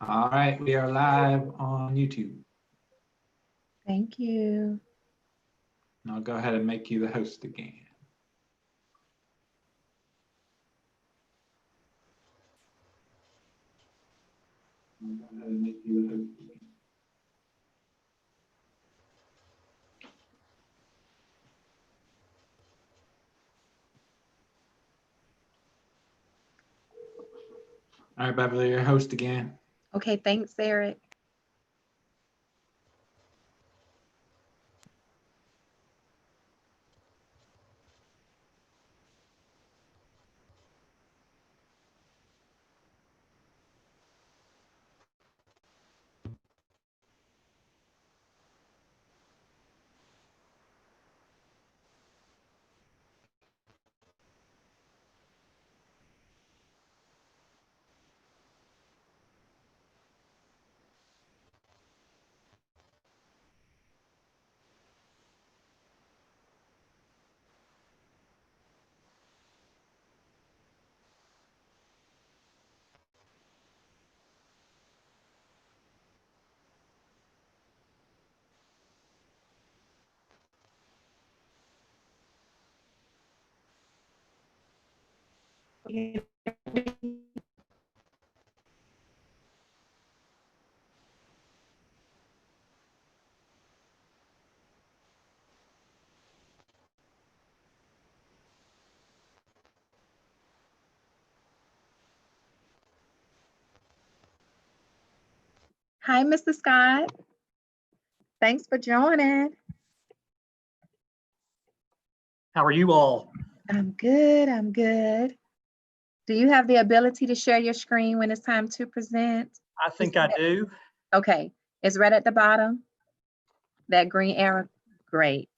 All right, we are live on YouTube. Thank you. And I'll go ahead and make you the host again. All right, Beverly, your host again. Okay, thanks, Eric. Hi, Mr. Scott. Thanks for joining. How are you all? I'm good, I'm good. Do you have the ability to share your screen when it's time to present? I think I do. Okay, it's right at the bottom. That green arrow, great.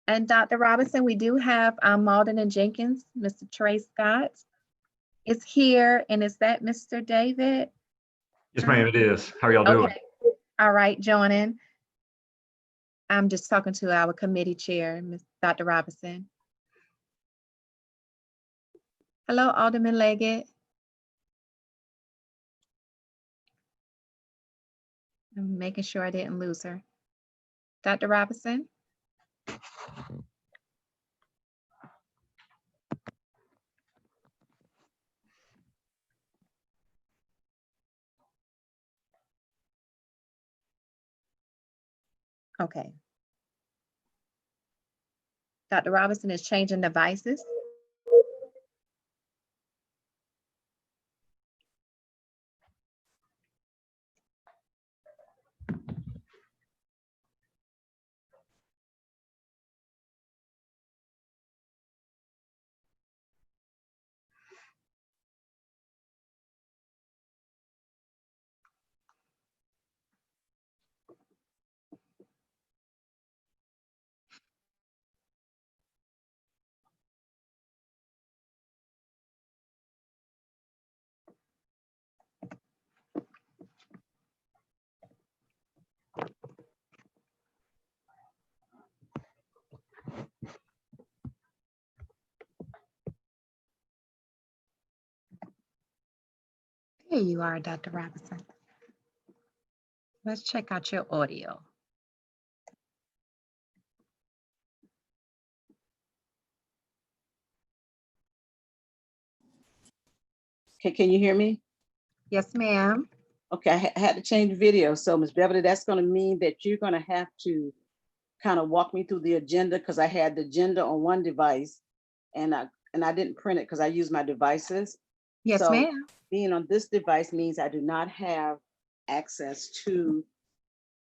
And Dr. Robinson, we do have Malden and Jenkins. Mr. Trey Scott is here, and is that Mr. David? Yes, ma'am, it is. How are y'all doing? Okay, all right, joining. I'm just talking to our committee chair, Dr. Robinson. Hello, Alderman Leggett. I'm making sure I didn't lose her. Dr. Robinson? Okay. Dr. Robinson is changing devices. Here you are, Dr. Robinson. Let's check out your audio. Okay, can you hear me? Yes, ma'am. Okay, I had to change the video. So Ms. Beverly, that's gonna mean that you're gonna have to kind of walk me through the agenda because I had the agenda on one device and I didn't print it because I use my devices. Yes, So ma'am. being on this device means I do not have access to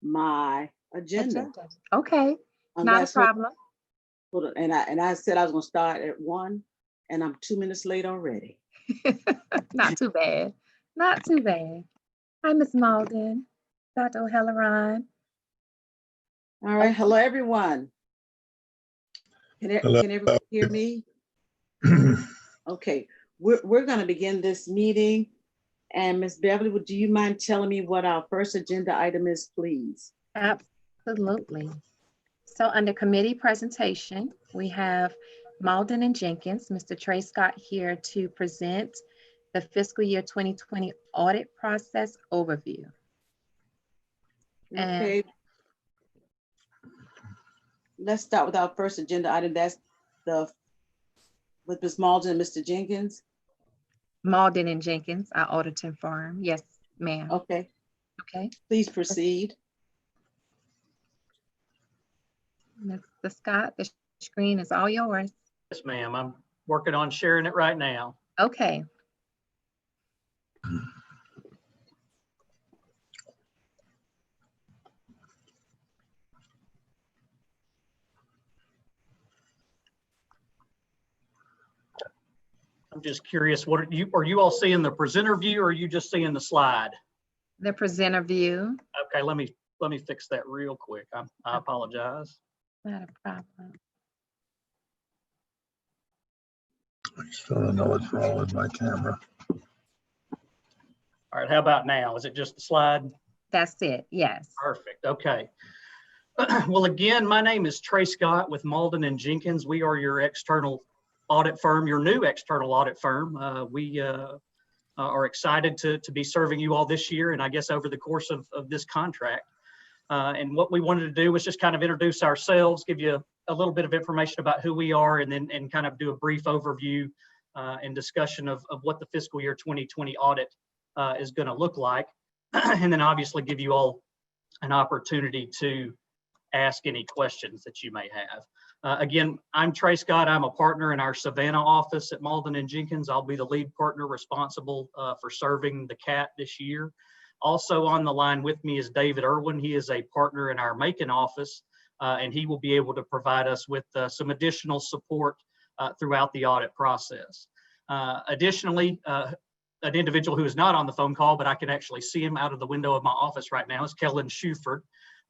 my agenda. Okay, not a Unless- problem. hold on, and I said I was gonna start at 1 and I'm 2 minutes late already. Not too bad. Not too bad. Hi, Ms. Malden, Dr. O'Halloran. All right, hello, everyone. Can everyone hear me? Okay, we're gonna begin this meeting. And Ms. Beverly, do you mind telling me what our first agenda item is, please? Absolutely. So under committee presentation, we have Malden and Jenkins, Mr. Trey Scott here to present the fiscal year 2020 audit process overview. And- Okay. Let's start with our first agenda item. That's with Ms. Malden and Mr. Jenkins. Malden and Jenkins, our auditing firm. Yes, ma'am. Okay, Okay, please proceed. Mr. Scott, the screen is all yours. Yes, ma'am. I'm working on sharing it right now. Okay. I'm just curious, what are you all seeing the presenter view or are you just seeing the slide? The presenter view. Okay, let me fix that real quick. I apologize. Not a problem. I still don't know what's wrong with my camera. All right, how about now? Is it just the slide? That's it. Yes. Perfect. Okay. Well, again, my name is Trey Scott with Malden and Jenkins. We are your external audit firm, your new external audit firm. We are excited to be serving you all this year and I guess over the course of this contract. And what we wanted to do was just kind of introduce ourselves, give you a little bit of information about who we are, and then kind of do a brief overview and discussion of what the fiscal year 2020 audit is going to look like. And then obviously give you all an opportunity to ask any questions that you may have. Again, I'm Trey Scott. I'm a partner in our Savannah office at Malden and Jenkins. I'll be the lead partner responsible for serving the CAT this year. Also on the line with me is David Irwin. He is a partner in our Macon office, and he will be able to provide us with some additional support throughout the audit process. Additionally, an individual who is not on the phone call, but I can actually see him out of the window of my office right now, is Kellen Shuford.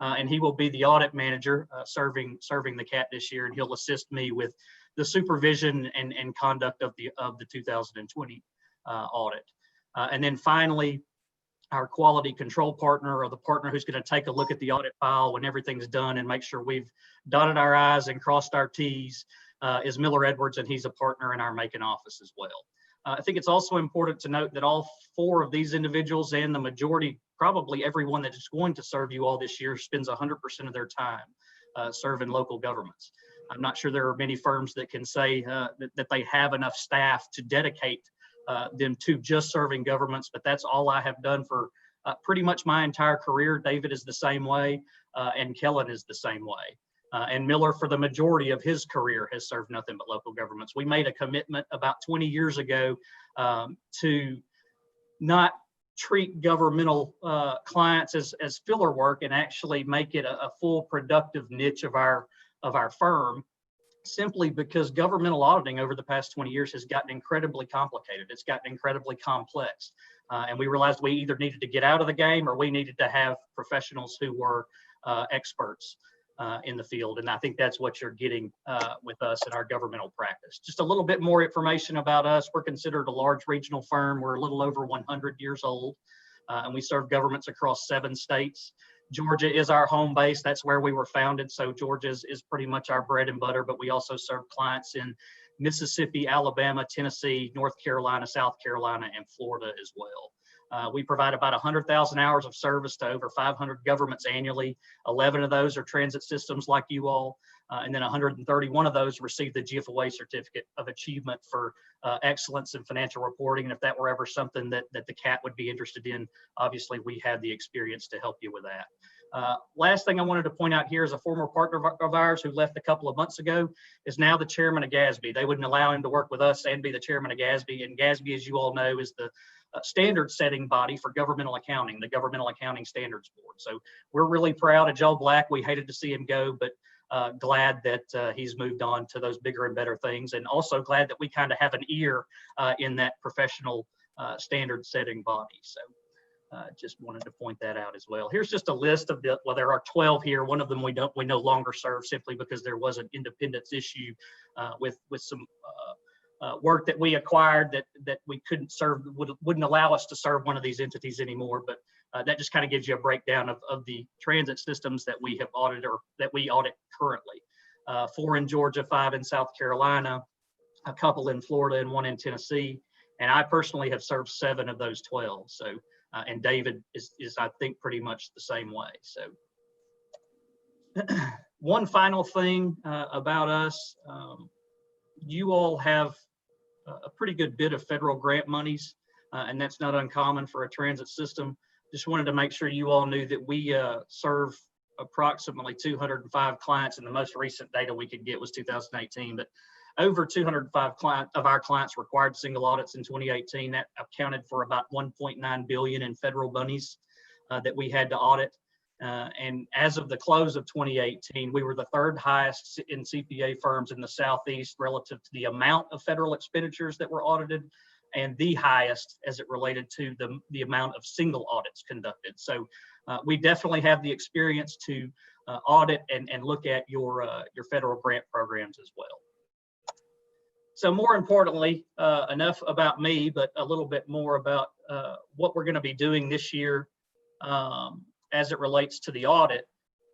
And he will be the audit manager serving the CAT this year, and he'll assist me with the supervision and conduct of the 2020 audit. And then finally, our quality control partner, or the partner who's going to take a look at the audit file when everything's done and make sure we've dotted our I's and crossed our T's, is Miller Edwards, and he's a partner in our Macon office as well. I think it's also important to note that all four of these individuals, and the majority, probably everyone that is going to serve you all this year, spends 100% of their time serving local governments. I'm not sure there are many firms that can say that they have enough staff to dedicate them to just serving governments, but that's all I have done for pretty much my entire career. David is the same way, and Kellen is the same way. And Miller, for the majority of his career, has served nothing but local governments. We made a commitment about 20 years ago to not treat governmental clients as filler work and actually make it a full productive niche of our firm, simply because governmental auditing over the past 20 years has gotten incredibly complicated. It's gotten incredibly complex. And we realized we either needed to get out of the game or we needed to have professionals who were experts in the field. And I think that's what you're getting with us in our governmental practice. Just a little bit more information about us. We're considered a large regional firm. We're a little over 100 years old, and we serve governments across 7 states. Georgia is our home base. That's where we were founded. So Georgia is pretty much our bread and butter, but we also serve clients in Mississippi, Alabama, Tennessee, North Carolina, South Carolina, and Florida as well. We provide about 100,000 hours of service to over 500 governments annually. 11 of those are transit systems like you all, and then 131 of those receive the GFOA Certificate of Achievement for excellence in financial reporting. And if that were ever something that the CAT would be interested in, obviously we have the experience to help you with that. Last thing I wanted to point out here is a former partner of ours who left a couple of months ago is now the chairman of GASB. They wouldn't allow him to work with us and be the chairman of GASB. And GASB, as you all know, is the standard setting body for governmental accounting, the Governmental Accounting Standards Board. So we're really proud of Joe Black. We hated to see him go, but glad that he's moved on to those bigger and better things. And also glad that we kind of have an ear in that professional standard setting body. So just wanted to point that out as well. Here's just a list of well, there are 12 here. One of them we no longer serve simply because there was an independence issue with some work that we acquired that we couldn't serve, wouldn't allow us to serve one of these entities anymore. But that just kind of gives you a breakdown of the transit systems that we have audited or that we audit currently. 4 in Georgia, 5 in South Carolina, a couple in Florida, and 1 in Tennessee. And I personally have served 7 of those 12. So, and David is I think pretty much the same way. So one final thing about us, you all have a pretty good bit of federal grant monies, and that's not uncommon for a transit system. Just wanted to make sure you all knew that we serve approximately 205 clients, and the most recent data we could get was 2018, but over 205 of our clients required single audits in 2018. That accounted for about 1.9 billion in federal monies that we had to audit. And as of the close of 2018, we were the 3rd highest in CPA firms in the Southeast relative to the amount of federal expenditures that were audited, and the highest as it related to the amount of single audits conducted. So we definitely have the experience to audit and look at your federal grant programs as well. So more importantly, enough about me, but a little bit more about what we're going to be doing this year as it relates to the audit.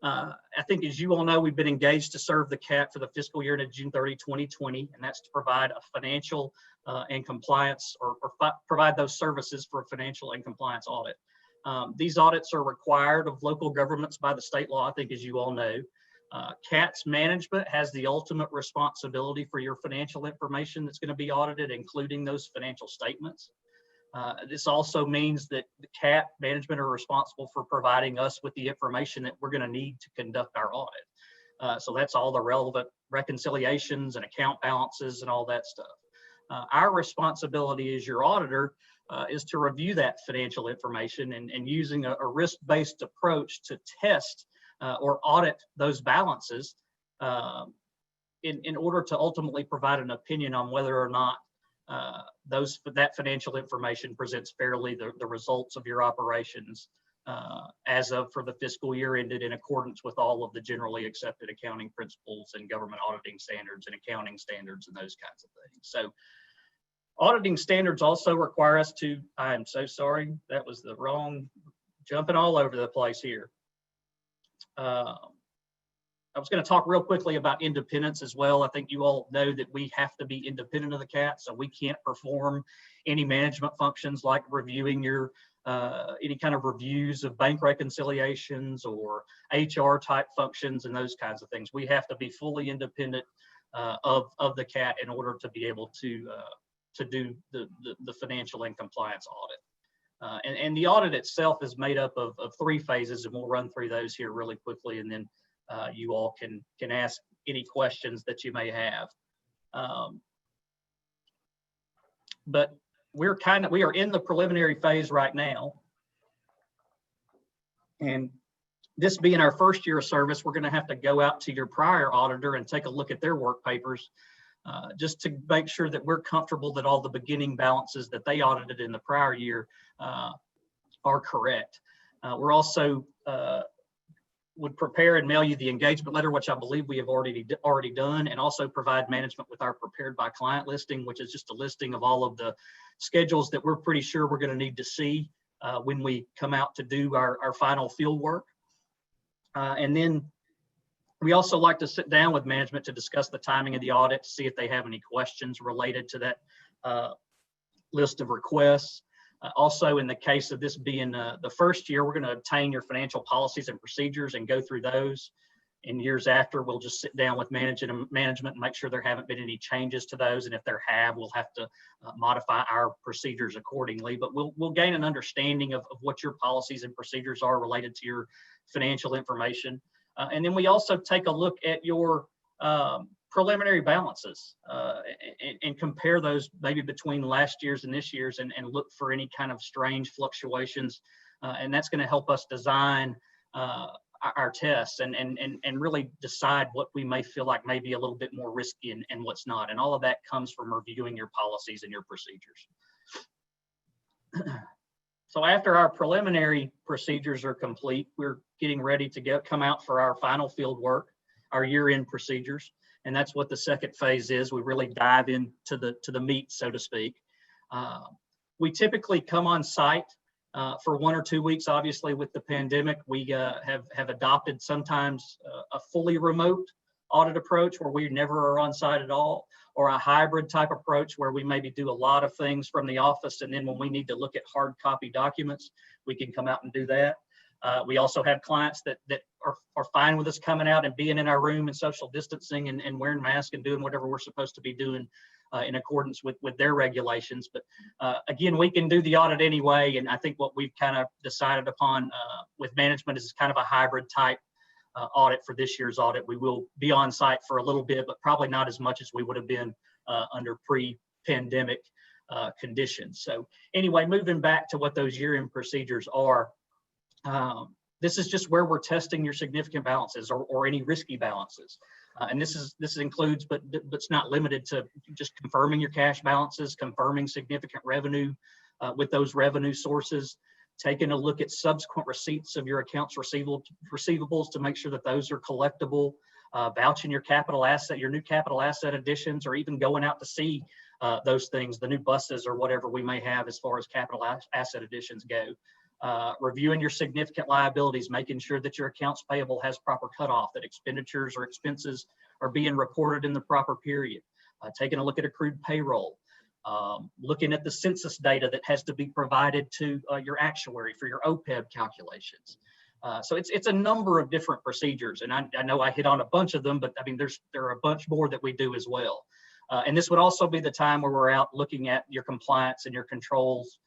I think, as you all know, we've been engaged to serve the CAT for the fiscal year to June 30, 2020, and that's to provide a financial and compliance or provide those services for a financial and compliance audit. These audits are required of local governments by the state law, I think, as you all know. CAT's management has the ultimate responsibility for your financial information that's going to be audited, including those financial statements. This also means that the CAT management are responsible for providing us with the information that we're going to need to conduct our audit. So that's all the relevant reconciliations and account balances and all that stuff. Our responsibility as your auditor is to review that financial information and using a risk-based approach to test or audit those balances in order to ultimately provide an opinion on whether or not that financial information presents fairly the results of your operations as of for the fiscal year ended in accordance with all of the generally accepted accounting principles and government auditing standards and accounting standards and those kinds of things. So auditing standards also require us to, I am so sorry, that was the wrong, jumping all over the place here. I was going to talk real quickly about independence as well. I think you all know that we have to be independent of the CAT, so we can't perform any management functions like reviewing your any kind of reviews of bank reconciliations or HR type functions and those kinds of things. We have to be fully independent of the CAT in order to be able to do the financial and compliance audit. And the audit itself is made up of 3 phases, and we'll run through those here really quickly, and then you all can ask any questions that you may have. But we are in the preliminary phase right now. And this being our first year of service, we're going to have to go out to your prior auditor and take a look at their work papers just to make sure that we're comfortable that all the beginning balances that they audited in the prior year are correct. We're also would prepare and mail you the engagement letter, which I believe we have already done, and also provide management with our prepared by client listing, which is just a listing of all of the schedules that we're pretty sure we're going to need to see when we come out to do our final field work. And then we also like to sit down with management to discuss the timing of the audit, to see if they have any questions related to that list of requests. Also, in the case of this being the first year, we're going to obtain your financial policies and procedures and go through those. In years after, we'll just sit down with management and make sure there haven't been any changes to those. And if there have, we'll have to modify our procedures accordingly. But we'll gain an understanding of what your policies and procedures are related to your financial information. And then we also take a look at your preliminary balances and compare those maybe between last year's and this year's and look for any kind of strange fluctuations. And that's going to help us design our tests and really decide what we may feel like may be a little bit more risky and what's not. And all of that comes from reviewing your policies and your procedures. So after our preliminary procedures are complete, we're getting ready to come out for our final field work, our year-end procedures. And that's what the second phase is. We really dive into the meat, so to speak. We typically come on site for 1 or 2 weeks. Obviously, with the pandemic, we have adopted sometimes a fully remote audit approach where we never are on site at all, or a hybrid type approach where we maybe do a lot of things from the office, and then when we need to look at hard copy documents, we can come out and do that. We also have clients that are fine with us coming out and being in our room and social distancing and wearing masks and doing whatever we're supposed to be doing in accordance with their regulations. But again, we can do the audit anyway. And I think what we've kind of decided upon with management is kind of a hybrid type audit for this year's audit. We will be on site for a little bit, but probably not as much as we would have been under pre-pandemic conditions. So anyway, moving back to what those year-end procedures are, this is just where we're testing your significant balances or any risky balances. And this includes, but it's not limited to just confirming your cash balances, confirming significant revenue with those revenue sources, taking a look at subsequent receipts of your accounts receivables to make sure that those are collectible, vouching your capital asset, your new capital asset additions, or even going out to see those things, the new buses or whatever we may have as far as capital asset additions go. Reviewing your significant liabilities, making sure that your accounts payable has proper cutoff, that expenditures or expenses are being reported in the proper period. Taking a look at accrued payroll, looking at the census data that has to be provided to your actuary for your OPEB calculations. So it's a number of different procedures, and I know I hit on a bunch of them, but I mean there are a bunch more that we do as well. And this would also be the time where we're out looking at your compliance and your controls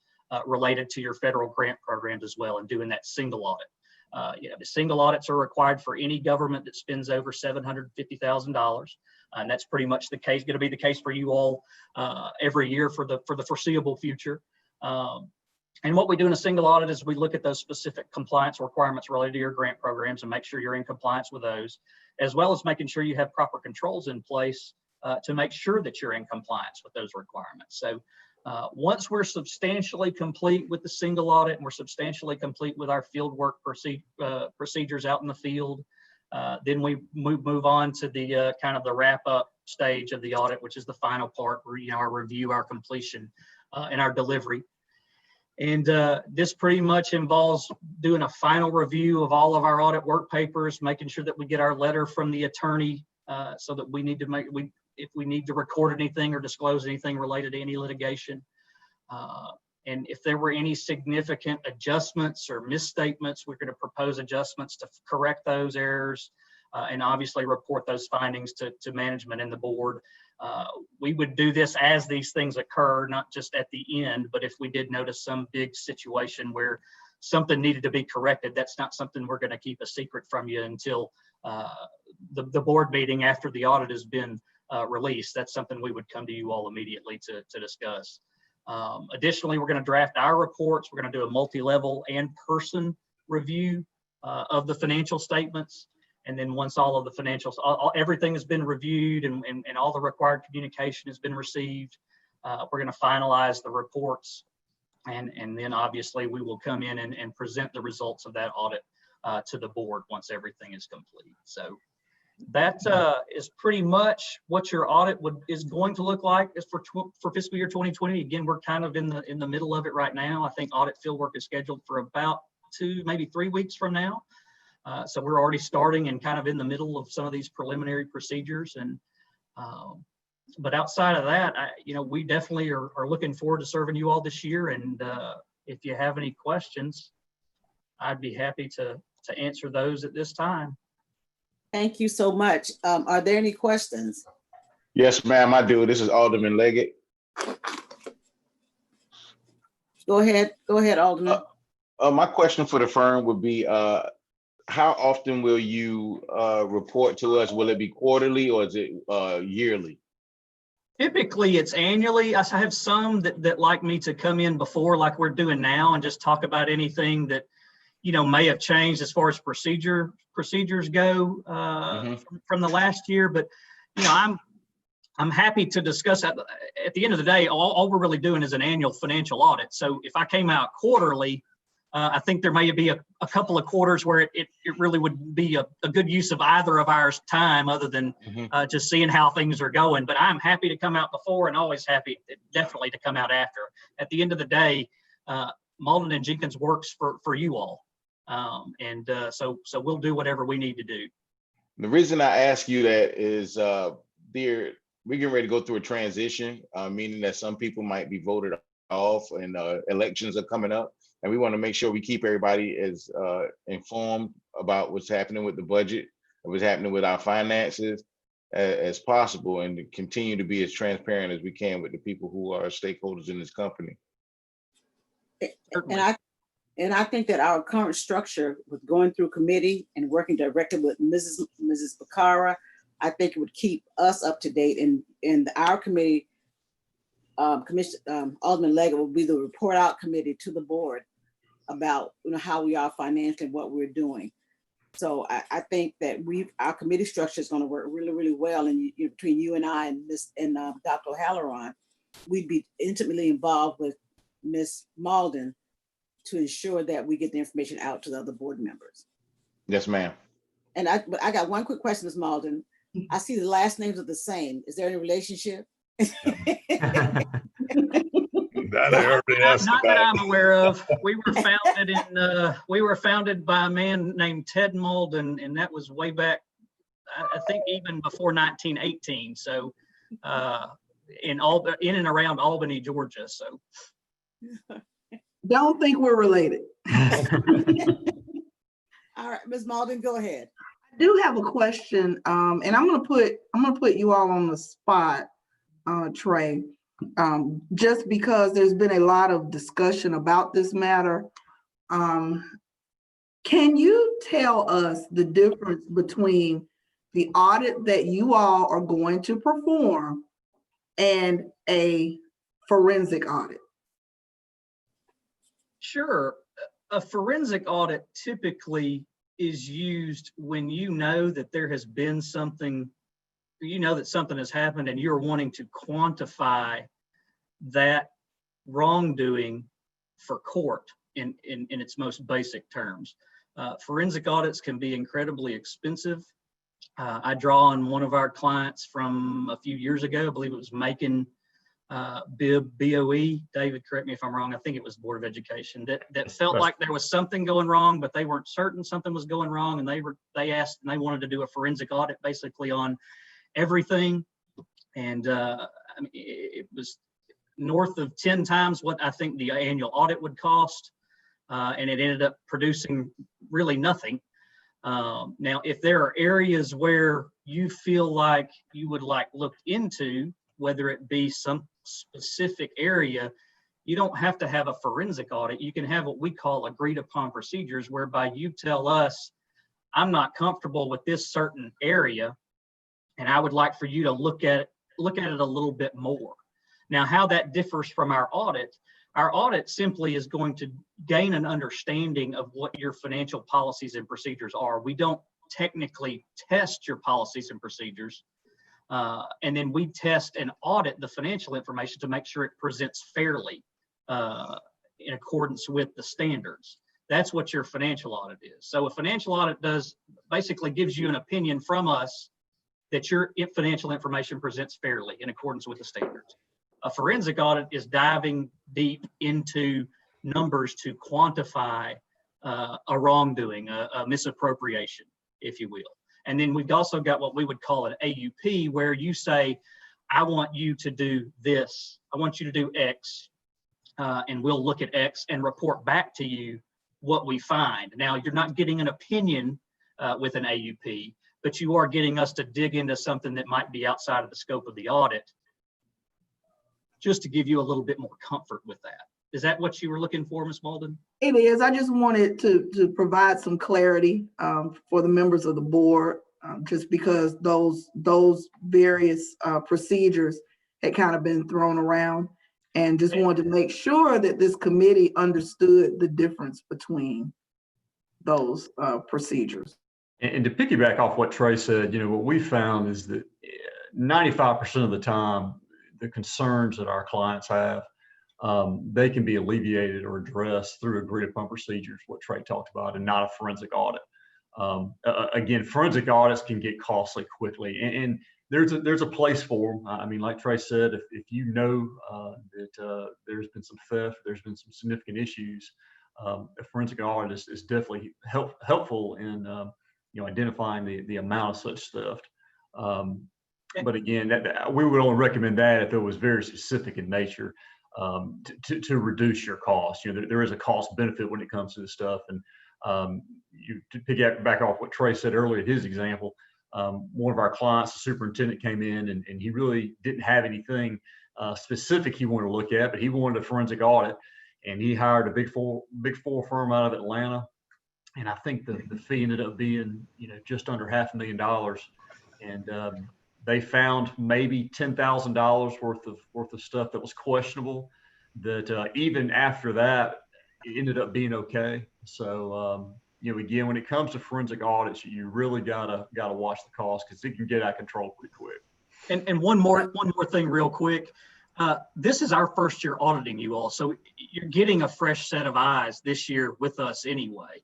related to your federal grant programs as well, and doing that single audit. The single audits are required for any government that spends over $750,000, and that's pretty much the case. Going to be the case for you all every year for the foreseeable future. And what we do in a single audit is we look at those specific compliance requirements related to your grant programs and make sure you're in compliance with those, as well as making sure you have proper controls in place to make sure that you're in compliance with those requirements. So once we're substantially complete with the single audit and we're substantially complete with our field work procedures out in the field, then we move on to the kind of the wrap up stage of the audit, which is the final part where, our review, our completion, and our delivery. And this pretty much involves doing a final review of all of our audit work papers, making sure that we get our letter from the attorney so that we need to if we need to record anything or disclose anything related to any litigation. And if there were any significant adjustments or misstatements, we're going to propose adjustments to correct those errors and obviously report those findings to management and the board. We would do this as these things occur, not just at the end, but if we did notice some big situation where something needed to be corrected, that's not something we're going to keep a secret from you until the board meeting after the audit has been released. That's something we would come to you all immediately to discuss. Additionally, we're going to draft our reports. We're going to do a multi-level and person review of the financial statements. And then once all of the financials, everything has been reviewed and all the required communication has been received, we're going to finalize the reports. And then obviously we will come in and present the results of that audit to the board once everything is complete. So that is pretty much what your audit is going to look like is for fiscal year 2020. Again, we're kind of in the middle of it right now. I think audit fieldwork is scheduled for about 2, maybe 3 weeks from now. So we're already starting and kind of in the middle of some of these preliminary procedures. And but outside of that, we definitely are looking forward to serving you all this year. And if you have any questions, I'd be happy to answer those at this time. Thank you so much. Are there any questions? Yes, ma'am, I do. This is Alderman Leggett. Go ahead, Alderman. My question for the firm would be, how often will you report to us? Will it be quarterly or is it yearly? Typically, it's annually. I have some that like me to come in before, like we're doing now, and just talk about anything that may have changed as far as procedures go from the last year. But I'm happy to discuss that. At the end of the day, all we're really doing is an annual financial audit. So if I came out quarterly, I think there may be a couple of quarters where it really would be a good use of either of our time other than just seeing how things are going. But I'm happy to come out before and always happy, definitely, to come out after. At the end of the day, Malden and Jenkins works for you all. So we'll do whatever we need to do. The reason I ask you that is, we're getting ready to go through a transition, meaning that some people might be voted off and elections are coming up. And we want to make sure we keep everybody as informed about what's happening with the budget and what's happening with our finances as possible, and to continue to be as transparent as we can with the people who are stakeholders in this company. And I think that our current structure with going through committee and working directly with Mrs. Bacara, I think it would keep us up to date. And our committee, Alderman Leggett will be the report out committee to the board about how we are financially and what we're doing. So I think that our committee structure is going to work really, really well. And between you and I and Dr. O'Halloran, we'd be intimately involved with Ms. Malden to ensure that we get the information out to the other board members. Yes, ma'am. And I got one quick question, Ms. Malden. I see the last names are the same. Is there any relationship? That I already asked Not that about. I'm aware of. We were founded by a man named Ted Malden, and that was way back, I think even before 1918. So in and around Albany, Georgia. So Don't think we're related. All right, Ms. Malden, go ahead. I do have a question, and I'm gonna put you all on the spot, Trey, just because there's been a lot of discussion about this matter. Can you tell us the difference between the audit that you all are going to perform and a forensic audit? sure, a forensic audit typically is used when you know that there has been something, that something has happened and you're wanting to quantify that wrongdoing for court in its most basic terms. Forensic audits can be incredibly expensive. I draw on one of our clients from a few years ago. I believe it was Macon BOE. David, correct me if I'm wrong. I think it was Board of Education that felt like there was something going wrong, but they weren't certain something was going wrong, and they asked and they wanted to do a forensic audit basically on everything, and I mean, it was north of 10 times what I think the annual audit would cost, and it ended up producing really nothing. Now, if there are areas where you feel like you would like looked into, whether it be some specific area, you don't have to have a forensic audit. You can have what we call agreed upon procedures, whereby you tell us, I'm not comfortable with this certain area, and I would like for you to look at it a little bit more. Now, how that differs from our audit simply is going to gain an understanding of what your financial policies and procedures are. We don't technically test your policies and procedures. And then we test and audit the financial information to make sure it presents fairly in accordance with the standards. That's what your financial audit is. So a financial audit basically gives you an opinion from us that your financial information presents fairly in accordance with the standards. A forensic audit is diving deep into numbers to quantify a wrongdoing, a misappropriation, if you will. And then we've also got what we would call an AUP, where you say, I want you to do this. I want you to do X, and we'll look at X and report back to you what we find. Now, you're not getting an opinion with an AUP, but you are getting us to dig into something that might be outside of the scope of the audit, just to give you a little bit more comfort with that. Is that what you were looking for, Ms. Malden? It is. I just wanted to provide some clarity for the members of the board, just because those various procedures had kind of been thrown around, and just wanted to make sure that this committee understood the difference between those procedures. And to piggyback off what Trey said, what we found is that 95% of the time, the concerns that our clients have they can be alleviated or addressed through agreed upon procedures, what Trey talked about, and not a forensic audit. Again, forensic audits can get costly quickly, and there's a place for them. I mean, like Trey said, if you know that there's been some theft, there's been some significant issues, a forensic audit is definitely helpful in identifying the amount of such theft. But again, we would only recommend that if it was very specific in nature, to reduce your cost. There is a cost benefit when it comes to this stuff, and to pick back off what Trey said earlier, his example, one of our clients, the superintendent, came in and he really didn't have anything specific he wanted to look at, but he wanted a forensic audit, and he hired a big four firm out of Atlanta, and I think the fee ended up being just under $500,000, and they found maybe $10,000 worth of stuff that was questionable. That even after that, it ended up being okay. So again, when it comes to forensic audits, you really gotta watch the cost, because it can get out of control pretty quick. And one more thing real quick. This is our first year auditing you all, so you're getting a fresh set of eyes this year with us anyway.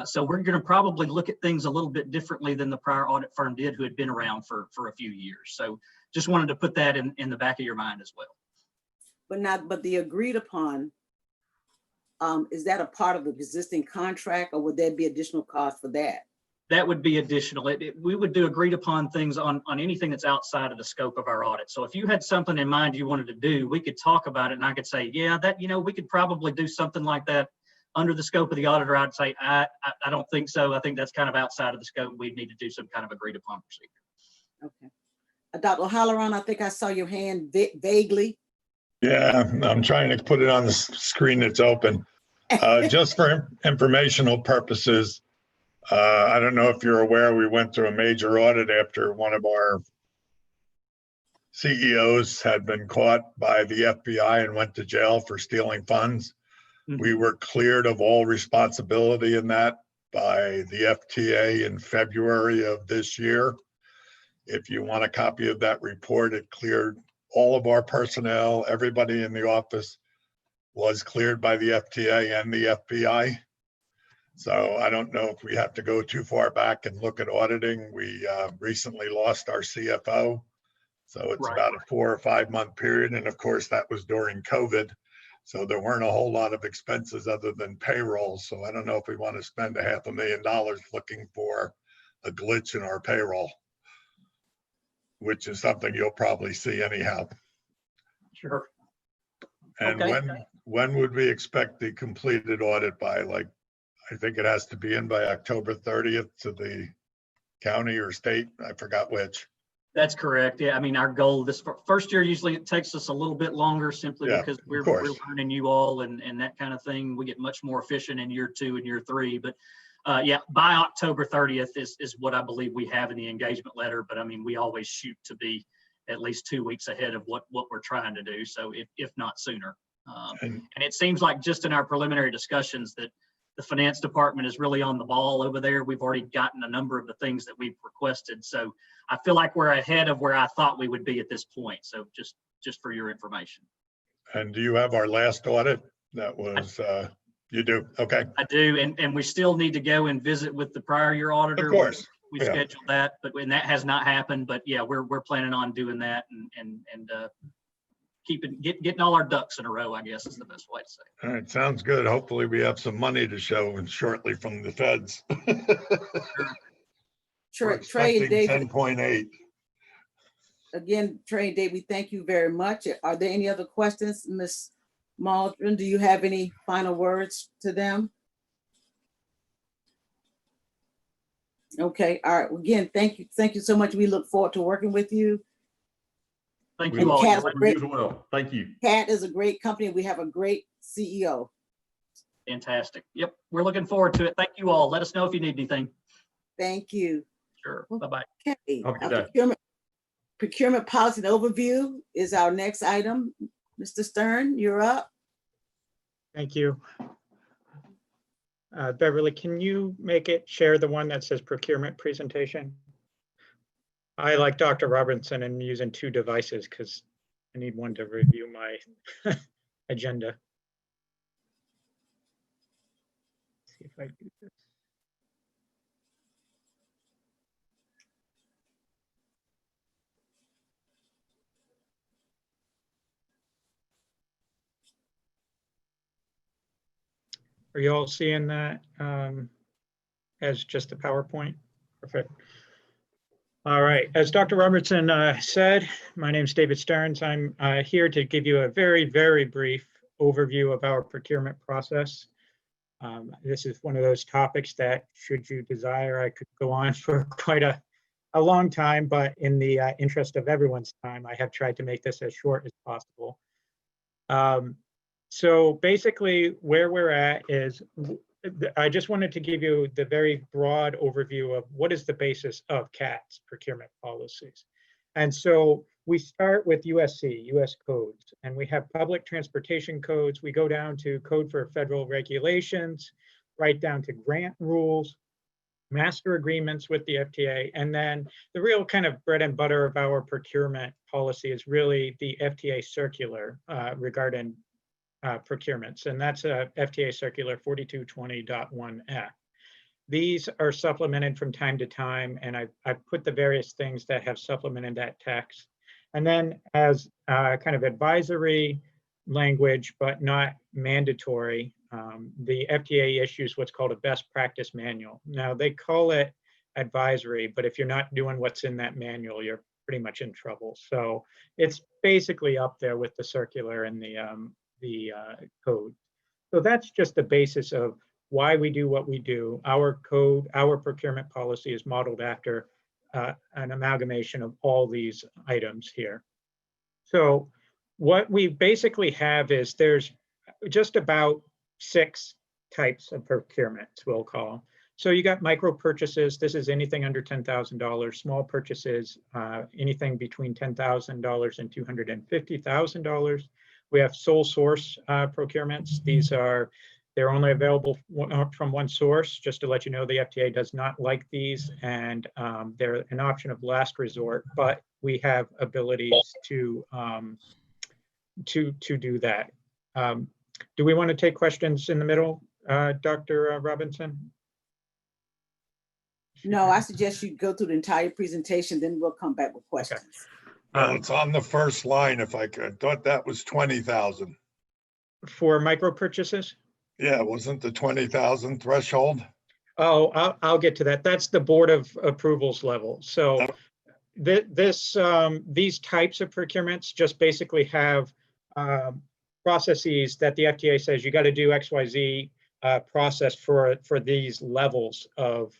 So we're going to probably look at things a little bit differently than the prior audit firm did, who had been around for a few years. So just wanted to put that in the back of your mind as well. But the agreed upon, is that a part of the existing contract, or would there be additional cost for that? That would be additional. We would do agreed upon things on anything that's outside of the scope of our audit. So if you had something in mind you wanted to do, we could talk about it, and I could say, yeah, that, we could probably do something like that under the scope of the auditor. I'd say, I don't think so. I think that's kind of outside of the scope. We'd need to do some kind of agreed upon procedure. Okay. Dr. O'Halloran, I think I saw your hand vaguely. Yeah, I'm trying to put it on the screen that's open. Just for informational purposes, I don't know if you're aware, we went through a major audit after one of our CEOs had been caught by the FBI and went to jail for stealing funds. We were cleared of all responsibility in that by the FTA in February of this year. If you want a copy of that report, it cleared all of our personnel. Everybody in the office was cleared by the FTA and the FBI. So I don't know if we have to go too far back and look at auditing. We recently lost our CFO. So it's about a 4 or 5 month period. And of course, that was during COVID. So there weren't a whole lot of expenses other than payroll. So I don't know if we want to spend $500,000 looking for a glitch in our payroll, which is something you'll probably see anyhow. Sure. And okay. When would we expect the completed audit by? Like, I think it has to be in by October 30th to the county or state. I forgot which. That's correct. Yeah, I mean, our goal this first year, usually it takes us a little bit longer, simply because we're learning you all and that kind of thing. We get much more efficient in year 2 and year 3. But yeah, by October 30th is what I believe we have in the engagement letter. But I mean, we always shoot to be at least 2 weeks ahead of what we're trying to do. So if not sooner. And it seems like just in our preliminary discussions that the finance department is really on the ball over there. We've already gotten a number of the things that we've requested. So I feel like we're ahead of where I thought we would be at this point. So just for your information. And do you have our last audit? That was, you do? Okay. I do. And we still need to go and visit with the prior year auditor. Of course. We scheduled that, but when that has not happened, but yeah, we're planning on doing that and getting all our ducks in a row, I guess is the best way to say it. All right, sounds good. Hopefully we have some money to show and shortly from the feds. Trey and David. 10.8. Again, Trey and David, we thank you very much. Are there any other questions? Ms. Maldron, do you have any final words to them? Okay, all right. Again, thank you. Thank you so much. We look forward to working with you. Thank you all. Thank you. CAT is a great company. We have a great CEO. Fantastic. Yep. We're looking forward to it. Thank you all. Let us know if you need anything. Thank you. Sure. Bye-bye. Okay. Have a good day. Procurement policy and overview is our next item. Mr. Stern, you're up. Thank you. Beverly, can you share the one that says procurement presentation? I, like Dr. Robinson, am using 2 devices because I need one to review my agenda. Let's see if I do this. Are you all seeing that as just a PowerPoint? Perfect. All right, as Dr. Robertson said, my name is David Stearns. I'm here to give you a very, very brief overview of our procurement process. This is one of those topics that, should you desire, I could go on for quite a long time, but in the interest of everyone's time, I have tried to make this as short as possible. So basically where we're at is, I just wanted to give you the very broad overview of what is the basis of CAT's procurement policies. And so we start with USC, US codes, and we have public transportation codes. We go down to code for federal regulations, right down to grant rules, master agreements with the FTA, and then the real kind of bread and butter of our procurement policy is really the FTA circular regarding procurements, and that's a FTA circular 4220.1F. These are supplemented from time to time, and I've put the various things that have supplemented that text. And then as kind of advisory language, but not mandatory, the FTA issues what's called a best practice manual. Now they call it advisory, but if you're not doing what's in that manual, you're pretty much in trouble. So it's basically up there with the circular and the code. So that's just the basis of why we do what we do. Our code, our procurement policy is modeled after an amalgamation of all these items here. So what we basically have is there's just about 6 types of procurements, we'll call. So you got micro purchases. This is anything under $10,000. Small purchases, anything between $10,000 and $250,000. We have sole source procurements. These are, they're only available from one source. Just to let you know, the FTA does not like these, and they're an option of last resort, but we have abilities to do that. Do we want to take questions in the middle, Dr. Robinson? No, I suggest you go through the entire presentation, then we'll come back with questions. Well, it's on the first line, if I could. Thought that was 20,000. For micro purchases? Yeah, wasn't the 20,000 threshold? Oh, I'll get to that. That's the board of approvals level. So these types of procurements just basically have processes that the FTA says you got to do XYZ process for these levels of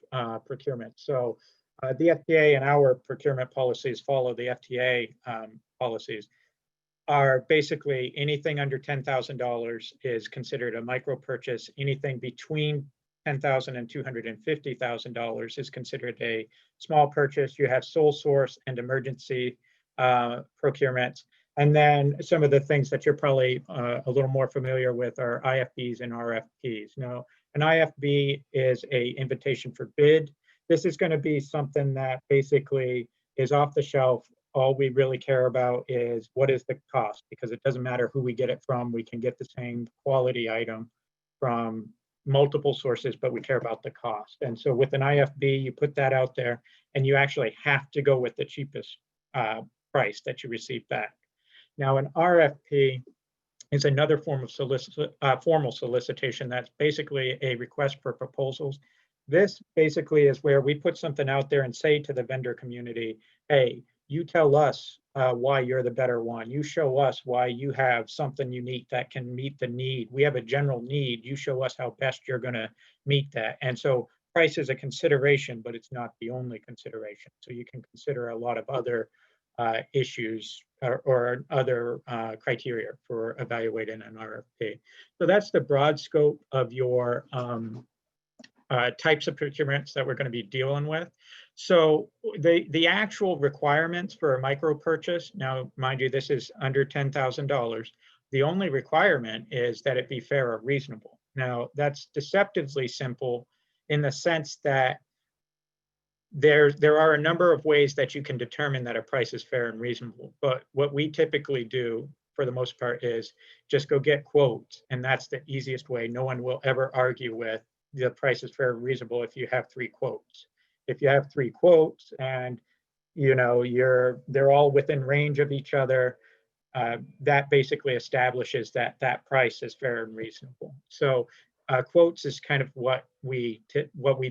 procurement. So the FTA and our procurement policies follow the FTA policies. Are basically anything under $10,000 is considered a micro purchase. Anything between $10,000 and $250,000 is considered a small purchase. You have sole source and emergency procurements. And then some of the things that you're probably a little more familiar with are IFBs and RFPs. Now, an IFB is an invitation for bid. This is going to be something that basically is off the shelf. All we really care about is what is the cost, because it doesn't matter who we get it from. We can get the same quality item from multiple sources, but we care about the cost. And so with an IFB, you put that out there and you actually have to go with the cheapest price that you receive back. Now, an RFP is another form of formal solicitation. That's basically a request for proposals. This basically is where we put something out there and say to the vendor community, hey, you tell us why you're the better one. You show us why you have something unique that can meet the need. We have a general need. You show us how best you're going to meet that. And so price is a consideration, but it's not the only consideration. So you can consider a lot of other issues or other criteria for evaluating an RFP. So that's the broad scope of your types of procurements that we're going to be dealing with. So the actual requirements for a micro purchase, now mind you, this is under $10,000. The only requirement is that it be fair or reasonable. Now that's deceptively simple in the sense that there are a number of ways that you can determine that a price is fair and reasonable. But what we typically do for the most part is just go get quotes. And that's the easiest way. No one will ever argue with the price is fair and reasonable if you have 3 quotes. If you have 3 quotes and they're all within range of each other, that basically establishes that that price is fair and reasonable. So quotes is kind of what we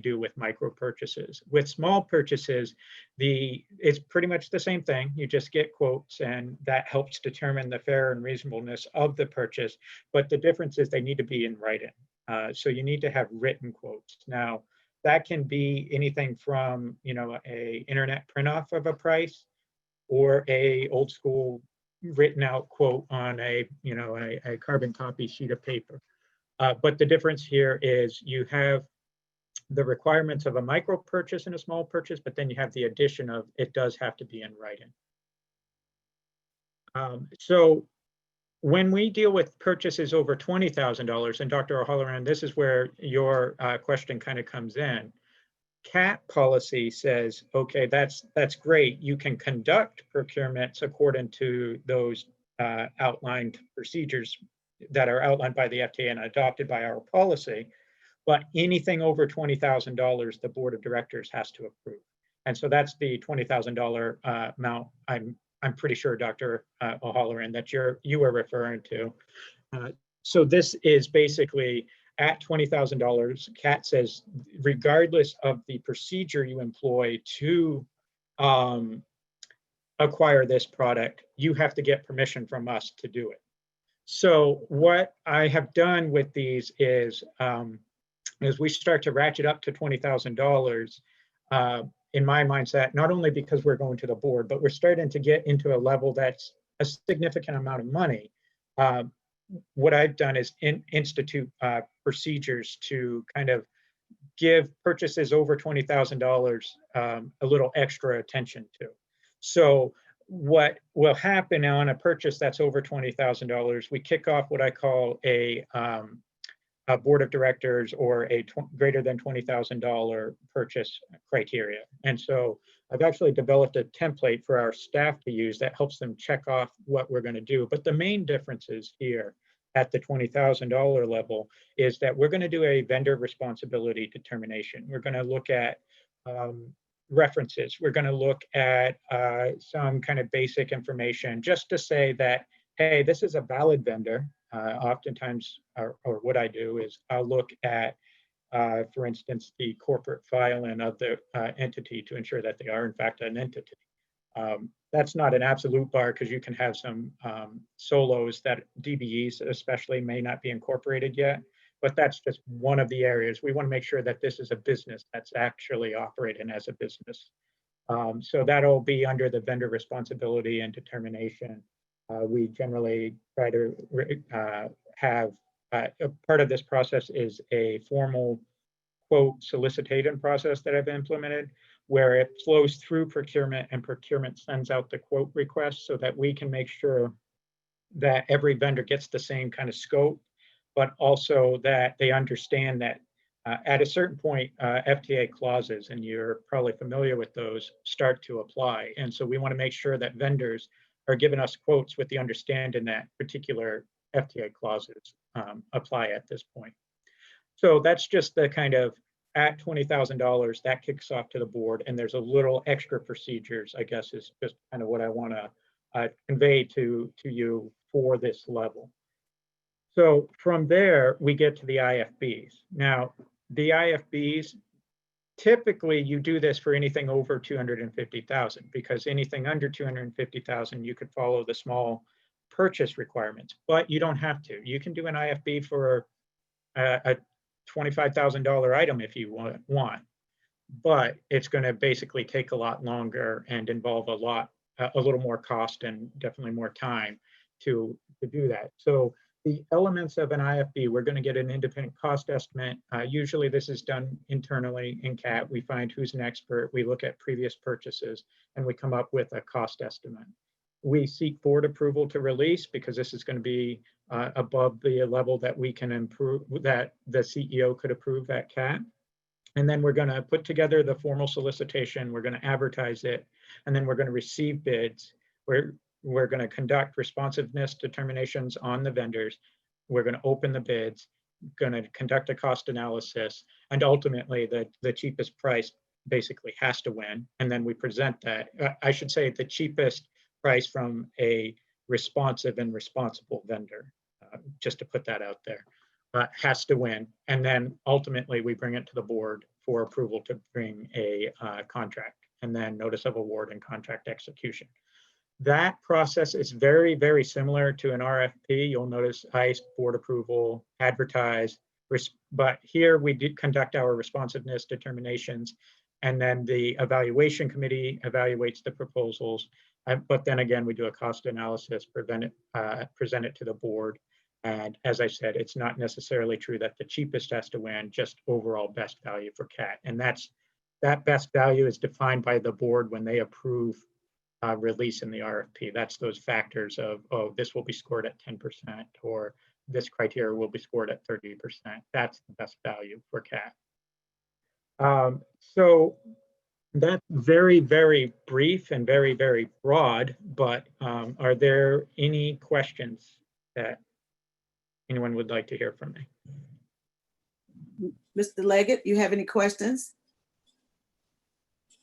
do with micro purchases. With small purchases, it's pretty much the same thing. You just get quotes, and that helps determine the fair and reasonableness of the purchase. But the difference is they need to be in writing. So you need to have written quotes. Now, that can be anything from a internet print off of a price, or a old school written out quote on a carbon copy sheet of paper. But the difference here is you have the requirements of a micro purchase and a small purchase, but then you have the addition of it does have to be in writing. So when we deal with purchases over $20,000, and Dr. O'Halloran, this is where your question kind of comes in. CAT policy says, okay, that's great. You can conduct procurements according to those outlined procedures that are outlined by the FTA and adopted by our policy, but anything over $20,000, the board of directors has to approve. And so that's the $20,000 amount. I'm pretty sure, Dr. O'Halloran, that you were referring to. So this is basically at $20,000, CAT says, regardless of the procedure you employ to acquire this product, you have to get permission from us to do it. So what I have done with these is, as we start to ratchet up to $20,000, in my mindset, not only because we're going to the board, but we're starting to get into a level that's a significant amount of money. What I've done is institute procedures to kind of give purchases over $20,000 a little extra attention to. So what will happen on a purchase that's over $20,000, we kick off what I call a board of directors or a greater than $20,000 purchase criteria. And so I've actually developed a template for our staff to use that helps them check off what we're going to do. But the main differences here at the $20,000 level is that we're going to do a vendor responsibility determination. We're going to look at references. We're going to look at some kind of basic information just to say that, hey, this is a valid vendor. Oftentimes, or what I do is I'll look at, for instance, the corporate filing of the entity to ensure that they are in fact an entity. That's not an absolute bar because you can have some solos that DBEs especially may not be incorporated yet, but that's just one of the areas. We want to make sure that this is a business that's actually operating as a business. So that'll be under the vendor responsibility and determination. We generally try to have a part of this process is a formal quote solicitation process that I've implemented, where it flows through procurement and procurement sends out the quote request so that we can make sure that every vendor gets the same kind of scope, but also that they understand that at a certain point, FTA clauses, and you're probably familiar with those, start to apply. And so we want to make sure that vendors are giving us quotes with the understanding that particular FTA clauses apply at this point. So that's just the kind of at $20,000 that kicks off to the board, and there's a little extra procedures, I guess, is just kind of what I want to convey to you for this level. So from there, we get to the IFBs. Now, the IFBs, typically you do this for anything over 250,000, because anything under 250,000, you could follow the small purchase requirements, but you don't have to. You can do an IFB for a $25,000 item if you want, but it's going to basically take a lot longer and involve a little more cost and definitely more time to do that. So the elements of an IFB, we're going to get an independent cost estimate. Usually this is done internally in CAT. We find who's an expert, we look at previous purchases, and we come up with a cost estimate. We seek board approval to release because this is going to be above the level that we can improve, that the CEO could approve at CAT. And then we're going to put together the formal solicitation, we're going to advertise it, and then we're going to receive bids. we're going to conduct responsiveness determinations on the vendors. We're going to open the bids, going to conduct a cost analysis, and ultimately the cheapest price basically has to win. And then we present that. I should say the cheapest price from a responsive and responsible vendor, just to put that out there, has to win. And then ultimately we bring it to the board for approval to bring a contract, and then notice of award and contract execution. That process is very, very similar to an RFP. You'll notice ICE, board approval, advertise, but here we did conduct our responsiveness determinations, and then the evaluation committee evaluates the proposals. But then again, we do a cost analysis, present it to the board. And as I said, it's not necessarily true that the cheapest has to win, just overall best value for CAT. And that best value is defined by the board when they approve release in the RFP. That's those factors of, oh, this will be scored at 10%, or this criteria will be scored at 30%. That's the best value for CAT. So that's very, very brief and very, very broad, but are there any questions that anyone would like to hear from me? Mr. Leggett, you have any questions?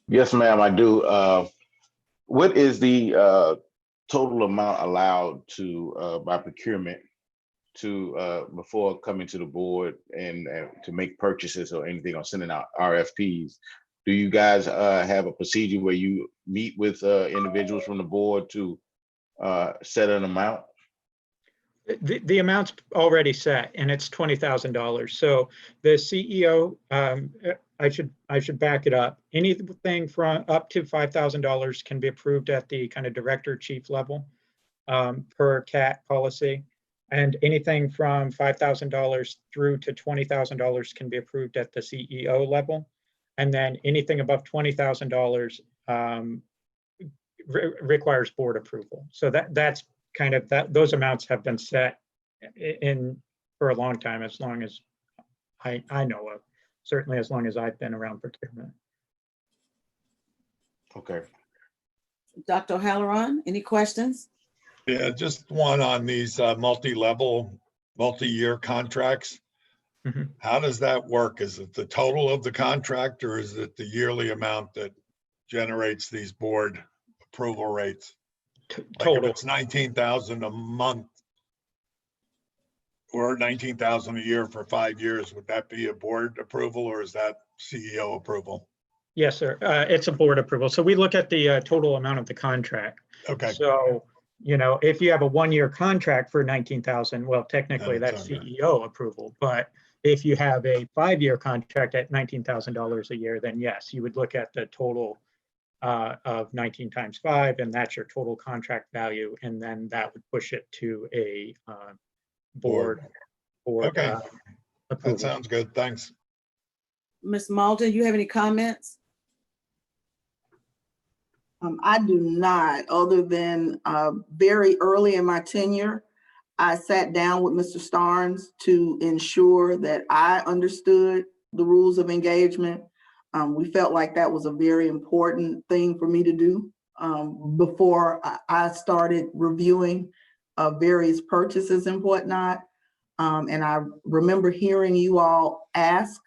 Yes, ma'am, I do. What is the total amount allowed to by procurement to before coming to the board and to make purchases or anything, or sending out RFPs? Do you guys have a procedure where you meet with individuals from the board to set an amount? The amount's already set, and it's $20,000. So the CEO, I should back it up. Anything from up to $5,000 can be approved at the kind of director chief level per CAT policy, and anything from $5,000 through to $20,000 can be approved at the CEO level, and then anything above $20,000 requires board approval. So that's kind of those amounts have been set in for a long time, as long as I know of, certainly as long as I've been around procurement. Okay. Dr. O'Halloran, any questions? Yeah, just one on these multi-level, multi-year contracts. Mhm. How does that work? Is it the total of the contract, or is it the yearly amount that generates these board approval rates? Like Total. if it's 19,000 a month or 19,000 a year for 5 years, would that be a board approval, or is that CEO approval? Yes, sir. It's a board approval. So we look at the total amount of the contract. Okay. So, if you have a 1-year contract for 19,000, well, technically Then that's it's under. CEO approval. But if you have a 5-year contract at $19,000 a year, then yes, you would look at the total of 19 times 5, and that's your total contract value. And then that would push it to a board Okay. approval. That sounds good. Thanks. Ms. Malden, you have any comments? I do not, other than very early in my tenure, I sat down with Mr. Starnes to ensure that I understood the rules of engagement. We felt like that was a very important thing for me to do before I started reviewing various purchases and whatnot. And I remember hearing you all ask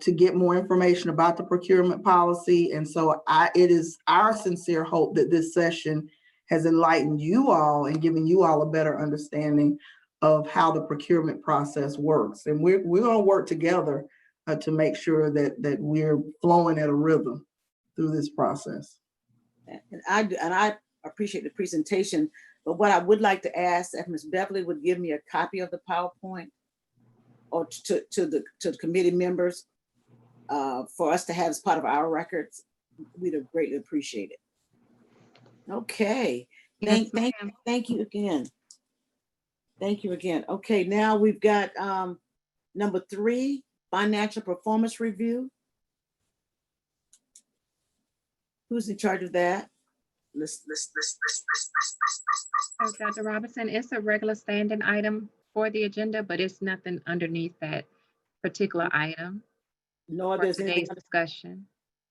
to get more information about the procurement policy. And so it is our sincere hope that this session has enlightened you all and given you all a better understanding of how the procurement process works. And we're going to work together to make sure that we're flowing at a rhythm through this process. And I appreciate the presentation, but what I would like to ask, if Ms. Beverly would give me a copy of the PowerPoint, or to the committee members, for us to have as part of our records, we'd have greatly appreciate it. Okay, Yes, thank you again. Thank you again. Okay, now we've got number 3, financial performance review. Who's in charge of that? So Dr. Robinson, it's a regular standing item for the agenda, but it's nothing underneath that particular item No, for there's anything. today's discussion.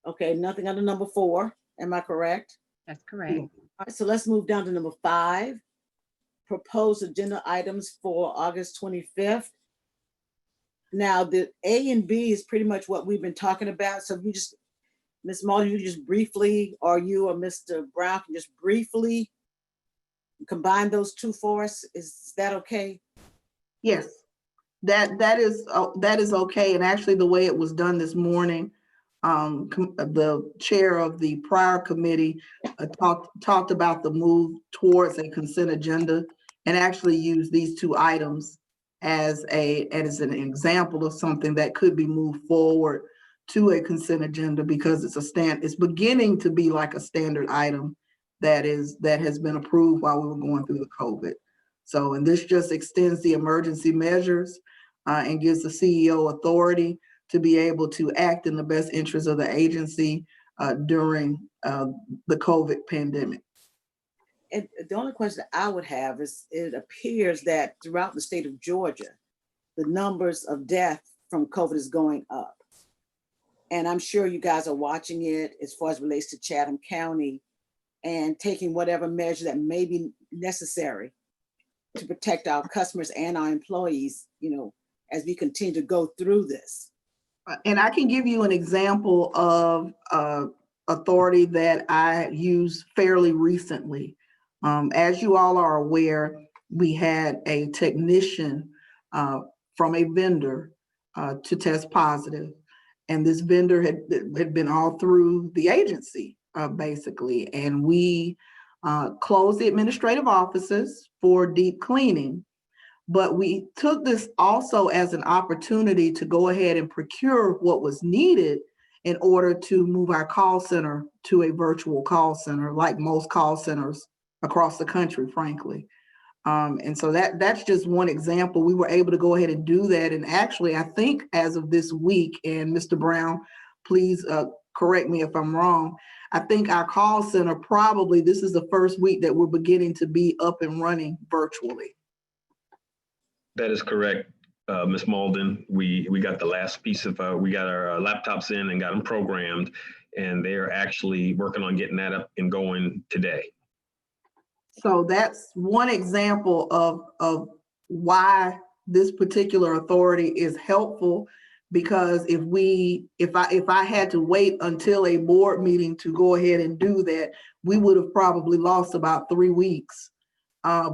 Okay, nothing under number 4. Am I correct? That's correct. All right, so let's move down to number 5. Proposed agenda items for August 25th. Now, the A and B is pretty much what we've been talking about. So if you just, Ms. Malden, you just briefly, or you or Mr. Brown can just briefly combine those two for us. Is that okay? Yes, that is okay. And actually, the way it was done this morning, the chair of the prior committee talked about the move towards a consent agenda, and actually used these 2 items as an example of something that could be moved forward to a consent agenda, because it's beginning to be like a standard item that has been approved while we were going through the COVID. So, and this just extends the emergency measures and gives the CEO authority to be able to act in the best interest of the agency during the COVID pandemic. And the only question I would have is, it appears that throughout the state of Georgia, the numbers of death from COVID is going up. And I'm sure you guys are watching it as far as relates to Chatham County and taking whatever measure that may be necessary to protect our customers and our employees, as we continue to go through this. And I can give you an example of authority that I used fairly recently. As you all are aware, we had a technician from a vendor to test positive. And this vendor had been all through the agency, basically. And we closed the administrative offices for deep cleaning. But we took this also as an opportunity to go ahead and procure what was needed in order to move our call center to a virtual call center, like most call centers across the country, frankly. And so that's just one example. We were able to go ahead and do that. And actually, I think as of this week, and Mr. Brown, please correct me if I'm wrong, I think our call center probably, this is the first week that we're beginning to be up and running virtually. That is correct, Ms. Malden. We got the last piece of, we got our laptops in and got them programmed, and they're actually working on getting that up and going today. So that's one example of why this particular authority is helpful, because if I had to wait until a board meeting to go ahead and do that, we would have probably lost about 3 weeks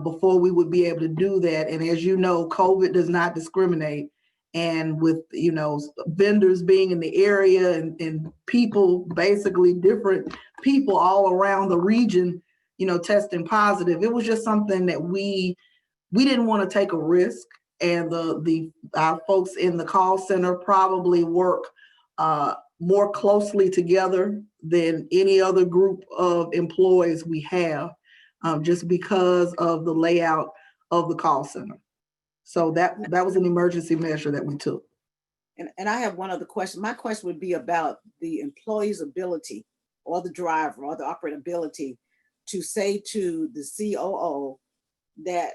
before we would be able to do that. And as you know, COVID does not discriminate. And with, vendors being in the area and people, basically different people all around the region, testing positive, it was just something that we didn't want to take a risk. And our folks in the call center probably work more closely together than any other group of employees we have, just because of the layout of the call center. So that was an emergency measure that we took. And I have one other question. My question would be about the employee's ability, or the driver or the operator ability, to say to the COO that,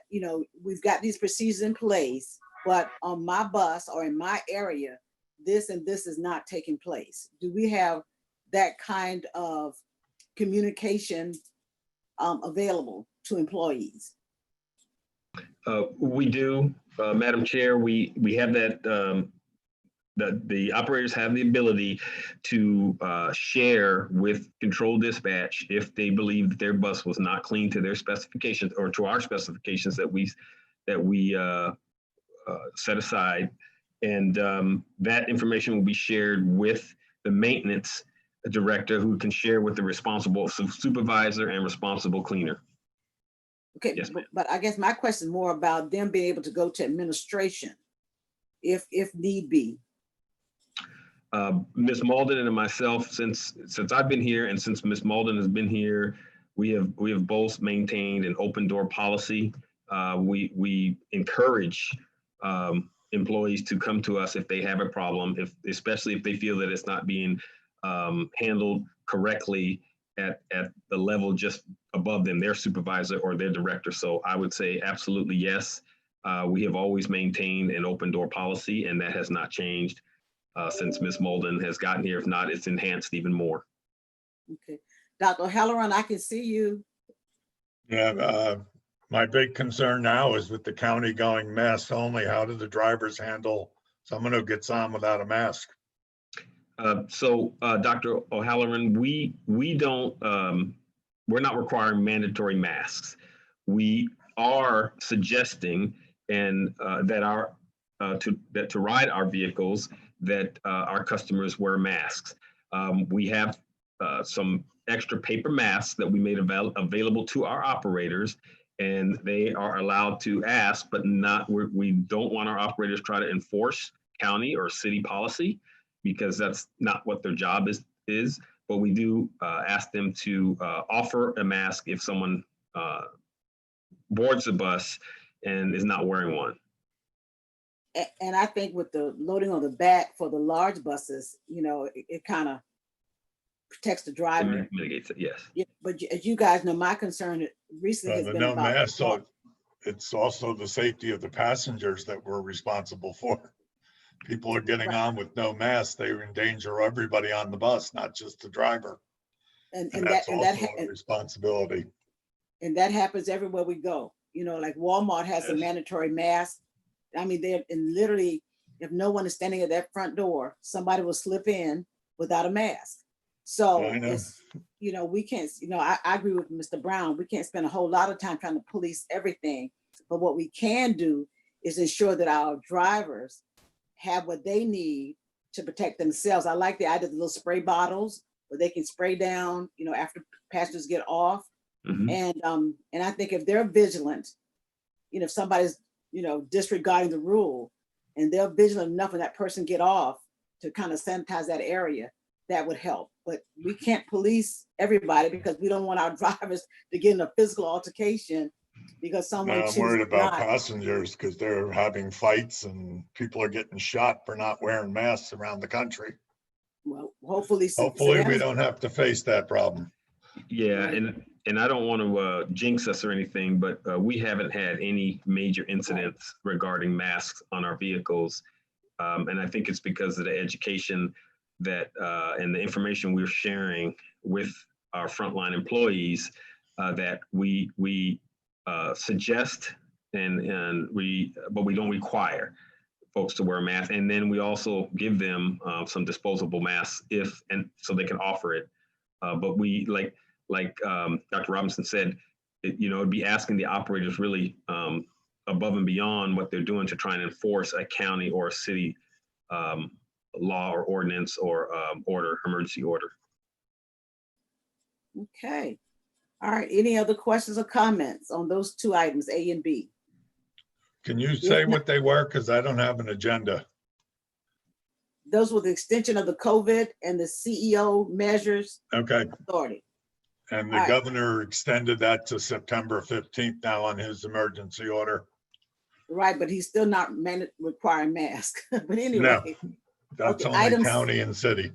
we've got these procedures in place, but on my bus or in my area, this and this is not taking place. Do we have that kind of communication available to employees? We do, Madam Chair. We have that. The operators have the ability to share with control dispatch if they believe that their bus was not clean to their specifications or to our specifications that we set aside, and that information will be shared with the maintenance director, who can share with the responsible supervisor and responsible cleaner. Okay, yes, but I guess my question is more about them being able to go to administration if need be. Ms. Malden and myself, since I've been here and since Ms. Malden has been here, we have both maintained an open door policy. We encourage employees to come to us if they have a problem, especially if they feel that it's not being handled correctly at the level just above them, their supervisor or their director. So I would say absolutely yes. We have always maintained an open door policy, and that has not changed since Ms. Malden has gotten here. If not, it's enhanced even more. Okay. Dr. Halloran, I can see you. Yeah, my big concern now is with the county going mask only, how do the drivers handle someone who gets on without a mask? Dr. O'Halloran, we don't, we're not requiring mandatory masks. We are suggesting and to ride our vehicles that our customers wear masks. We have some extra paper masks that we made available to our operators, and they are allowed to ask, but we don't want our operators try to enforce county or city policy, because that's not what their job is. But we do ask them to offer a mask if someone boards the bus and is not wearing one. And I think with the loading on the back for the large buses, it kind of protects the driver. It mitigates it, yes. Yeah, but as you guys know, my concern recently has The been no about mask, so it's also the safety of the passengers that we're responsible for. People are getting on with no mask, they endanger everybody on the bus, not just the driver. And that's also a responsibility. And that happens everywhere we go. Like Walmart has a mandatory mask. I mean, literally, if no one is standing at that front door, somebody will slip in without a mask. So it's, we can't, I agree with Mr. Brown. We can't spend a whole lot of time trying to police everything. But what we can do is ensure that our drivers have what they need to protect themselves. I like the idea of the little spray bottles where they can spray down, after passengers get off. Mm-hmm. And I think if they're vigilant, if somebody's, disregarding the rule and they're vigilant enough when that person get off to kind of sanitize that area, that would help. But we can't police everybody because we don't want our drivers to get in a physical altercation because someone I'm worried about passengers because they're having fights and people are getting shot for not wearing masks around the country. Well, hopefully we don't have to face that problem. Yeah, and I don't want to jinx us or anything, but we haven't had any major incidents regarding masks on our vehicles. And I think it's because of the education that and the information we're sharing with our frontline employees that we suggest but we don't require folks to wear a mask. And then we also give them some disposable masks so they can offer it. But we like Dr. Robinson said, it'd be asking the operators really above and beyond what they're doing to try and enforce a county or a city law or ordinance or emergency order. Okay. All right. Any other questions or comments on those two items, A and B? Can you say what they were? Because I don't have an agenda. Those were the extension of the COVID and the CEO measures. Okay. Authority. And the governor extended that to September 15th now on his emergency order. Right, but he's still not requiring masks. But anyway. No, that's only county and city.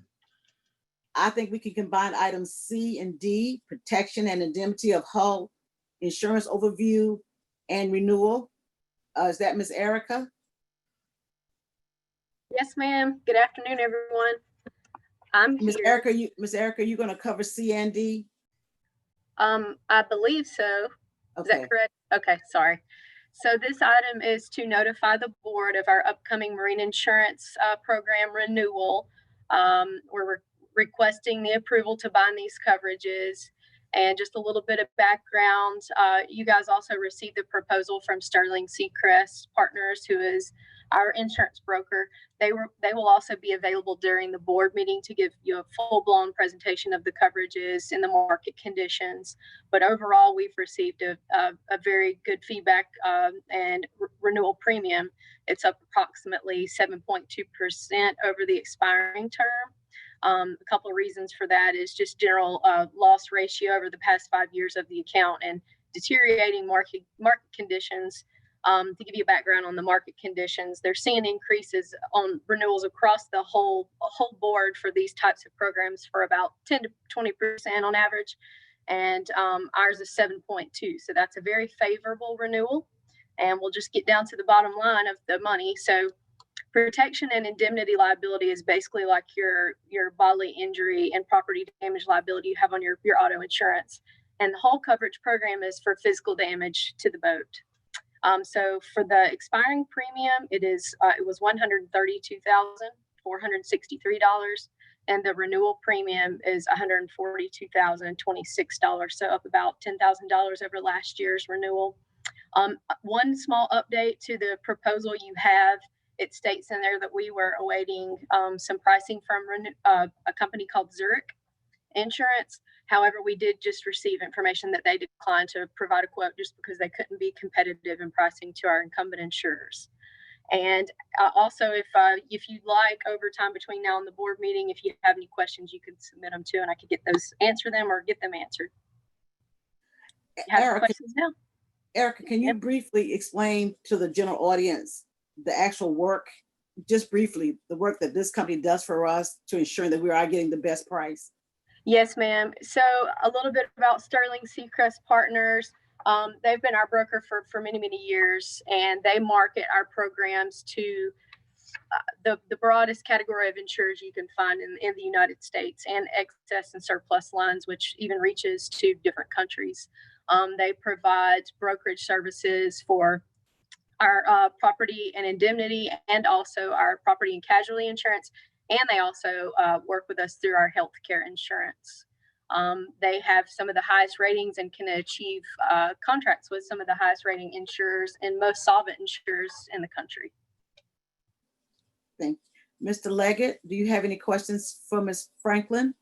I think we can combine items C and D, protection and indemnity of hull, insurance overview and renewal. Is that Ms. Erica? Yes, ma'am. Good afternoon, everyone. I'm Ms. here. Ms. Erica, you're going to cover C and D? I believe so. Okay. Is that correct? Okay, sorry. So this item is to notify the board of our upcoming marine insurance program renewal. We're requesting the approval to bind these coverages. And just a little bit of background, you guys also received the proposal from Sterling Seacrest Partners, who is our insurance broker. They will also be available during the board meeting to give you a full-blown presentation of the coverages and the market conditions. But overall, we've received a very good feedback and renewal premium. It's up approximately 7.2% over the expiring term. A couple of reasons for that is just general loss ratio over the past 5 years of the account and deteriorating market conditions. To give you a background on the market conditions, they're seeing increases on renewals across the whole board for these types of programs for about 10 to 20% on average, and ours is 7.2. So that's a very favorable renewal. And we'll just get down to the bottom line of the money. So protection and indemnity liability is basically like your bodily injury and property damage liability you have on your auto insurance. And the hull coverage program is for physical damage to the boat. So for the expiring premium, it was $132,463, and the renewal premium is $142,026. So up about $10,000 over last year's renewal. One small update to the proposal you have, it states in there that we were awaiting some pricing from a company called Zurich Insurance. However, we did just receive information that they declined to provide a quote just because they couldn't be competitive in pricing to our incumbent insurers. And also, if you'd like, over time between now and the board meeting, if you have any questions, you could submit them too, and I could answer them or get them answered. You have Erica, questions now? Erica, can you briefly explain to the general audience the actual work, just briefly, the work that this company does for us to ensure that we are getting the best price? Yes, ma'am. So a little bit about Sterling Seacrest Partners. They've been our broker for many, many years, and they market our programs to the broadest category of insurers you can find in the United States, and excess and surplus lines, which even reaches to different countries. They provide brokerage services for our property and indemnity, and also our property and casualty insurance. And they also work with us through our healthcare insurance. They have some of the highest ratings and can achieve contracts with some of the highest rating insurers and most solvent insurers in the country. Thank you. Mr. Leggett, do you have any questions for Ms. Franklin?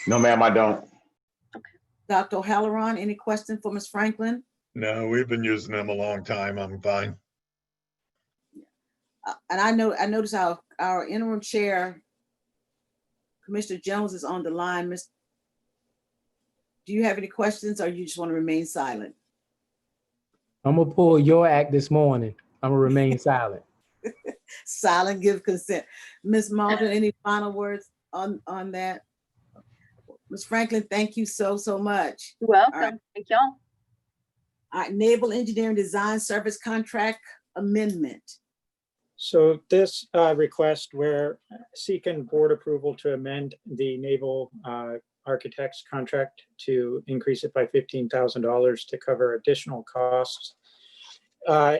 No, ma'am, I don't. Dr. O'Halloran, any questions for Ms. Franklin? No, we've been using them a long time. I'm fine. And I noticed our interim chair, Commissioner Jones, is on the line. Do you have any questions, or you just want to remain silent? I'm gonna pull your act this morning. I'm gonna remain silent. Silent, give consent. Ms. Malden, any final words on that? Ms. Franklin, thank you so much. You're welcome. Right. Thank y'all. All right, Naval Engineering Design Service Contract Amendment. So this request, we're seeking board approval to amend the Naval Architects contract to increase it by $15,000 to cover additional costs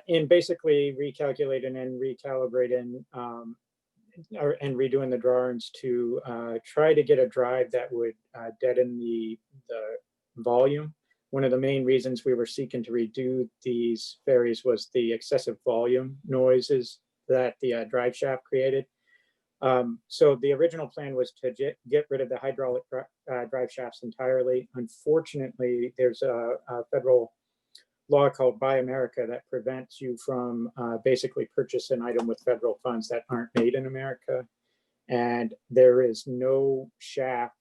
in basically recalculating and recalibrating and redoing the drawings to try to get a drive that would deaden the volume. One of the main reasons we were seeking to redo these ferries was the excessive volume noises that the drive shaft created. So the original plan was to get rid of the hydraulic drive shafts entirely. Unfortunately, there's a federal law called Buy America that prevents you from basically purchase an item with federal funds that aren't made in America. And there is no shaft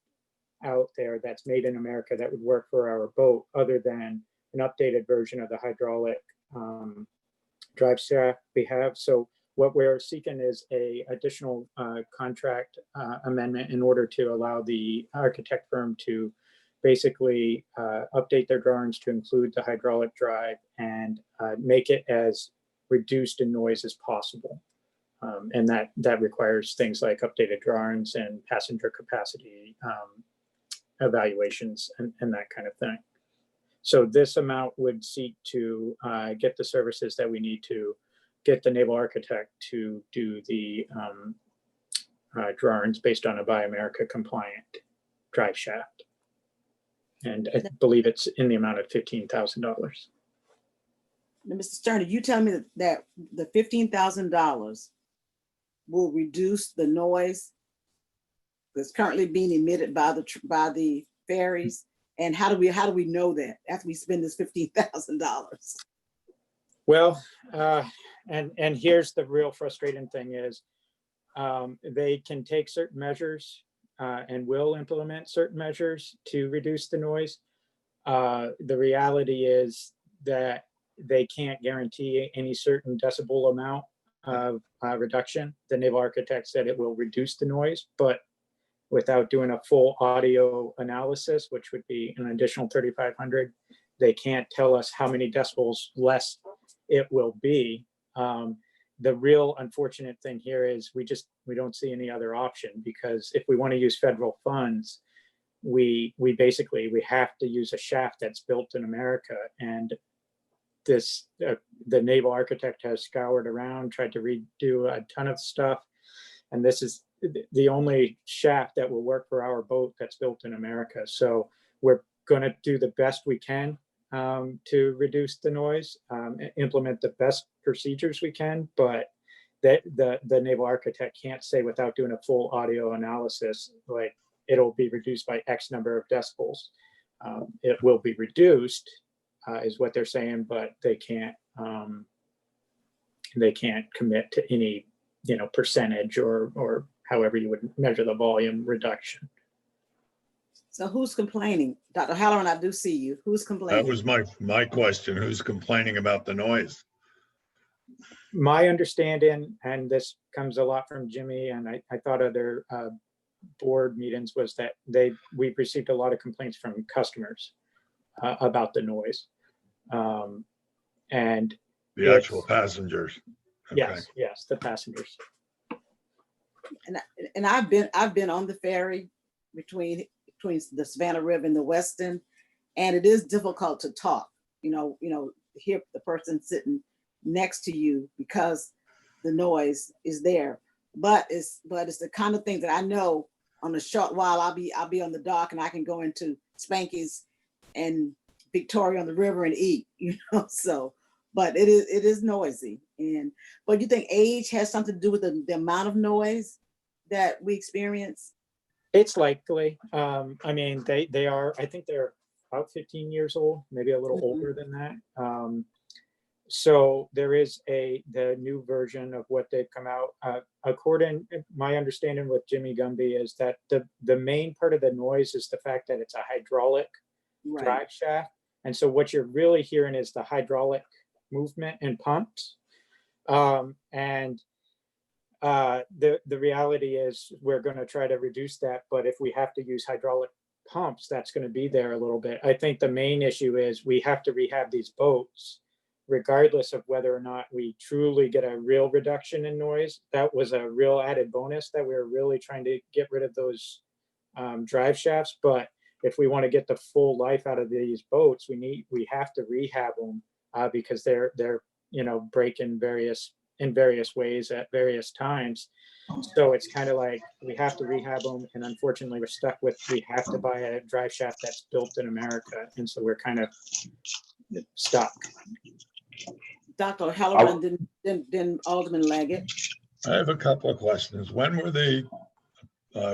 out there that's made in America that would work for our boat other than an updated version of the hydraulic drive shaft we have. So what we're seeking is a additional contract amendment in order to allow the architect firm to basically update their drawings to include the hydraulic drive and make it as reduced in noise as possible. And that requires things like updated drawings and passenger capacity evaluations and that kind of thing. So this amount would seek to get the services that we need to get the naval architect to do the drawings based on a Buy America compliant drive shaft. And I believe it's in the amount of $15,000. Now, Mr. Stern, did you tell me that the $15,000 will reduce the noise that's currently being emitted by the ferries? And how do we know that after we spend this $15,000? Well, and here's the real frustrating thing is they can take certain measures and will implement certain measures to reduce the noise. The reality is that they can't guarantee any certain decibel amount of reduction. The naval architect said it will reduce the noise, but without doing a full audio analysis, which would be an additional 3,500, they can't tell us how many decibels less it will be. The real unfortunate thing here is we don't see any other option, because if we want to use federal funds, we have to use a shaft that's built in America, and this the naval architect has scoured around, tried to redo a ton of stuff, and this is the only shaft that will work for our boat that's built in America. So we're going to do the best we can to reduce the noise, implement the best procedures we can, but that the naval architect can't say without doing a full audio analysis, like it'll be reduced by X number of decibels. It will be reduced, is what they're saying, but they can't commit to any, percentage or however you would measure the volume reduction. So who's complaining? Dr. Halloran, I do see you. Who's complaining? That was my question. Who's complaining about the noise? My understanding, and this comes a lot from Jimmy, and I thought other board meetings, was that we've received a lot of complaints from customers about the noise. And The actual passengers. Okay. Yes, the passengers. And I've been on the ferry between the Savannah River and the Weston, and it is difficult to talk, hear the person sitting next to you because the noise is there. But it's the kind of thing that I know on a short while I'll be on the dock and I can go into Spanky's and Victoria on the river and eat, so. But it is noisy, but you think age has something to do with the amount of noise that we experience? It's likely. They are, I think they're about 15 years old, maybe a little older than that. So there is the new version of what they've come out. According my understanding with Jimmy Gumby is that the main part of the noise is the fact that it's a hydraulic drive shaft. And so what you're really hearing is the hydraulic movement and pumps. The reality is we're going to try to reduce that, but if we have to use hydraulic pumps, that's going to be there a little bit. I think the main issue is we have to rehab these boats regardless of whether or not we truly get a real reduction in noise. That was a real added bonus that we were really trying to get rid of those drive shafts. But if we want to get the full life out of these boats, we have to rehab them because they're break in various ways at various times. So it's kind of like we have to rehab them, and unfortunately we're stuck with we have to buy a drive shaft that's built in America, and so we're kind of stuck. Dr. Halloran, then Alderman Leggett. I have a couple of questions. When were the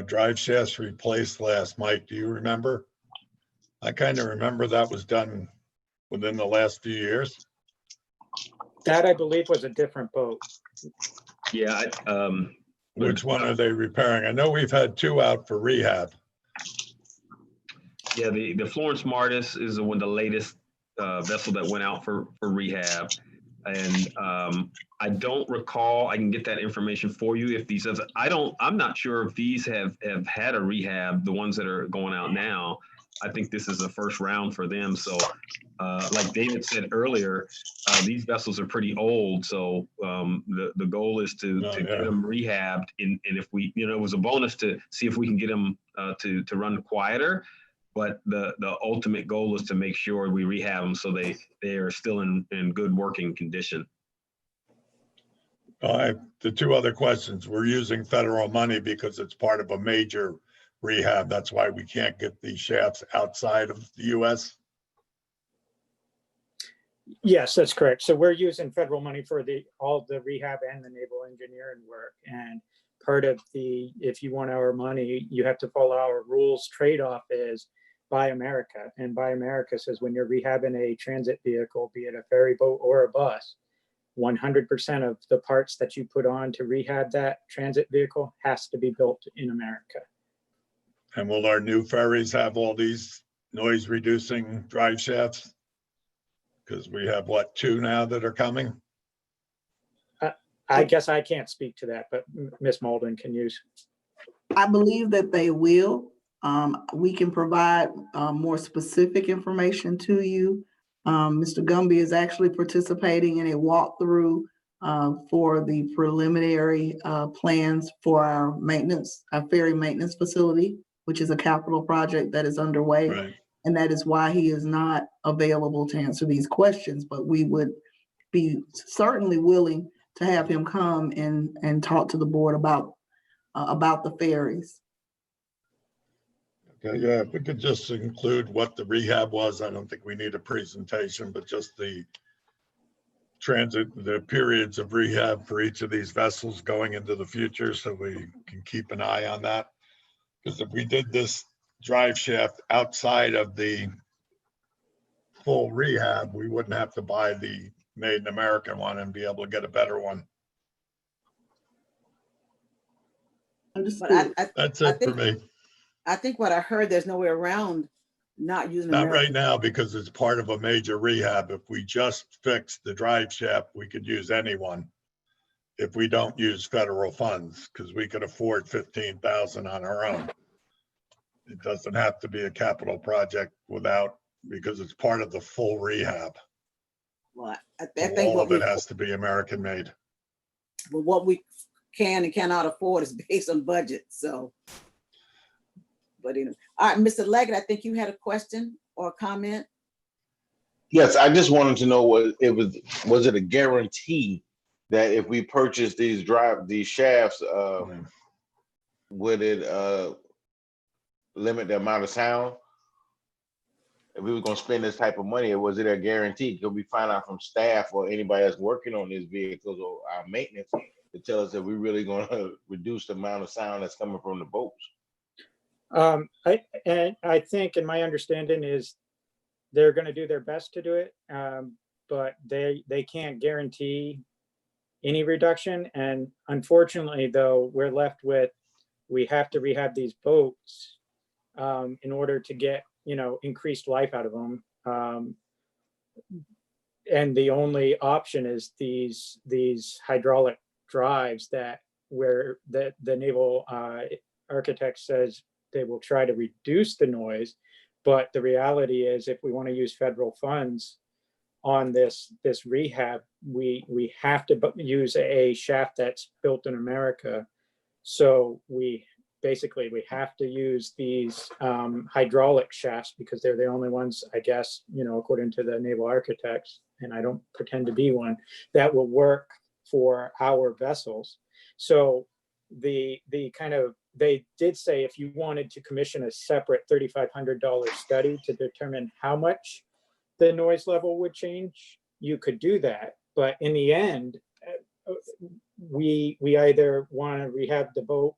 drive shafts replaced last, Mike? Do you remember? I kind of remember that was done within the last few years. That I believe was a different boat. Yeah. Which one are they repairing? I know we've had two out for rehab. Yeah, the Florence Martis is the latest vessel that went out for rehab. And I don't recall, I can get that information for you if these others, I'm not sure if these have had a rehab, the ones that are going out now. I think this is the first round for them. So like David said earlier, these vessels are pretty old. So the goal is to get them rehabbed. And if we, it was a bonus to see if we can get them to run quieter. But the ultimate goal is to make sure we rehab them so they are still in good working condition. The two other questions, we're using federal money because it's part of a major rehab. That's why we can't get these shafts outside of the US. Yes, that's correct. So we're using federal money for all the rehab and the naval engineering work. And part of if you want our money, you have to follow our rules. Trade-off is Buy America. And Buy America says when you're rehabbing a transit vehicle, be it a ferry boat or a bus, 100% of the parts that you put on to rehab that transit vehicle has to be built in America. And will our new ferries have all these noise reducing drive shafts? Because we have what, two now that are coming? I guess I can't speak to that, but Ms. Malden can use. I believe that they will. We can provide more specific information to you. Mr. Gumby is actually participating in a walkthrough for the preliminary plans for our ferry maintenance facility which is a capital project that is underway. Right. And that is why he is not available to answer these questions, but we would be certainly willing to have him come and talk to the board about the ferries. Okay, yeah, if we could just include what the rehab was, I don't think we need a presentation, but just the the periods of rehab for each of these vessels going into the future, so we can keep an eye on that. Because if we did this drive shaft outside of the full rehab, we wouldn't have to buy the Made in America one and be able to get a better one. Understood. That's it for me. I think what I heard, there's no way around not using Not American. right now, because it's part of a major rehab. If we just fix the drive shaft, we could use anyone. If we don't use federal funds, because we could afford 15,000 on our own. It doesn't have to be a capital project because it's part of the full rehab. Well, I So think all of it has to be American made. but what we can and cannot afford is based on budget, so. But anyway, all right, Mr. Leggett, I think you had a question or a comment? Yes, I just wanted to know was it a guarantee that if we purchase these shafts, would it limit the amount of sound? If we were going to spend this type of money, was it a guarantee? Could we find out from staff or anybody that's working on these vehicles or our maintenance to tell us that we're really going to reduce the amount of sound that's coming from the boats? I think, and my understanding is they're going to do their best to do it, but they can't guarantee any reduction. And unfortunately, though, we're left with, we have to rehab these boats in order to get, increased life out of them. And the only option is these hydraulic drives where the naval architect says they will try to reduce the noise. But the reality is, if we want to use federal funds on this rehab, we have to use a shaft that's built in America. So we have to use these hydraulic shafts because they're the only ones, I guess, according to the naval architects, and I don't pretend to be one, that will work for our vessels. So they did say if you wanted to commission a separate $3,500 study to determine how much the noise level would change, you could do that. But in the end, we either want to rehab the boat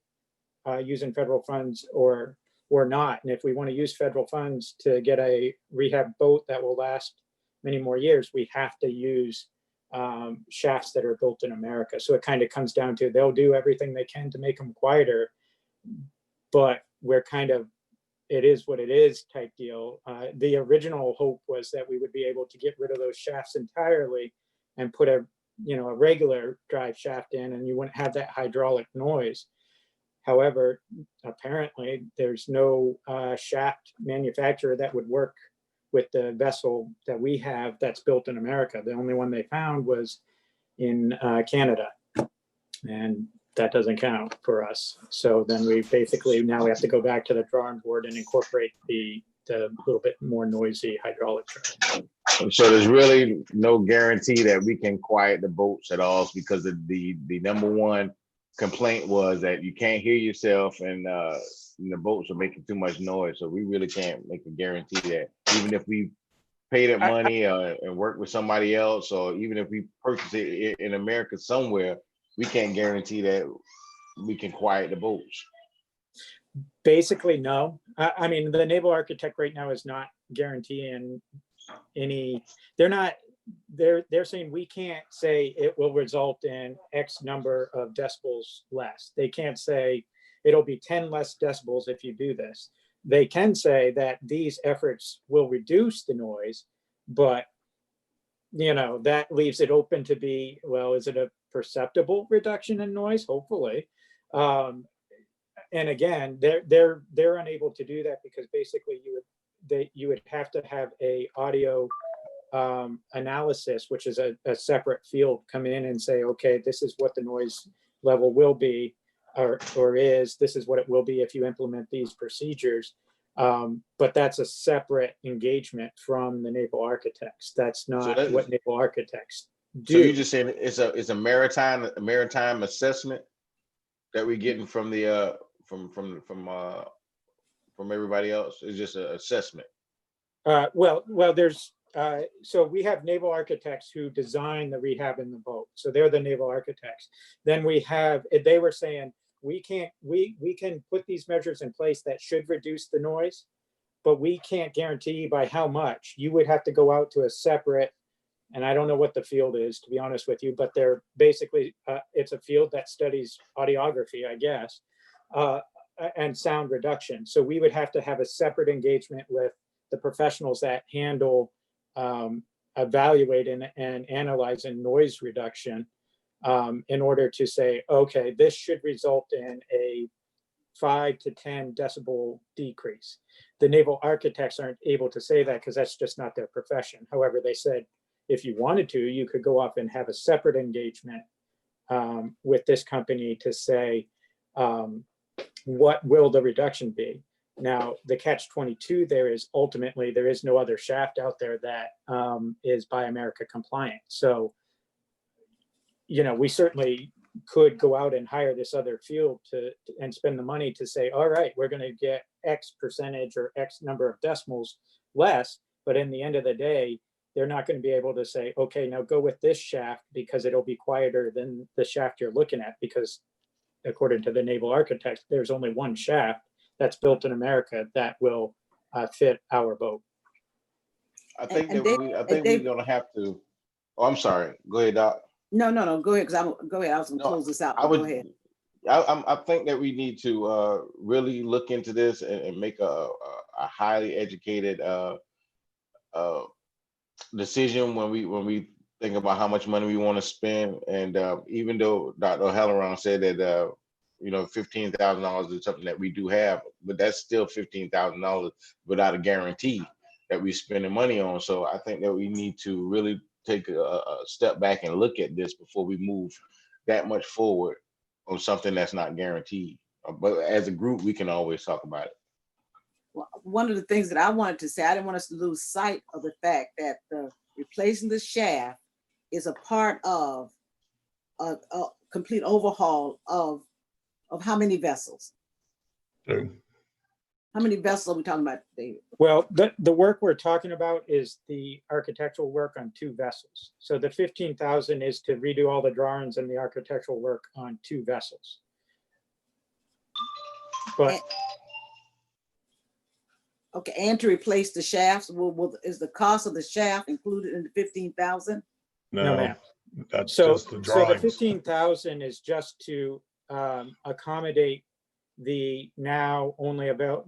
using federal funds or not. And if we want to use federal funds to get a rehab boat that will last many more years, we have to use shafts that are built in America. So it kind of comes down to, they'll do everything they can to make them quieter, but we're it is what it is type deal. The original hope was that we would be able to get rid of those shafts entirely and put a regular drive shaft in, and you wouldn't have that hydraulic noise. However, apparently there's no shaft manufacturer that would work with the vessel that we have that's built in America. The only one they found was in Canada, and that doesn't count for us. So then now we have to go back to the drawing board and incorporate the little bit more noisy hydraulic drive. So there's really no guarantee that we can quiet the boats at all, because the number one complaint was that you can't hear yourself and the boats are making too much noise. So we really can't make a guarantee that, even if we pay that money and work with somebody else, or even if we purchase it in America somewhere, we can't guarantee that we can quiet the boats. Basically, no. I mean, the naval architect right now is not guaranteeing any. They're saying we can't say it will result in X number of decibels less. They can't say it'll be 10 less decibels if you do this. They can say that these efforts will reduce the noise, but that leaves it open to be, well, is it a perceptible reduction in noise? Hopefully. And again, they're unable to do that because basically you would have to have a audio analysis, which is a separate field, come in and say, okay, this is what the noise level will be or is, this is what it will be if you implement these procedures. But that's a separate engagement from the naval architects. That's not what naval architects do. So you just saying it's a maritime assessment that we're getting from the from everybody else? It's just an assessment. Well, there's so we have naval architects who design the rehab in the boat. So they're the naval architects. Then we have, they were saying, we can put these measures in place that should reduce the noise, but we can't guarantee by how much. You would have to go out to a separate, and I don't know what the field is, to be honest with you, but they're basically, it's a field that studies audiography, I guess, and sound reduction. So we would have to have a separate engagement with the professionals that handle evaluating and analyzing noise reduction in order to say, okay, this should result in a 5 to 10 decibel decrease. The naval architects aren't able to say that because that's just not their profession. However, they said, if you wanted to, you could go off and have a separate engagement with this company to say, what will the reduction be? Now, the catch-22 there is ultimately there is no other shaft out there that is Buy America compliant. So, you know, we certainly could go out and hire this other field and spend the money to say, all right, we're going to get X percentage or X number of decimals less. But in the end of the day, they're not going to be able to say, okay, now go with this shaft because it'll be quieter than the shaft you're looking at, because according to the naval architects, there's only one shaft that's built in America that will fit our boat. I think we're gonna have to. Oh, I'm sorry. Go ahead, Doc. No, go ahead, because go ahead. I was gonna close this out. Go ahead. I think that we need to really look into this and make a highly educated decision when we think about how much money we want to spend. And even though Dr. O'Halloran said that $15,000 is something that we do have, but that's still $15,000 without a guarantee that we're spending money on. So I think that we need to really take a step back and look at this before we move that much forward on something that's not guaranteed. But as a group, we can always talk about it. Well, one of the things that I wanted to say, I didn't want us to lose sight of the fact that replacing the shaft is a part of a complete overhaul of how many vessels? Two. How many vessels are we talking about, David? Well, the work we're talking about is the architectural work on 2 vessels. So the 15,000 is to redo all the drawings and the architectural work on 2 vessels. But okay, and to replace the shafts, is the cost of the shaft included in the 15,000? no, ma'am. That's So just the the drawings. 15,000 is just to accommodate the now only about.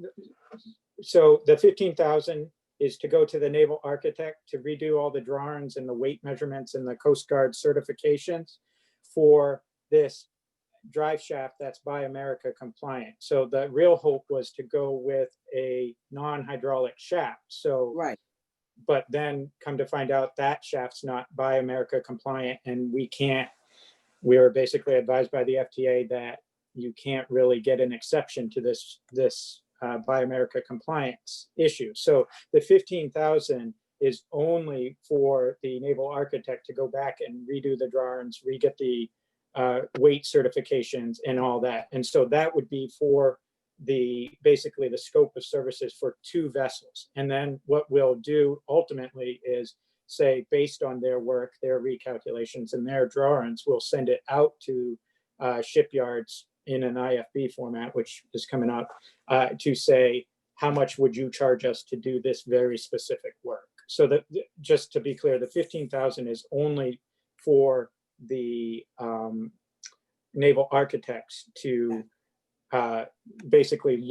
So the 15,000 is to go to the naval architect to redo all the drawings and the weight measurements and the Coast Guard certifications for this drive shaft that's Buy America compliant. So the real hope was to go with a non-hydraulic shaft. So, right. But then come to find out that shaft's not Buy America compliant, and we were basically advised by the FTA that you can't really get an exception to this Buy America compliance issue. So the 15,000 is only for the naval architect to go back and redo the drawings, re-get the weight certifications and all that. And so that would be for basically the scope of services for 2 vessels. And then what we'll do ultimately is say, based on their work, their recalculations and their drawings, we'll send it out to shipyards in an IFB format, which is coming up, to say, how much would you charge us to do this very specific work? So that, just to be clear, the 15,000 is only for the naval architects to basically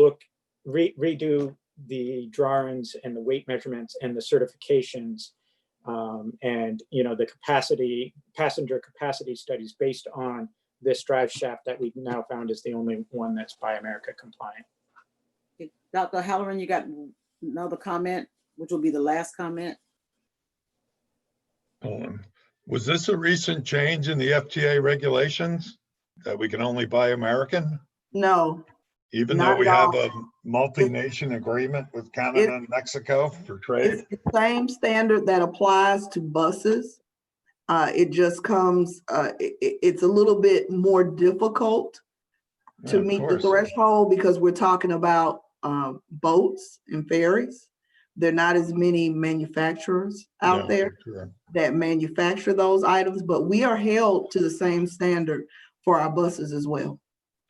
redo the drawings and the weight measurements and the certifications and the passenger capacity studies based on this drive shaft that we've now found is the only one that's Buy America compliant. Okay. Dr. Halloran, you got another comment, which will be the last comment. Was this a recent change in the FTA regulations? That we can only buy American? No, Even though not we at have all. a multi-nation agreement with Canada and Mexico for trade? It's the same standard that applies to buses. It just comes, it's a little bit more difficult to Yeah, of meet the course. threshold because we're talking about boats and ferries. There are not as many manufacturers out Yeah, there sure. that manufacture those items, but we are held to the same standard for our buses as well.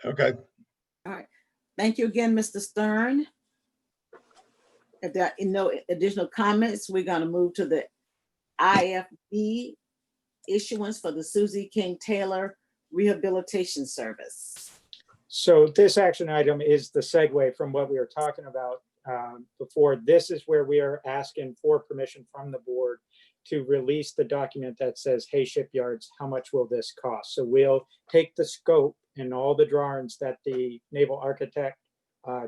Okay. All right. Thank you again, Mr. Stern. If there are no additional comments, we're going to move to the IFB issuance for the Susie King Taylor Rehabilitation Service. So this action item is the segue from what we were talking about before. This is where we are asking for permission from the board to release the document that says, hey, shipyards, how much will this cost? So we'll take the scope and all the drawings that the naval architect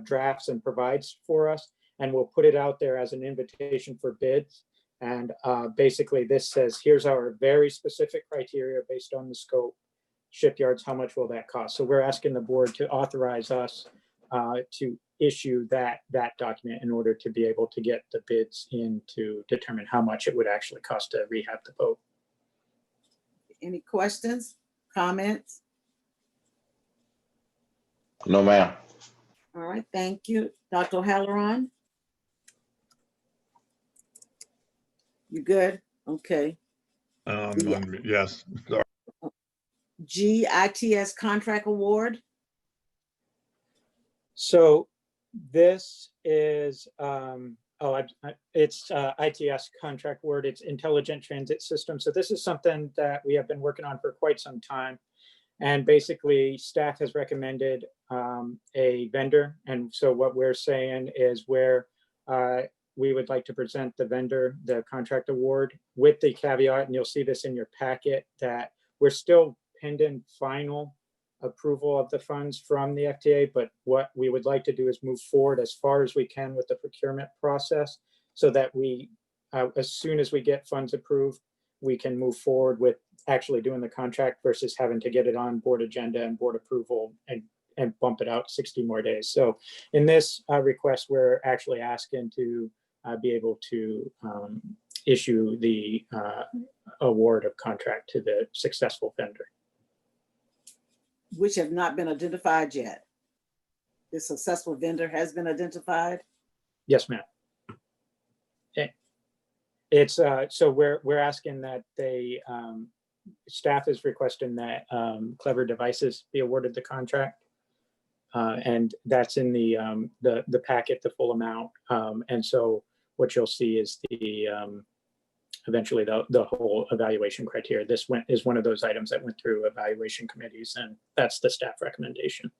drafts and provides for us, and we'll put it out there as an invitation for bids. And basically this says, here's our very specific criteria based on the scope. Shipyards, how much will that cost? So we're asking the board to authorize us to issue that document in order to be able to get the bids in to determine how much it would actually cost to rehab the boat. Any questions, comments? No, ma'am. All right, thank you. Dr. O'Halloran? You good? Okay. Yeah. Yes. Sorry. GITS contract award. So this is, it's ITS contract word, it's Intelligent Transit System. So this is something that we have been working on for quite some time. And basically staff has recommended a vendor. And so what we're saying is where we would like to present the vendor, the contract award, with the caveat, and you'll see this in your packet, that we're still pending final approval of the funds from the FTA, but what we would like to do is move forward as far as we can with the procurement process so that we, as soon as we get funds approved, we can move forward with actually doing the contract versus having to get it on board agenda and board approval and bump it out 60 more days. So in this request, we're actually asking to be able to issue the award of contract to the successful vendor. Which have not been identified yet. The successful vendor has been identified. Yes, ma'am. Okay. It's so we're asking that they staff is requesting that Clever Devices be awarded the contract, and that's in the packet, the full amount. And so what you'll see is the eventually the whole evaluation criteria. This is one of those items that went through evaluation committees, and that's the staff recommendation.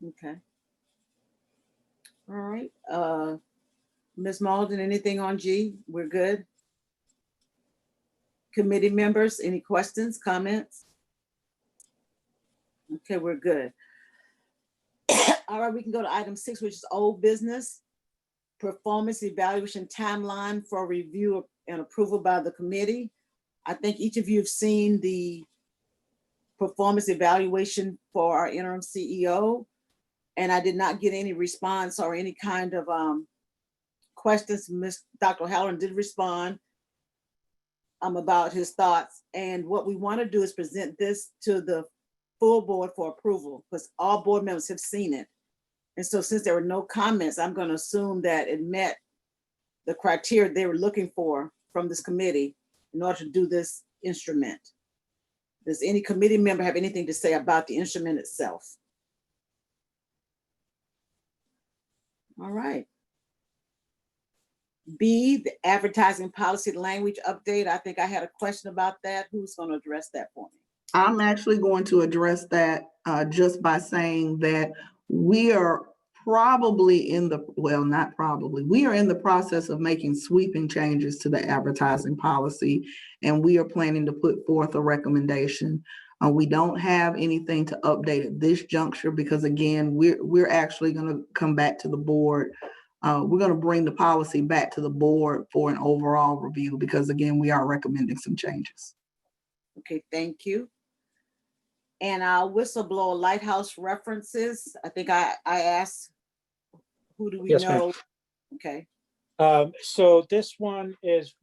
Okay. All right. Ms. Malden, anything on G? We're good. Committee members, any questions, comments? Okay, we're good. All right, we can go to item 6, which is old business. Performance evaluation timeline for review and approval by the committee. I think each of you have seen the performance evaluation for our interim CEO, and I did not get any response or any kind of questions. Dr. O'Halloran did respond about his thoughts, and what we want to do is present this to the full board for approval because all board members have seen it. And so since there were no comments, I'm going to assume that it met the criteria they were looking for from this committee in order to do this instrument. Does any committee member have anything to say about the instrument itself? All right. B, the advertising policy language update. I think I had a question about that. Who's going to address that for me? I'm actually going to address that just by saying that we are probably not probably, we are in the process of making sweeping changes to the advertising policy, and we are planning to put forth a recommendation. We don't have anything to update at this juncture because again, we're actually going to come back to the board. We're going to bring the policy back to the board for an overall review because again, we are recommending some changes. Okay, thank you. And our whistleblower lighthouse references, I think I asked, who do we Yes, ma'am. know? Okay, So this one is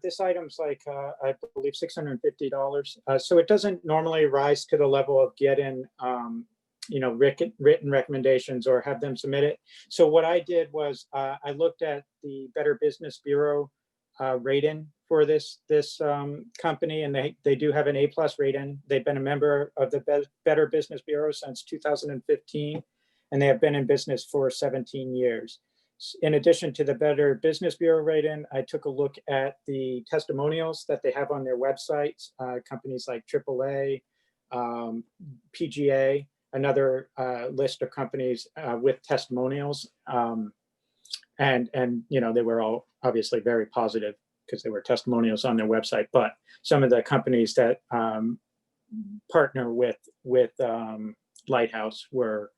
this item's like, I believe $650. So it doesn't normally rise to the level of getting, written recommendations or have them submit it. So what I did was I looked at the Better Business Bureau rating for this company, and they do have an A+ rating. They've been a member of the Better Business Bureau since 2015, and they have been in business for 17 years. In addition to the Better Business Bureau rating, I took a look at the testimonials that they have on their websites, companies like AAA, PGA, another list of companies with testimonials. And they were all obviously very positive because they were testimonials on their website. But some of the companies that partner with Lighthouse were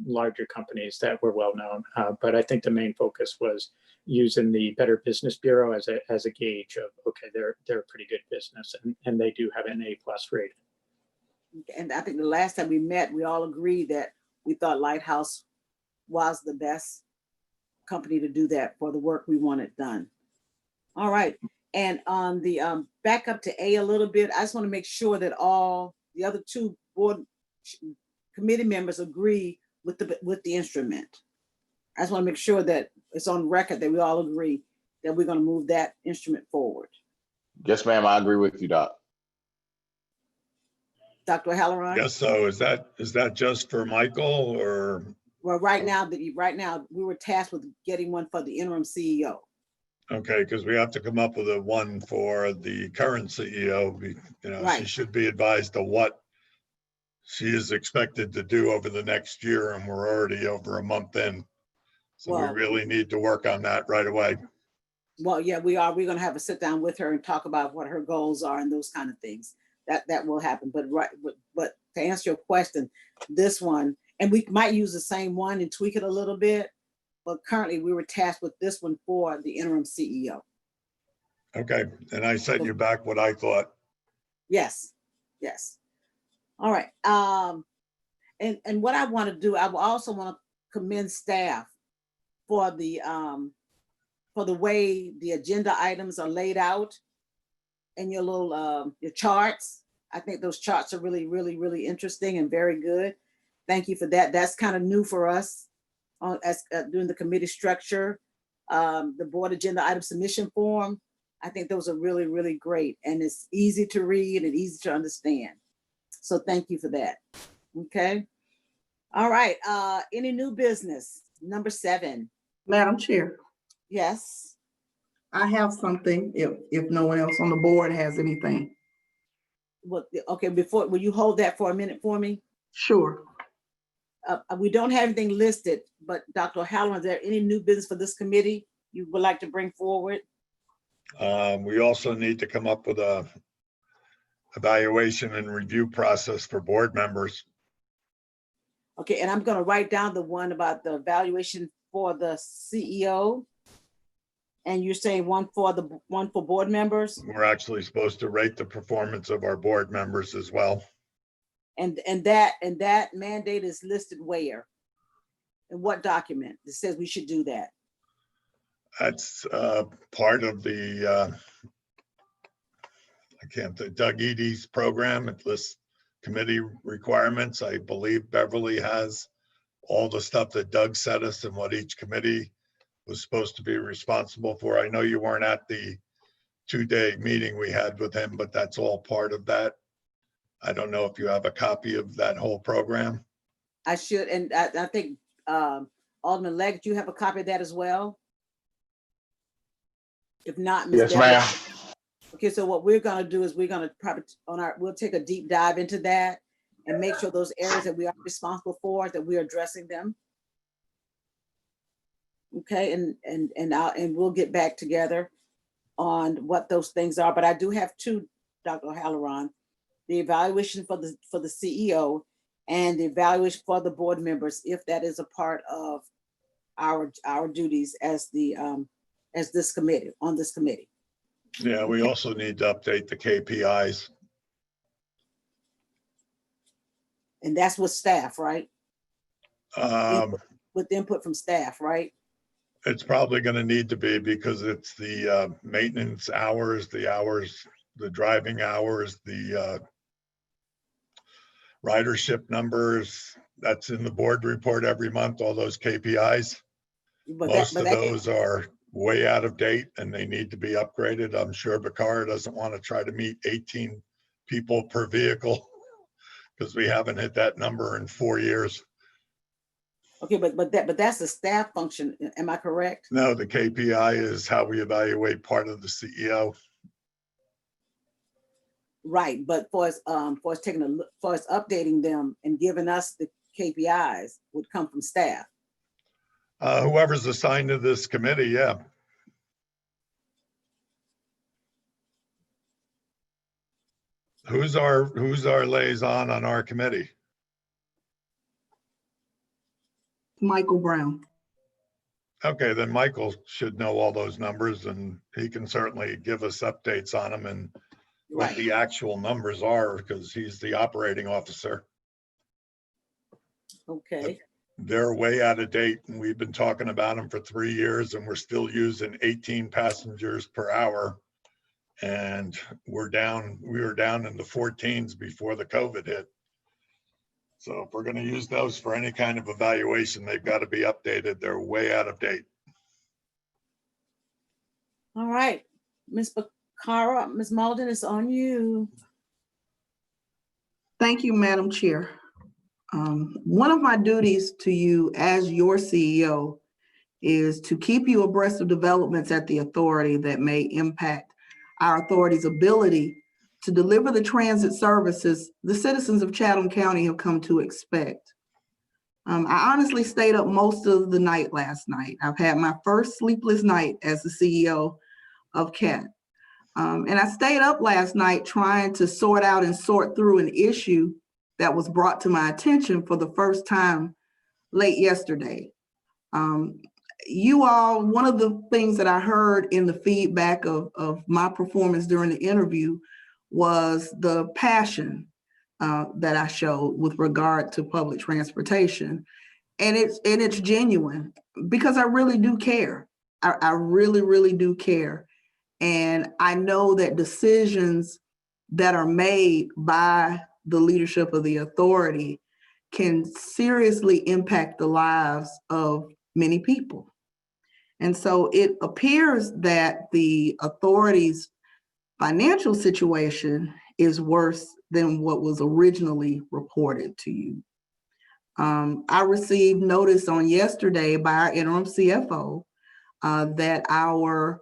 larger companies that were well known. But I think the main focus was using the Better Business Bureau as a gauge of, okay, they're a pretty good business, and they do have an A+ rating. and I think the last time we met, we all agreed that we thought Lighthouse was the best company to do that for the work we wanted done. All right, and on the back up to A little bit, I just want to make sure that all the other two board committee members agree with the instrument. I just want to make sure that it's on record that we all agree that we're going to move that instrument forward. Yes, ma'am, I agree with you, Doc. Dr. Halloran? Yes, so is that just for Michael or? Well, right now we were tasked with getting one for the interim CEO. Okay, because we have to come up with a one for the current CEO. Right. She should be advised of what she is expected to do over the next year, and we're already over a month in. So we Well, really need to work on that right away. Well, yeah, we are. We're going to have a sit down with her and talk about what her goals are and those kind of things. That will happen. But but to answer your question, this one, and we might use the same one and tweak it a little bit. But currently, we were tasked with this one for the interim CEO. Okay, and I sent you back what I thought. Yes, yes. All right. And what I want to do, I will also want to commend staff for the way the agenda items are laid out in your little your charts. I think those charts are really, really, really interesting and very good. Thank you for that. That's kind of new for us as doing the committee structure, the board agenda item submission form. I think those are really, really great, and it's easy to read and easy to understand. So thank you for that. Okay. All right. Any new business? Number 7. Madam Chair, Yes. I have something if no one else on the board has anything. Well, okay, will you hold that for a minute for me? Sure. We don't have anything listed, but Dr. Halloran, is there any new business for this committee you would like to bring forward? We also need to come up with a evaluation and review process for board members. Okay, and I'm going to write down the one about the evaluation for the CEO. And you're saying one for board members? We're actually supposed to rate the performance of our board members as well. And that mandate is listed where? In what document that says we should do that? That's part of the Doug Eady's program. It lists committee requirements. I believe Beverly has all the stuff that Doug sent us and what each committee was supposed to be responsible for. I know you weren't at the 2-day meeting we had with him, but that's all part of that. I don't know if you have a copy of that whole program. I should, and I think Alderman Legg, do you have a copy of that as well? If not, Ms. Yes, Beverly. ma'am. Okay, so what we're gonna do is we're gonna probably we'll take a deep dive into that and make sure those areas that we are responsible for, that we're addressing them. Okay, and we'll get back together on what those things are. But I do have 2, Dr. Halloran, the evaluation for the CEO and the evaluation for the board members, if that is a part of our duties as this committee, on this committee. Yeah, we also need to update the KPIs. And that's with staff, right? Um, With input from staff, right? It's probably going to need to be because it's the maintenance hours, the driving hours, the ridership numbers. That's in the board report every month, all those KPIs. Most of those are way out of date and they need to be upgraded. I'm sure Bacara doesn't want to try to meet 18 people per vehicle because we haven't hit that number in 4 years. Okay, but that's the staff function. Am I correct? No, the KPI is how we evaluate part of the CEO. Right, but for us updating them and giving us the KPIs would come from staff. Whoever's assigned to this committee, yeah. Who's our liaison on our committee? Michael Brown. Okay, then Michael should know all those numbers and he can certainly give us updates on them and what the actual numbers are because he's the operating officer. Okay. But they're way out of date and we've been talking about them for 3 years and we're still using 18 passengers per hour. And we were down in the 14s before the COVID hit. So if we're going to use those for any kind of evaluation, they've got to be updated. They're way out of date. All right, Ms. Bacara, Ms. Malden, it's on you. Thank you, Madam Chair. One of my duties to you as your CEO is to keep you abreast of developments at the authority that may impact our authority's ability to deliver the transit services the citizens of Chatham County have come to expect. I honestly stayed up most of the night last night. I've had my first sleepless night as the CEO of CAT. And I stayed up last night trying to sort out and sort through an issue that was brought to my attention for the first time late yesterday. You all, one of the things that I heard in the feedback of my performance during the interview was the passion that I showed with regard to public transportation. And it's genuine because I really do care. I really, really do care. And I know that decisions that are made by the leadership of the authority can seriously impact the lives of many people. And so it appears that the authority's financial situation is worse than what was originally reported to you. I received notice on yesterday by our interim CFO that our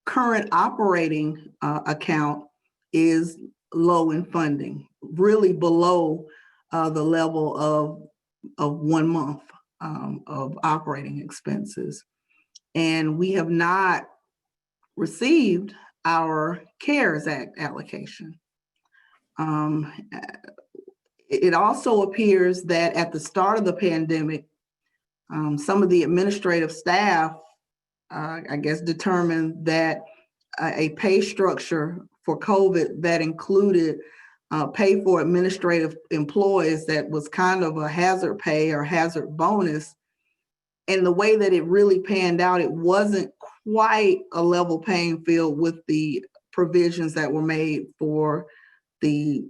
current operating account is low in funding, really below the level of 1 month of operating expenses. And we have not received our CARES Act allocation. It also appears that at the start of the pandemic, some of the administrative staff, I guess, determined that a pay structure for COVID that included pay for administrative employees that was kind of a hazard pay or hazard bonus. And the way that it really panned out, it wasn't quite a level playing field with the provisions that were made for the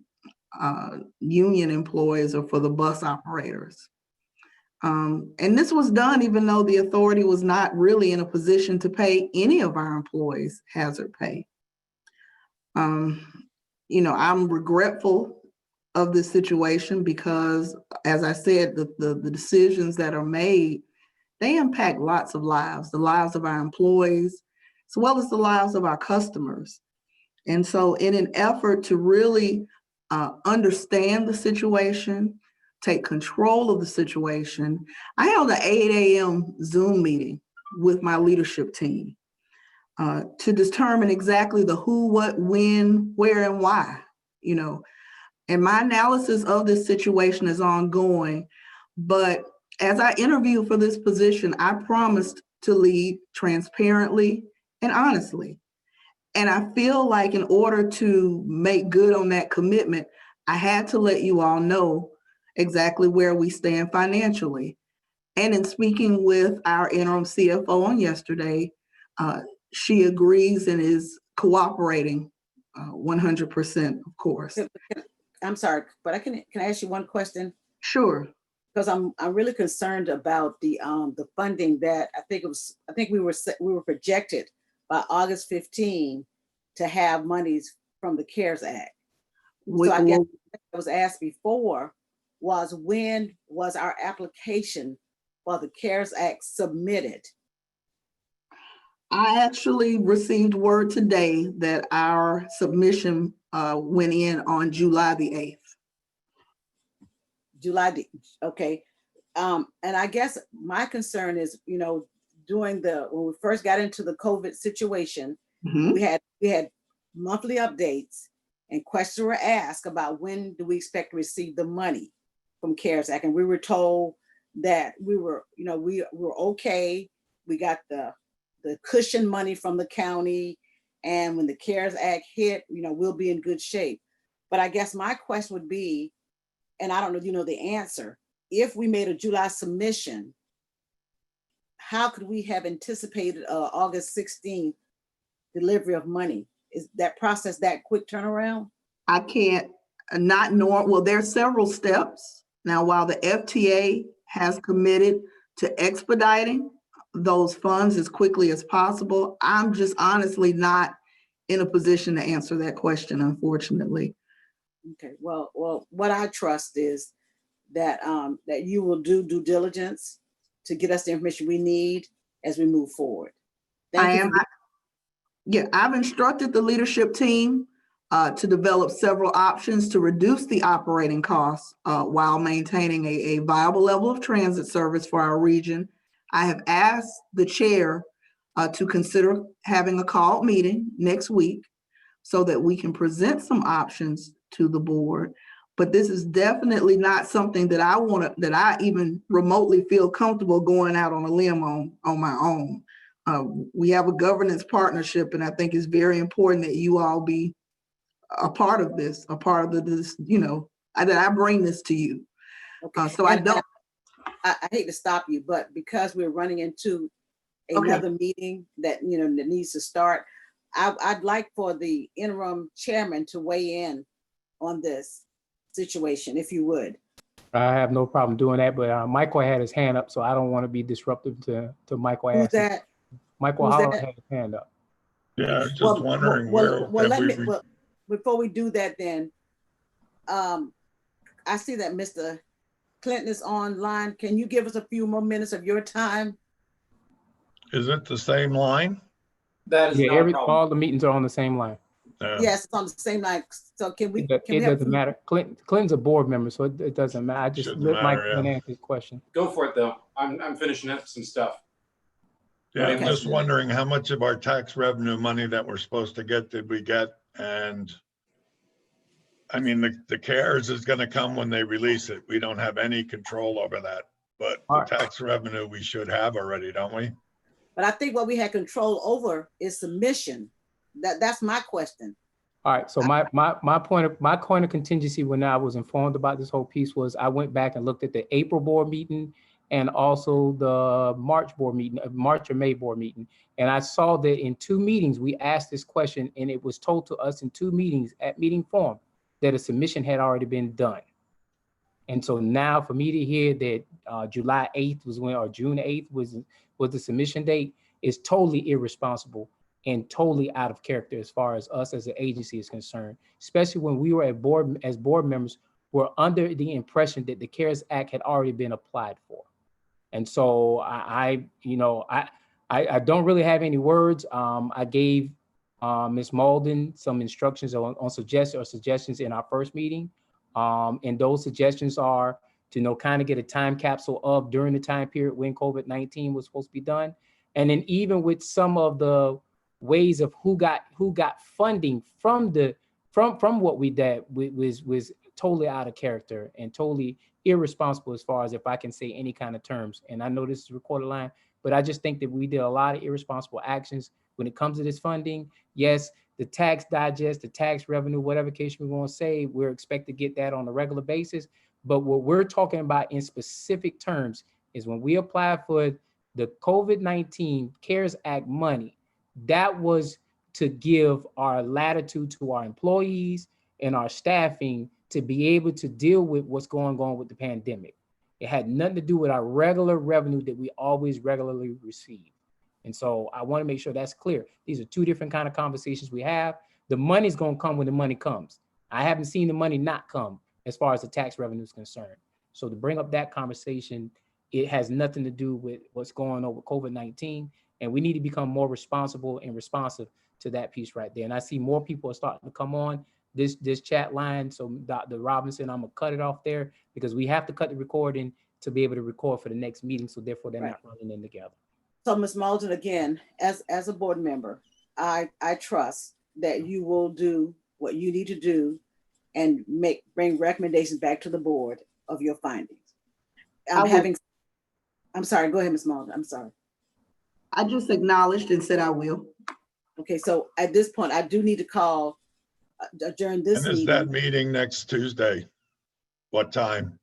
union employees or for the bus operators. And this was done even though the authority was not really in a position to pay any of our employees hazard pay. I'm regretful of this situation because, as I said, the decisions that are made, they impact lots of lives, the lives of our employees, as well as the lives of our customers. And so in an effort to really understand the situation, take control of the situation, I held an 8 a.m. Zoom meeting with my leadership team to determine exactly the who, what, when, where, and why, And my analysis of this situation is ongoing, but as I interviewed for this position, I promised to lead transparently and honestly. And I feel like in order to make good on that commitment, I had to let you all know exactly where we stand financially. And in speaking with our interim CFO on yesterday, she agrees and is cooperating 100%, of course. I'm sorry, but can I ask you one question? Sure. Because I'm really concerned about the funding that I think we were projected by August 15 to have monies from the CARES Act. So I guess what was asked before was, when was our application for the CARES Act submitted? I actually received word today that our submission went in on July the 8th. Okay. And I guess my concern is, when we first got into the COVID situation, we had monthly updates and questions were asked about when do we expect to receive the money from CARES Act. And we were told that we were okay. We got the cushion money from the county. And when the CARES Act hit, we'll be in good shape. But I guess my question would be, and I don't know if you know the answer, if we made a July submission, how could we have anticipated August 16th delivery of money? Is that process that quick turnaround? I can't, well, there are several steps. Now, while the FTA has committed to expediting those funds as quickly as possible, I'm just honestly not in a position to answer that question, unfortunately. Okay, well, what I trust is that that you will do due diligence to get us the information we need as we move forward. I've instructed the leadership team to develop several options to reduce the operating costs while maintaining a viable level of transit service for our region. I have asked the chair to consider having a called meeting next week so that we can present some options to the board. But this is definitely not something that I even remotely feel comfortable going out on a limb on my own. We have a governance partnership, and I think it's very important that you all be a part of this, that I bring this to you. Okay. So I hate to stop you, but because we're running into another meeting that that needs to start, I'd like for the interim chairman to weigh in on this situation, if you would. I have no problem doing that, but Michael had his hand up, so I don't want to be disruptive to Michael. Who's that? Michael Holland had his hand up. Yeah, just wondering before we do that, then I see that Mr. Clinton is online. Can you give us a few more minutes of your time? Is it the same line? That is not a problem. All the meetings are on the same line. Yes, it's on the same line. So can we? It doesn't matter. Clinton's a board member, so it doesn't matter. I just let Mike answer his question. Go for it, though. I'm finishing up some stuff. Yeah, I'm just wondering how much of our tax revenue money that we're supposed to get did we get? And I mean, the CARES is going to come when they release it. We don't have any control over that, but the tax revenue we should have already, don't we? But I think what we had control over is submission. That's my question. All right. So my point of contingency when I was informed about this whole piece was I went back and looked at the April board meeting and also the March or May board meeting. And I saw that in 2 meetings, we asked this question and it was told to us in 2 meetings at meeting form that a submission had already been done. And so now for me to hear that July 8th was when, or June 8th was the submission date is totally irresponsible and totally out of character as far as us as an agency is concerned, especially when we were as board members were under the impression that the CARES Act had already been applied for. And so I don't really have any words. I gave Ms. Malden some instructions on suggestions in our first meeting. And those suggestions are to kind of get a time capsule of during the time period when COVID-19 was supposed to be done. And then even with some of the ways of who got funding from what we did was totally out of character and totally irresponsible as far as if I can say any kind of terms. And I know this is a recorded line, but I just think that we did a lot of irresponsible actions when it comes to this funding. Yes, the tax digest, the tax revenue, whatever case we want to say, we're expected to get that on a regular basis. But what we're talking about in specific terms is when we apply for the COVID-19 CARES Act money, that was to give our latitude to our employees and our staffing to be able to deal with what's going on with the pandemic. It had nothing to do with our regular revenue that we always regularly receive. And so I want to make sure that's clear. These are two different kind of conversations we have. The money's going to come when the money comes. I haven't seen the money not come as far as the tax revenue is concerned. So to bring up that conversation, it has nothing to do with what's going on with COVID-19. And we need to become more responsible and responsive to that piece right there. And I see more people are starting to come on this chat line. So Dr. Robinson, I'm gonna cut it off there because we have to cut the recording to be able to record for the next meeting. So therefore they're not running in together. So Ms. Malden, again, as a board member, I trust that you will do what you need to do and bring recommendations back to the board of your findings. I'm sorry, go ahead, Ms. Malden, I'm sorry. I just acknowledged and said I will. Okay, so at this point, I do need to call, adjourn this And is meeting. that meeting next Tuesday? What time?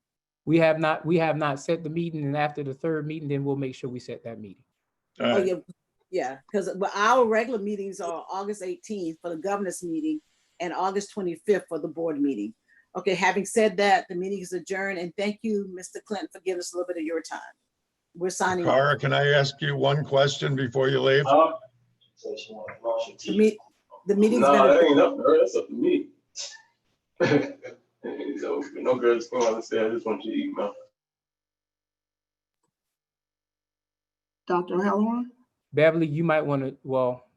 We have not set the meeting, and after the third meeting, then we'll make sure we set that meeting. Oh, yeah, because our regular meetings are August 18th for the governance meeting and August 25th for the board meeting. Okay, having said that, the meeting is adjourned, and thank you, Mr. Clinton, for giving us a little bit of your time. We're signing off. Cara, can I ask you one question before you leave? The meeting's No, gonna. that ain't up, girl. That's up to me. So, no girls go on and say, I just want you to eat my. Dr. Halloran? Beverly, you might want to, well,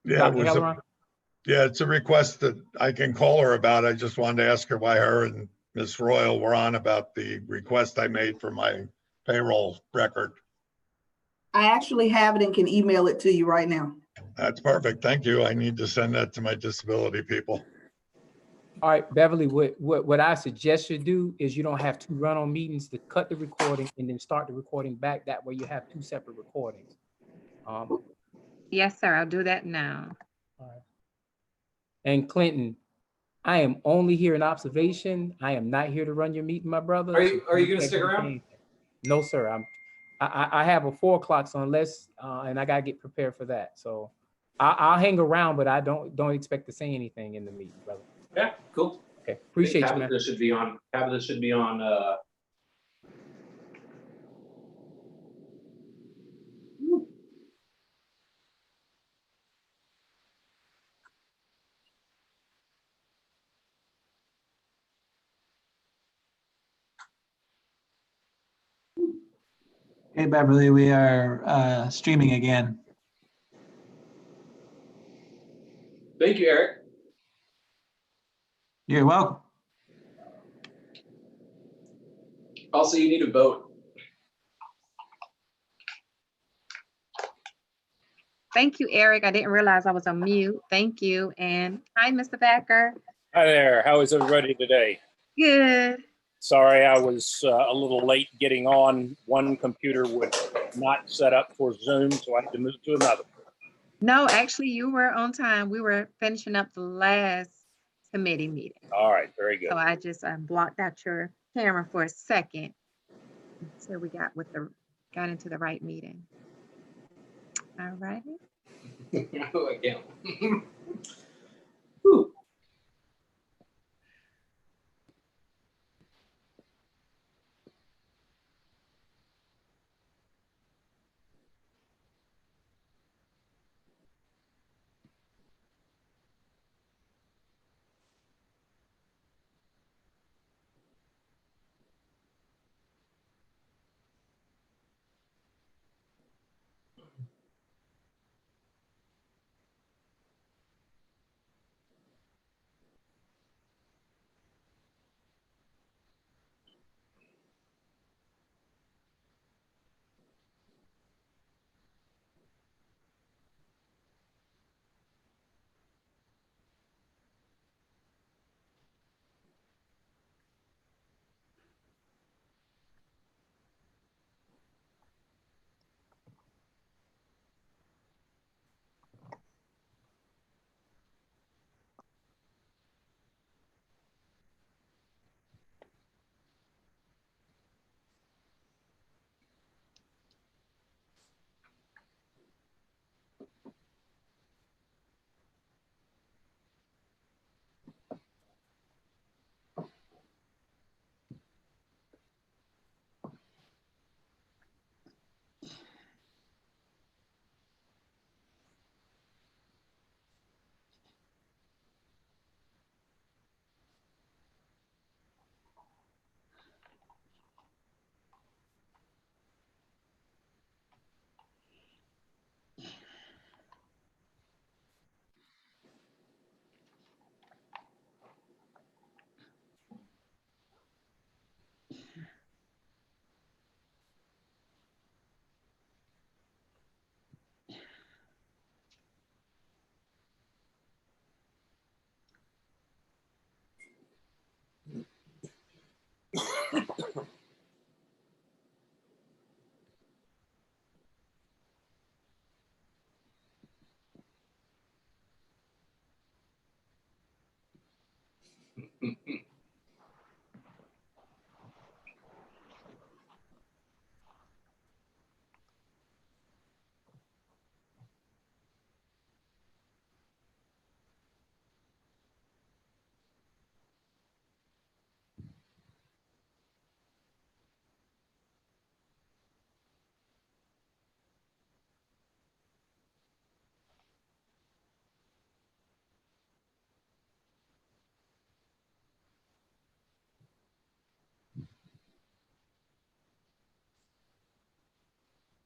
Yeah, Dr. Halloran? it's a request that I can call her about. I just wanted to ask her why her and Ms. Royal were on about the request I made for my payroll record. I actually have it and can email it to you right now. That's perfect. Thank you. I need to send that to my disability people. All right, Beverly, what I suggest you do is you don't have two run-on meetings, to cut the recording and then start the recording back. That way you have two separate recordings. Yes, sir. I'll do that now. All right. And Clinton, I am only here in observation. I am not here to run your meeting, my brother. Are you gonna stick around? No, sir. I have a 4 o'clock, so unless and I gotta get prepared for that. So I'll hang around, but I don't expect to say anything in the meeting, brother. Yeah, cool. Okay, appreciate you, man. Tabitha should be on. Tabitha should be on. Hey, Beverly, we are streaming again. Thank you, Eric. You're welcome. Also, you need a vote. Thank you, Eric. I didn't realize I was on mute. Thank you. And hi, Mr. Backer. Hi there. How is everybody today? Good. Sorry, I was a little late getting on. One computer would not set up for Zoom, so I had to move to another. No, actually, you were on time. We were finishing up the last committee meeting. All right, very good. So I just blocked out your camera for a second. So we got into the right meeting. All righty.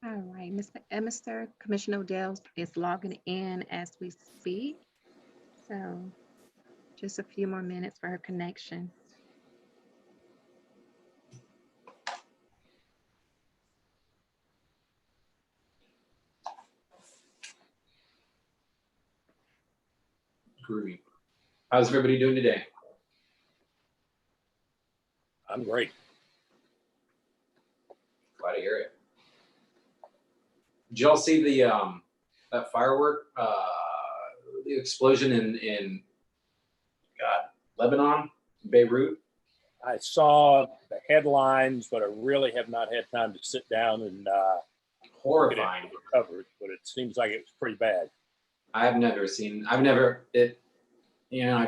All right, Mr. Emister, Commissioner Odell is logging in as we speak. So just a few more minutes for her connection. Groovy. How's everybody doing today? I'm great. Glad to hear it. Did y'all see the that firework, the explosion in Lebanon, Beirut? I saw the headlines, but I really have not had time to sit down and Horrifying. cover it, but it seems like it was pretty bad. I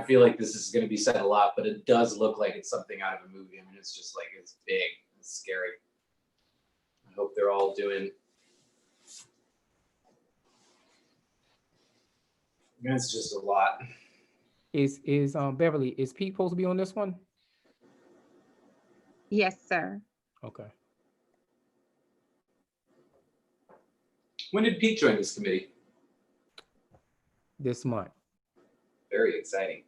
feel like this is going to be said a lot, but it does look like it's something out of a movie. I mean, it's just like, it's big, it's scary. I hope they're all doing. It's just a lot. Is Beverly, is Pete supposed to be on this one? Yes, sir. Okay. When did Pete join this committee? This month. Very exciting.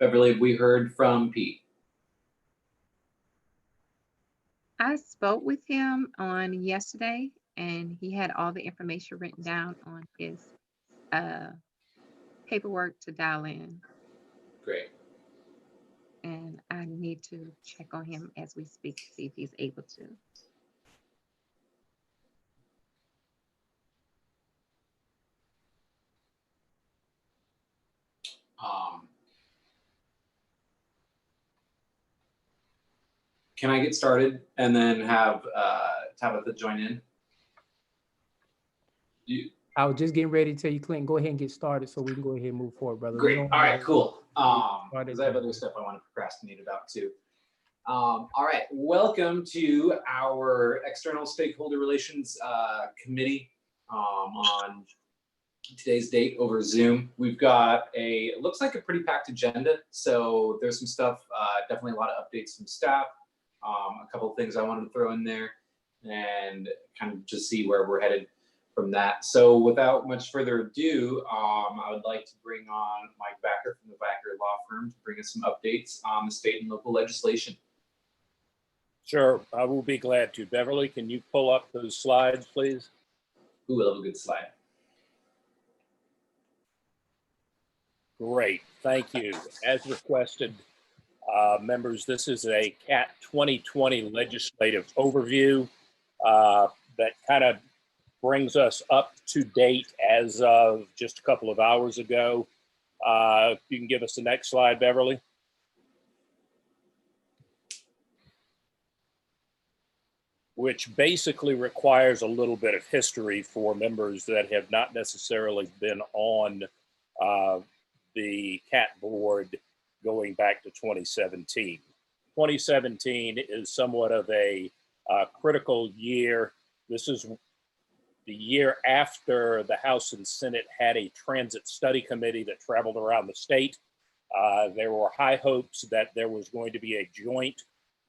Beverly, have we heard from Pete? I spoke with him on yesterday and he had all the information written down on his paperwork to dial in. Great. And I need to check on him as we speak to see if he's able to. Can I get started and then have Tabitha join in? I was just getting ready to tell you, Clinton, go ahead and get started so we can go ahead and move forward, brother. Great. All right, cool. Started. Because I have other stuff I want to procrastinate about too. All right, welcome to our External Stakeholder Relations Committee on today's date over Zoom. We've got it looks like a pretty packed agenda. So there's some stuff, definitely a lot of updates from staff. A couple of things I wanted to throw in there and kind of just see where we're headed from that. So without much further ado, I would like to bring on Mike Backer from the Backer Law Firm to bring us some updates on the state and local legislation. Sure, I will be glad to. Beverly, can you pull up those slides, please? Ooh, I love a good slide. Great, thank you. As requested, members, this is a CAT 2020 legislative overview that kind of brings us up to date as of just a couple of hours ago. If you can give us the next slide, Beverly. Which basically requires a little bit of history for members that have not necessarily been on the CAT board going back to 2017. 2017 is somewhat of a critical year. This is the year after the House and Senate had a transit study committee that traveled around the state. There were high hopes that there was going to be a joint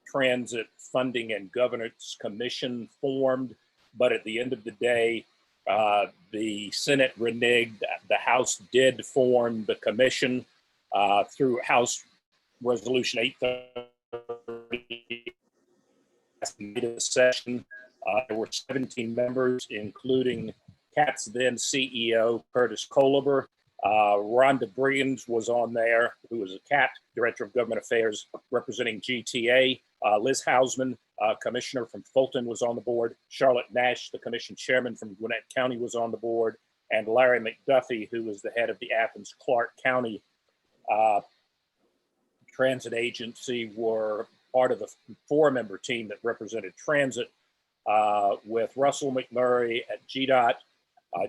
transit funding and governance commission formed, but at the end of the day, the Senate reneged. The House did form the commission through House Resolution 830 session. There were 17 members, including CAT's then CEO, Curtis Colaber. Rhonda Briggins was on there, who was a CAT Director of Government Affairs representing GTA. Liz Hausman, Commissioner from Fulton, was on the board. Charlotte Nash, the Commission Chairman from Gwinnett County, was on the board. and Larry McDuffie, who was the head of the Athens-Clarke County Transit Agency, were part of the 4-member team that represented transit, with Russell McMurray at GDOT,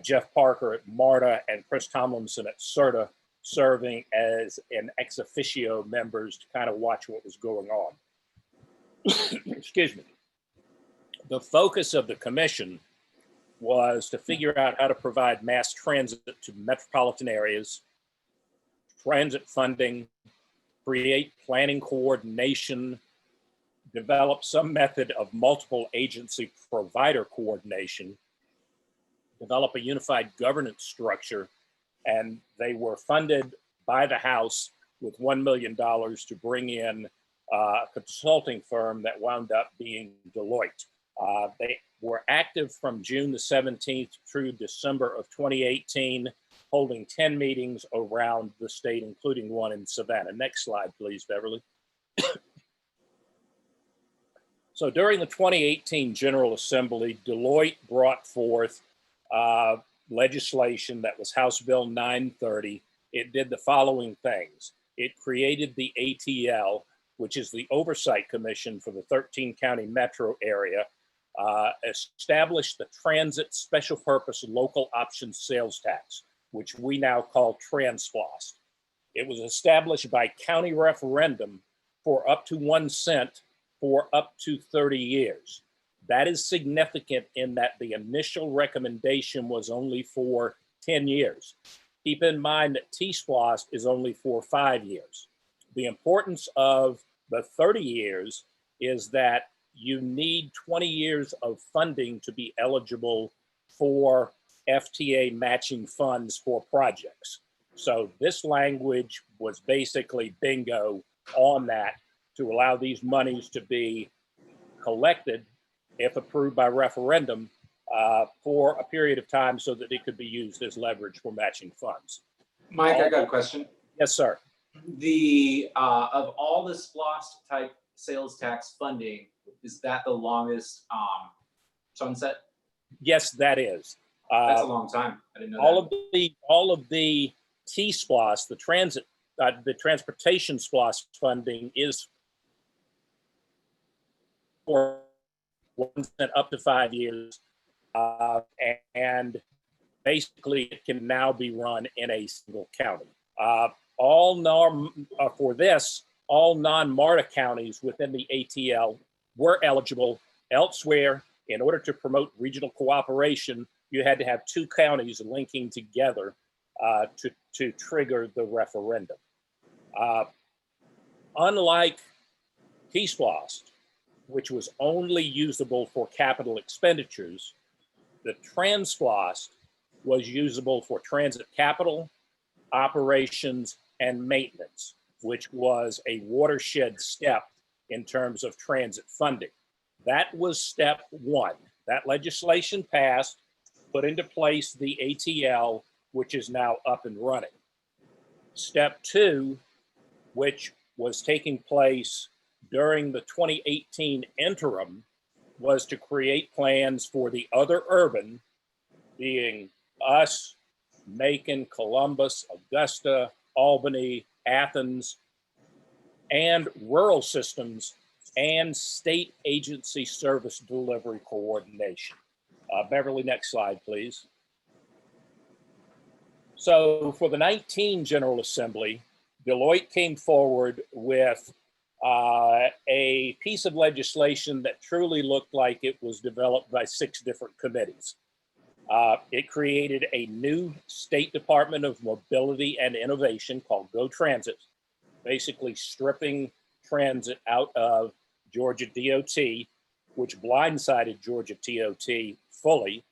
Jeff Parker at MARTA, and Chris Tomlinson at CERTA, serving as an ex officio members to kind of watch what was going on. Excuse me. The focus of the commission was to figure out how to provide mass transit to metropolitan areas, transit funding, create planning coordination, develop some method of multiple agency provider coordination, develop a unified governance structure, and they were funded by the House with $1 million to bring in a consulting firm that wound up being Deloitte. They were active from June the 17th through December of 2018, holding 10 meetings around the state, including one in Savannah. Next slide, please, Beverly. So during the 2018 General Assembly, Deloitte brought forth legislation that was House Bill 930. It did the following things. It created the ATL, which is the Oversight Commission for the 13 county metro area, established the Transit Special Purpose Local Option Sales Tax, which we now call TransFLOST. It was established by county referendum for up to 1 cent for up to 30 years. That is significant in that the initial recommendation was only for 10 years. Keep in mind that T-SPLOST is only for 5 years. The importance of the 30 years is that you need 20 years of funding to be eligible for FTA matching funds for projects. So this language was basically bingo on that to allow these monies to be collected, if approved by referendum, for a period of time so that it could be used as leverage for matching funds. Mike, I got a question. Yes, sir. The of all the SPLOST type sales tax funding, is that the longest sunset? Yes, that is. That's a long time. I didn't know all of the T-SPLOST, the transportation SPLOST funding is for 1 cent up to 5 years, and basically it can now be run in a single county. All non-MARTA counties within the ATL were eligible. Elsewhere, in order to promote regional cooperation, you had to have 2 counties linking together to trigger the referendum. Unlike T-SPLOST, which was only usable for capital expenditures, the TransFLOST was usable for transit capital, operations, and maintenance, which was a watershed step in terms of transit funding. That was step 1. That legislation passed, put into place the ATL, which is now up and running. Step 2, which was taking place during the 2018 interim, was to create plans for the other urban, being us, Macon, Columbus, Augusta, Albany, Athens, and rural systems and state agency service delivery coordination. Beverly, next slide, please. So for the 19 General Assembly, Deloitte came forward with a piece of legislation that truly looked like it was developed by 6 different committees. It created a new State Department of Mobility and Innovation called Go Transit, basically stripping transit out of Georgia DOT, which blindsided Georgia DOT fully.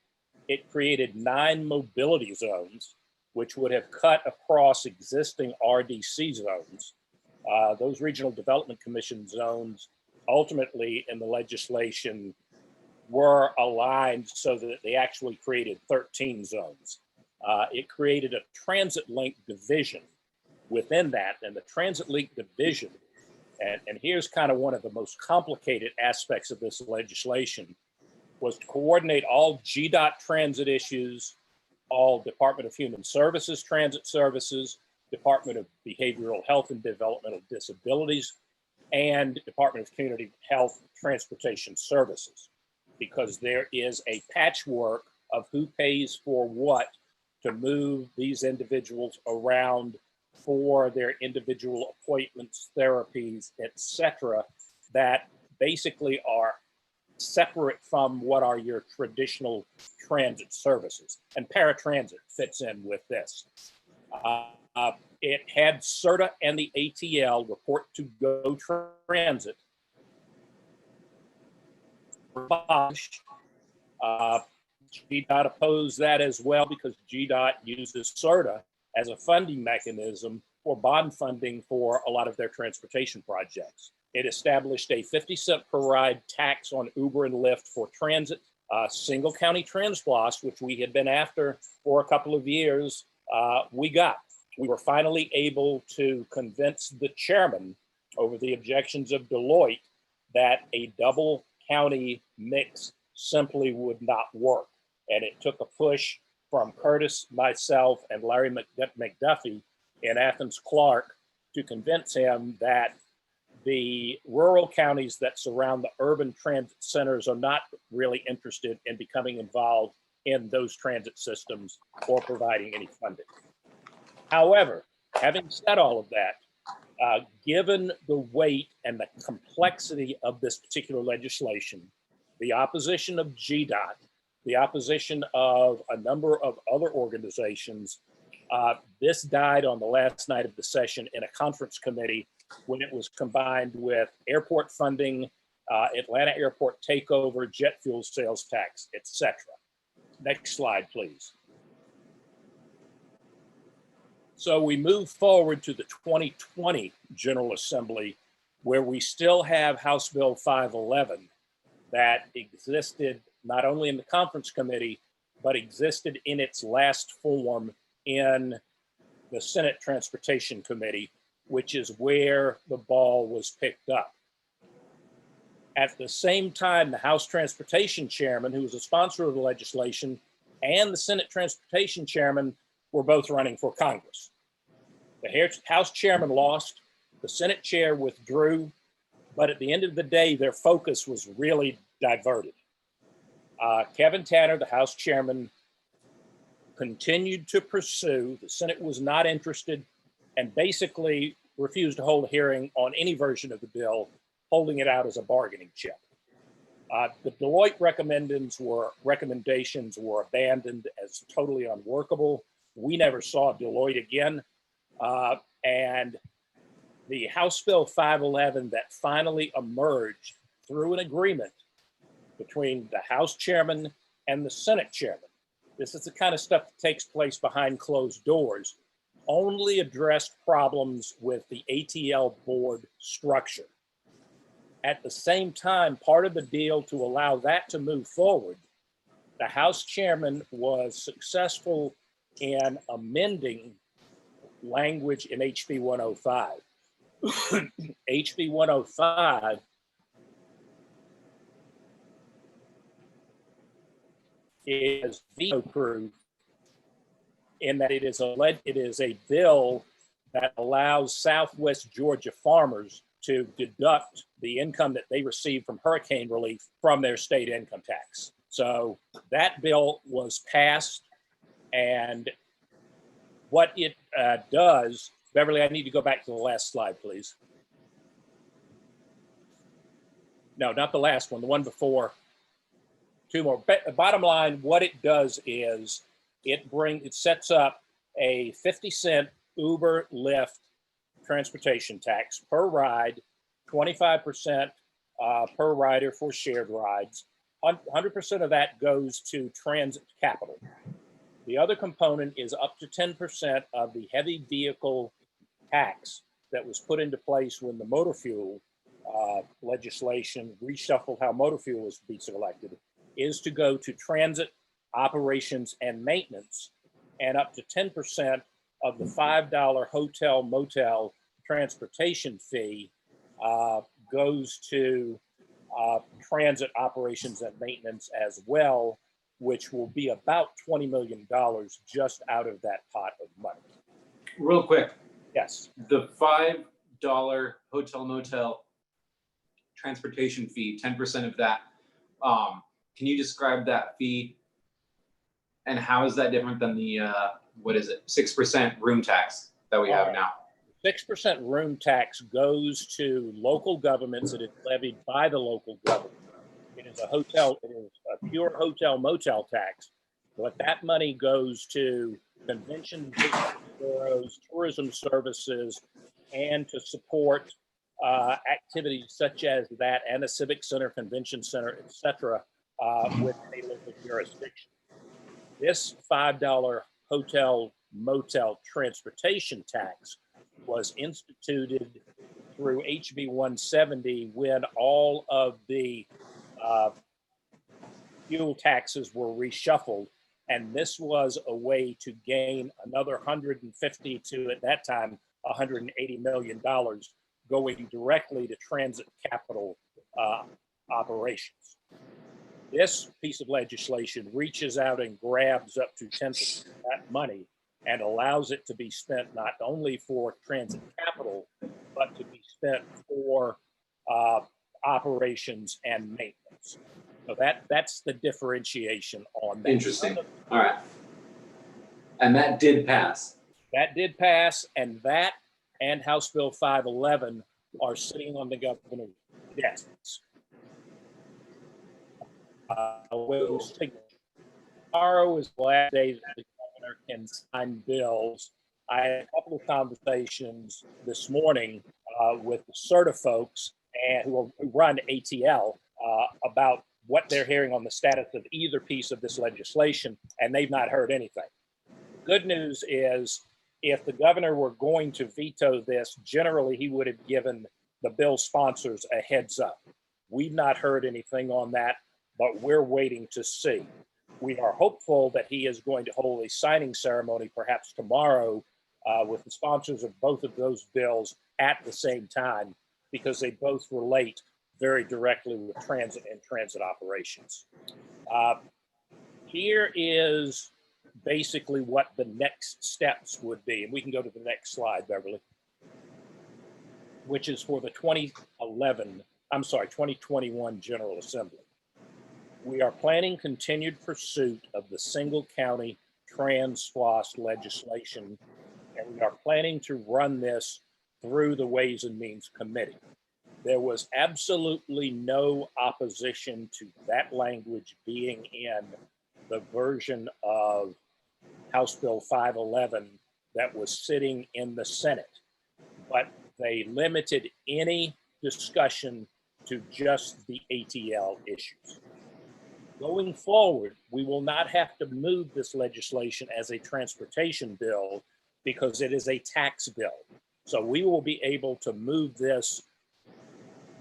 It created 9 mobility zones, which would have cut across existing RDC zones. Those Regional Development Commission zones ultimately in the legislation were aligned so that they actually created 13 zones. It created a transit link division within that, and the transit link division, and here's kind of one of the most complicated aspects of this legislation, was to coordinate all GDOT transit issues, all Department of Human Services transit services, Department of Behavioral Health and Developmental Disabilities, and Department of Community Health Transportation Services, because there is a patchwork of who pays for what to move these individuals around for their individual appointments, therapies, etc., that basically are separate from what are your traditional transit services. And paratransit fits in with this. It had CERTA and the ATL report to Go Transit. GDOT opposed that as well because GDOT uses CERTA as a funding mechanism for bond funding for a lot of their transportation projects. It established a 50-cent per ride tax on Uber and Lyft for transit. Single county TransPlus, which we had been after for a couple of years, we got. We were finally able to convince the chairman over the objections of Deloitte that a double county mix simply would not work. And it took a push from Curtis, myself, and Larry McDuffie in Athens Clark to convince him that the rural counties that surround the urban transit centers are not really interested in becoming involved in those transit systems or providing any funding. However, having said all of that, given the weight and the complexity of this particular legislation, the opposition of GDOT, the opposition of a number of other organizations, this died on the last night of the session in a conference committee when it was combined with airport funding, Atlanta airport takeover, jet fuel sales tax, etc. Next slide, please. So we move forward to the 2020 General Assembly, where we still have House Bill 511 that existed not only in the conference committee, but existed in its last form in the Senate Transportation Committee, which is where the ball was picked up. At the same time, the House Transportation Chairman, who was a sponsor of the legislation, and the Senate Transportation Chairman were both running for Congress. The House Chairman lost, the Senate Chair withdrew, but at the end of the day, their focus was really diverted. Kevin Tanner, the House Chairman, continued to pursue. The Senate was not interested and basically refused to hold a hearing on any version of the bill, holding it out as a bargaining chip. The Deloitte recommendations were abandoned as totally unworkable. We never saw Deloitte again. And the House Bill 511 that finally emerged through an agreement between the House Chairman and the Senate Chairman, this is the kind of stuff that takes place behind closed doors, only addressed problems with the ATL board structure. At the same time, part of the deal to allow that to move forward, the House Chairman was successful in amending language in HB 105. HB 105 is veto-proof in that it is a bill that allows Southwest Georgia farmers to deduct the income that they receive from hurricane relief from their state income tax. So that bill was passed, and what it does, Beverly, I need to go back to the last slide, please. No, not the last one, the one before. Two more. Bottom line, what it does is it sets up a 50-cent Uber Lyft transportation tax per ride, 25% per rider for shared rides. 100% of that goes to transit capital. The other component is up to 10% of the heavy vehicle tax that was put into place when the motor fuel legislation reshuffled how motor fuel was to be selected, is to go to transit operations and maintenance, and up to 10% of the $5 hotel motel transportation fee goes to transit operations and maintenance as well. which will be about $20 million just out of that pot of money. Real quick, Yes. the $5 hotel motel transportation fee, 10% of that. Can you describe that fee and how is that different than the what is it, 6% room tax that we have now? 6% room tax goes to local governments. It is levied by the local government. It is a hotel, it is a pure hotel motel tax. But that money goes to convention bureaus, tourism services, and to support activities such as that and a civic center, convention center, et cetera, with a local jurisdiction. This $5 hotel motel transportation tax was instituted through HB 170 when all of the fuel taxes were reshuffled. And this was a way to gain another 150 to, at that time, $180 million going directly to transit capital operations. This piece of legislation reaches out and grabs up to 10% of that money and allows it to be spent not only for transit capital, but to be spent for operations and maintenance. So that's the differentiation on that. Interesting. All right. And that did pass. That did pass, and that and House Bill 511 are sitting on the governor's desks. Tomorrow is the last day that the governor can sign bills. I had a couple of conversations this morning with the CERTA folks and who run ATL about what they're hearing on the status of either piece of this legislation, and they've not heard anything. The good news is, if the governor were going to veto this, generally he would have given the bill sponsors a heads up. We've not heard anything on that, but we're waiting to see. We are hopeful that he is going to hold a signing ceremony perhaps tomorrow with the sponsors of both of those bills at the same time, because they both relate very directly with transit and transit operations. Here is basically what the next steps would be. And we can go to the next slide, Beverly, which is for the 2021 General Assembly. We are planning continued pursuit of the single county trans-SPOS legislation, and we are planning to run this through the Ways and Means Committee. There was absolutely no opposition to that language being in the version of House Bill 511 that was sitting in the Senate, but they limited any discussion to just the ATL issues. Going forward, we will not have to move this legislation as a transportation bill because it is a tax bill. So we will be able to move this,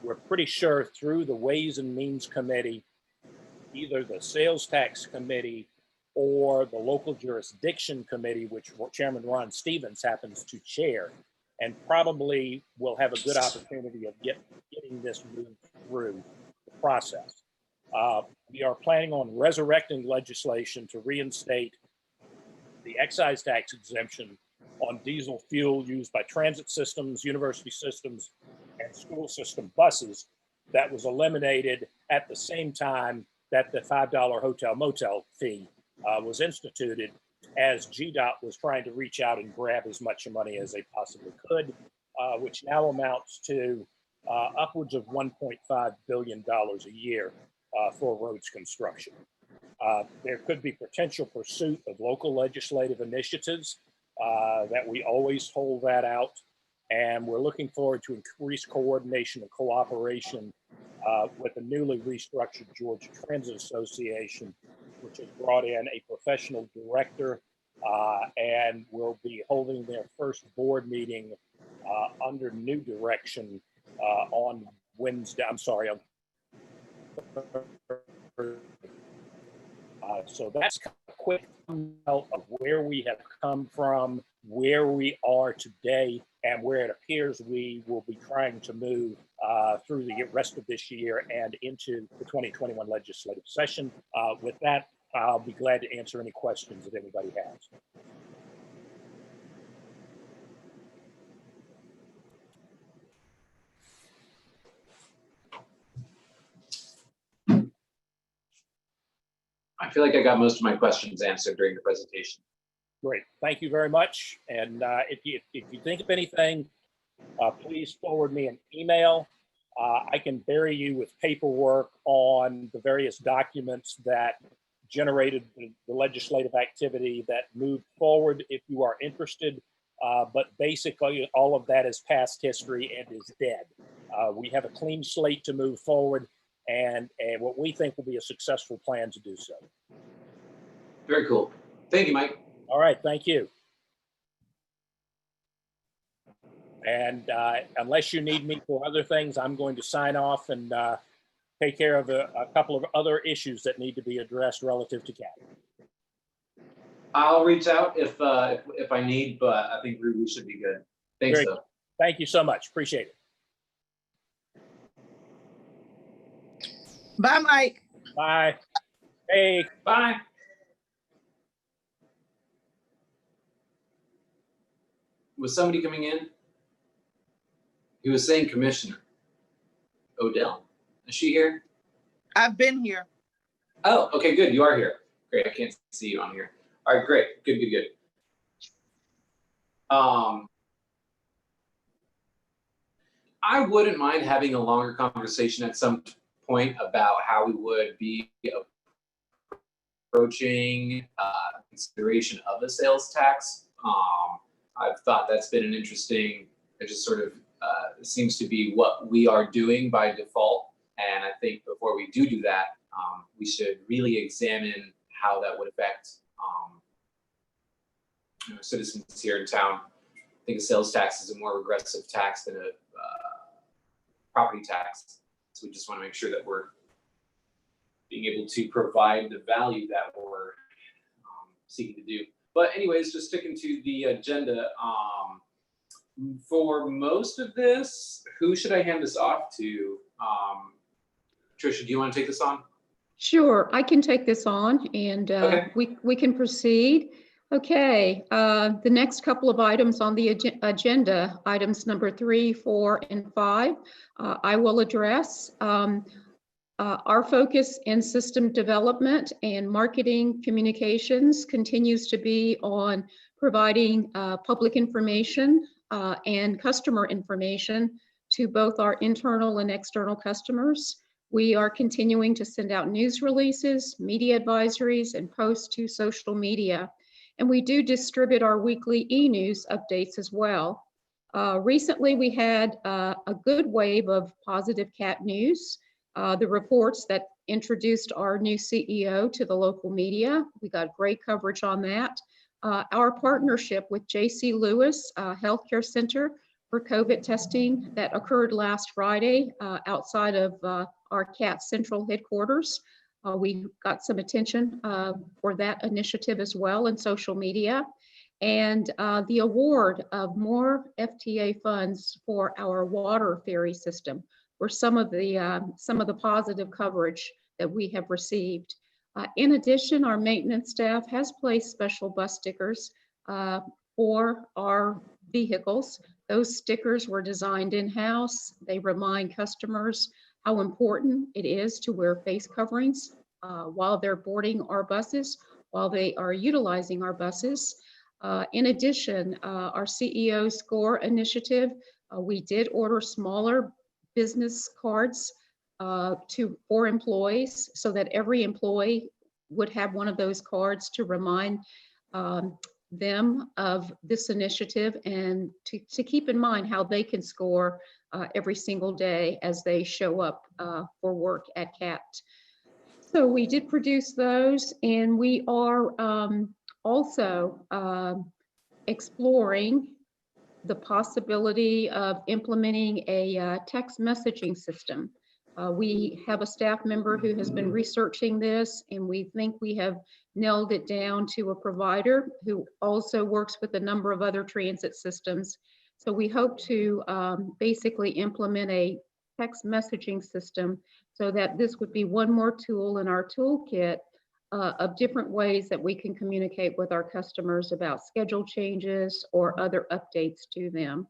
we're pretty sure, through the Ways and Means Committee, either the Sales Tax Committee or the Local Jurisdiction Committee, which Chairman Ron Stevens happens to chair, and probably will have a good opportunity of getting this moved through the process. We are planning on resurrecting legislation to reinstate the excise tax exemption on diesel fuel used by transit systems, university systems, and school system buses that was eliminated at the same time that the $5 hotel motel fee was instituted, as GDOT was trying to reach out and grab as much money as they possibly could, which now amounts to upwards of $1.5 billion a year for roads construction. There could be potential pursuit of local legislative initiatives that we always hold that out. And we're looking forward to increased coordination and cooperation with the newly restructured Georgia Transit Association, which has brought in a professional director and will be holding their first board meeting under new direction on Wednesday. I'm sorry. So that's a quick thumbnail of where we have come from, where we are today, and where it appears we will be trying to move through the rest of this year and into the 2021 legislative session. With that, I'll be glad to answer any questions that anybody has. I feel like I got most of my questions answered during the presentation. Great, thank you very much. And if you think of anything, please forward me an email. I can bury you with paperwork on the various documents that generated the legislative activity that moved forward if you are interested. But basically, all of that is past history and is dead. We have a clean slate to move forward and what we think will be a successful plan to do so. Very cool. Thank you, Mike. All right, thank you. And unless you need me for other things, I'm going to sign off and take care of a couple of other issues that need to be addressed relative to CAT. I'll reach out if I need, but I think we should be good. Thanks, though. Thank you so much. Appreciate it. Bye, Mike. Bye. Hey. Bye. Was somebody coming in? He was saying Commissioner Odell. Is she here? I've been here. Oh, okay, good. You are here. Great. I can't see you on here. All right, great. Good, good, good. I wouldn't mind having a longer conversation at some point about how we would be approaching consideration of a sales tax. I've thought that's been an interesting, it just sort of seems to be what we are doing by default. And I think before we do that, we should really examine how that would affect citizens here in town. I think a sales tax is a more regressive tax than a property tax. So we just want to make sure that we're being able to provide the value that we're seeking to do. But anyways, just sticking to the agenda. For most of this, who should I hand this off to? Tricia, do you want to take this on? Sure, I can take this on and Okay. we can proceed. Okay, the next couple of items on the agenda, items number 3, 4, and 5, I will address. Our focus in system development and marketing communications continues to be on providing public information and customer information to both our internal and external customers. We are continuing to send out news releases, media advisories, and posts to social media. And we do distribute our weekly e-news updates as well. Recently, we had a good wave of positive CAT news. The reports that introduced our new CEO to the local media, we got great coverage on that. Our partnership with J.C. Lewis Healthcare Center for COVID testing that occurred last Friday outside of our CAT Central headquarters. We got some attention for that initiative as well in social media. And the award of more FTA funds for our water ferry system were some of the positive coverage that we have received. In addition, our maintenance staff has placed special bus stickers for our vehicles. Those stickers were designed in-house. They remind customers how important it is to wear face coverings while they're boarding our buses, while they are utilizing our buses. In addition, our CEO Score initiative, we did order smaller business cards for employees so that every employee would have one of those cards to remind them of this initiative and to keep in mind how they can score every single day as they show up for work at CAT. So we did produce those, and we are also exploring the possibility of implementing a text messaging system. We have a staff member who has been researching this, and we think we have nailed it down to a provider who also works with a number of other transit systems. So we hope to basically implement a text messaging system so that this would be one more tool in our toolkit of different ways that we can communicate with our customers about schedule changes or other updates to them.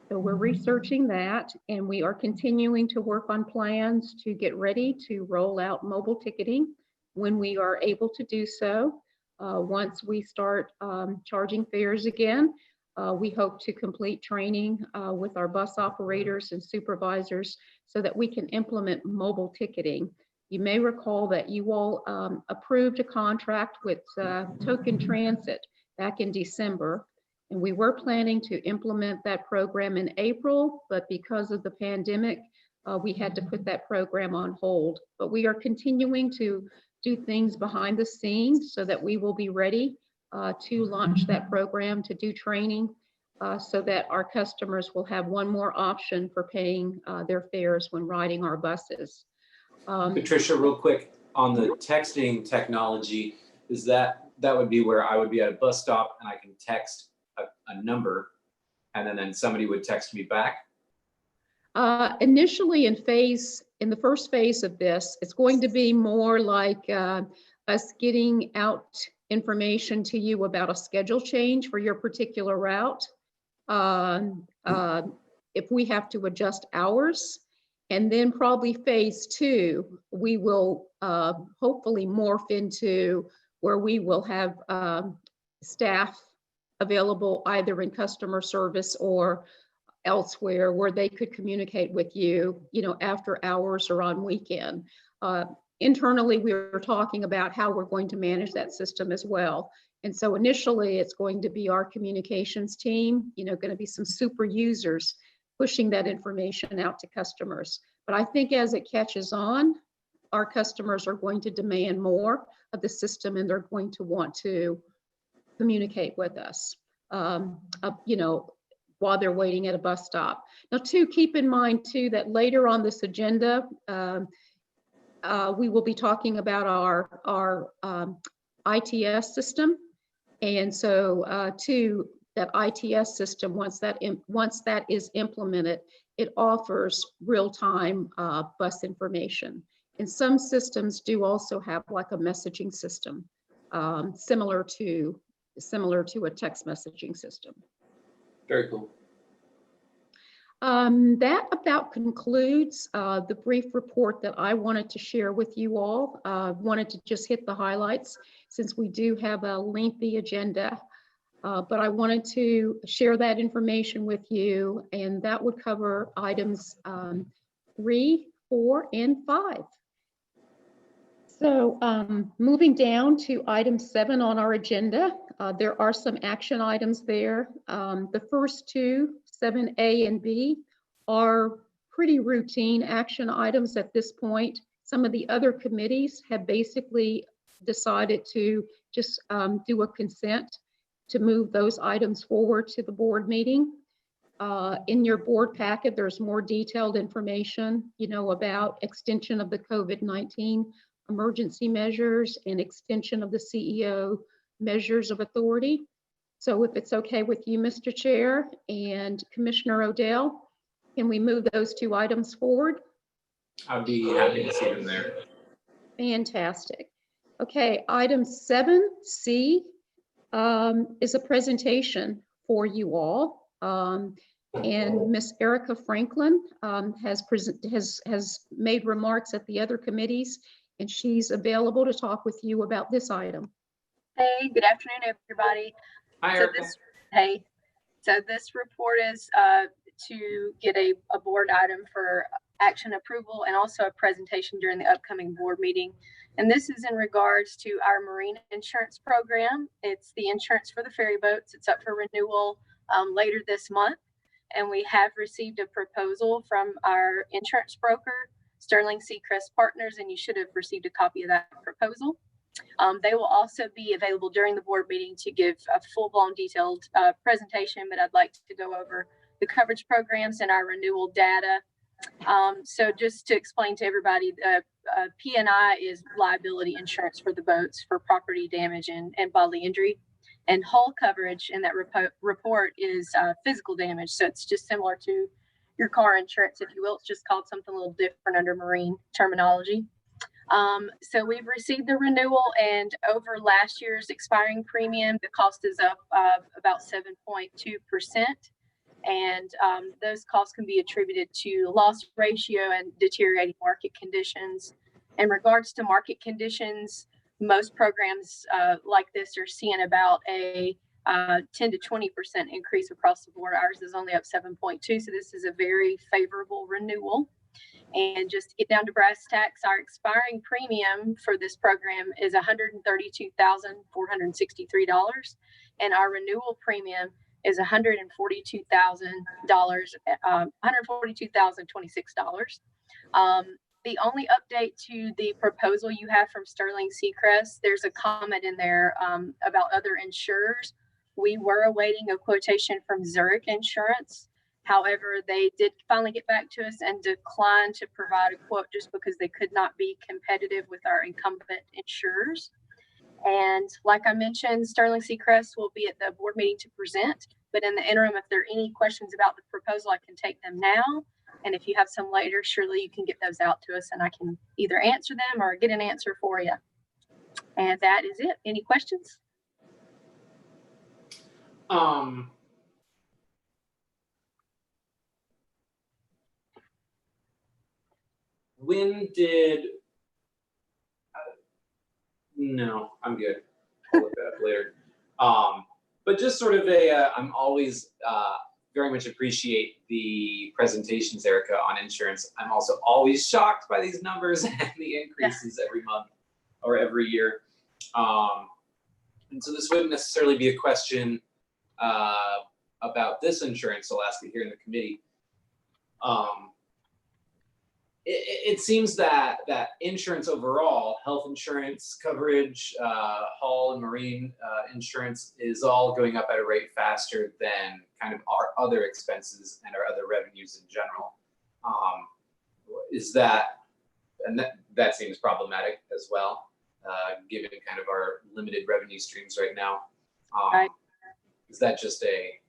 So we're researching that, and we are continuing to work on plans to get ready to roll out mobile ticketing when we are able to do so. Once we start charging fares again, we hope to complete training with our bus operators and supervisors so that we can implement mobile ticketing. You may recall that you all approved a contract with Token Transit back in December, and we were planning to implement that program in April, but because of the pandemic, we had to put that program on hold. But we are continuing to do things behind the scenes so that we will be ready to launch that program, to do training, so that our customers will have one more option for paying their fares when riding our buses. Patricia, real quick, on the texting technology, is that would be where I would be at a bus stop and I can text a number and then somebody would text me back? Initially in the first phase of this, it's going to be more like us getting out information to you about a schedule change for your particular route. If we have to adjust hours, and then probably phase 2, we will hopefully morph into where we will have staff available either in customer service or elsewhere where they could communicate with you, after hours or on weekend. Internally, we were talking about how we're going to manage that system as well. And so initially it's going to be our communications team, going to be some super users pushing that information out to customers. But I think as it catches on, our customers are going to demand more of the system and they're going to want to communicate with us, while they're waiting at a bus stop. Now, keep in mind too, that later on this agenda, we will be talking about our ITS system. And so that ITS system, once that is implemented, it offers real-time bus information. And some systems do also have like a messaging system, similar to a text messaging system. Very cool. That about concludes the brief report that I wanted to share with you all. Wanted to just hit the highlights since we do have a lengthy agenda, but I wanted to share that information with you, and that would cover items 3, 4, and 5. So moving down to item 7 on our agenda, there are some action items there. The first 2, 7A and B, are pretty routine action items at this point. Some of the other committees have basically decided to just do a consent to move those items forward to the board meeting. In your board packet, there's more detailed information, about extension of the COVID-19 emergency measures and extension of the CEO measures of authority. So if it's okay with you, Mr. Chair and Commissioner Odell, can we move those 2 items forward? I'd be happy to see them there. Fantastic. Okay, item 7C is a presentation for you all. And Miss Erica Franklin has made remarks at the other committees, and she's available to talk with you about this item. Hey, good afternoon, everybody. Hi, Erica. So this report is to get a board item for action approval and also a presentation during the upcoming board meeting. And this is in regards to our marine insurance program. It's the insurance for the ferry boats. It's up for renewal later this month. And we have received a proposal from our insurance broker, Sterling Seacrest Partners, and you should have received a copy of that proposal. They will also be available during the board meeting to give a full-blown detailed presentation, but I'd like to go over the coverage programs and our renewal data. So just to explain to everybody, P&I is liability insurance for the boats for property damage and bodily injury. And hull coverage in that report is physical damage. So it's just similar to your car insurance, if you will. It's just called something a little different under marine terminology. So we've received the renewal, and over last year's expiring premium, the cost is up about 7.2%. And those costs can be attributed to loss ratio and deteriorating market conditions. In regards to market conditions, most programs like this are seeing about a 10 to 20% increase across the board. Ours is only up 7.2, so this is a very favorable renewal. And just to get down to brass tacks, our expiring premium for this program is $132,463, and our renewal premium is $142,000, $142,026. The only update to the proposal you have from Sterling Seacrest, there's a comment in there about other insurers. We were awaiting a quotation from Zurich Insurance. However, they did finally get back to us and declined to provide a quote just because they could not be competitive with our incumbent insurers. And like I mentioned, Sterling Seacrest will be at the board meeting to present. But in the interim, if there are any questions about the proposal, I can take them now. And if you have some later, surely you can get those out to us and I can either answer them or get an answer for you. And that is it. Any questions? When did, no, I'm good. I'll look that up later. But just sort of I'm always very much appreciate the presentations, Erica, on insurance. I'm also always shocked by these numbers and the increases every month or every year. And so this wouldn't necessarily be a question about this insurance. I'll ask it here in the committee. It seems that insurance overall, health insurance coverage, hull and marine insurance is all going up at a rate faster than kind of our other expenses and our other revenues in general. Is that, and that seems problematic as well, given kind of our limited revenue streams right now. Right. Is that just a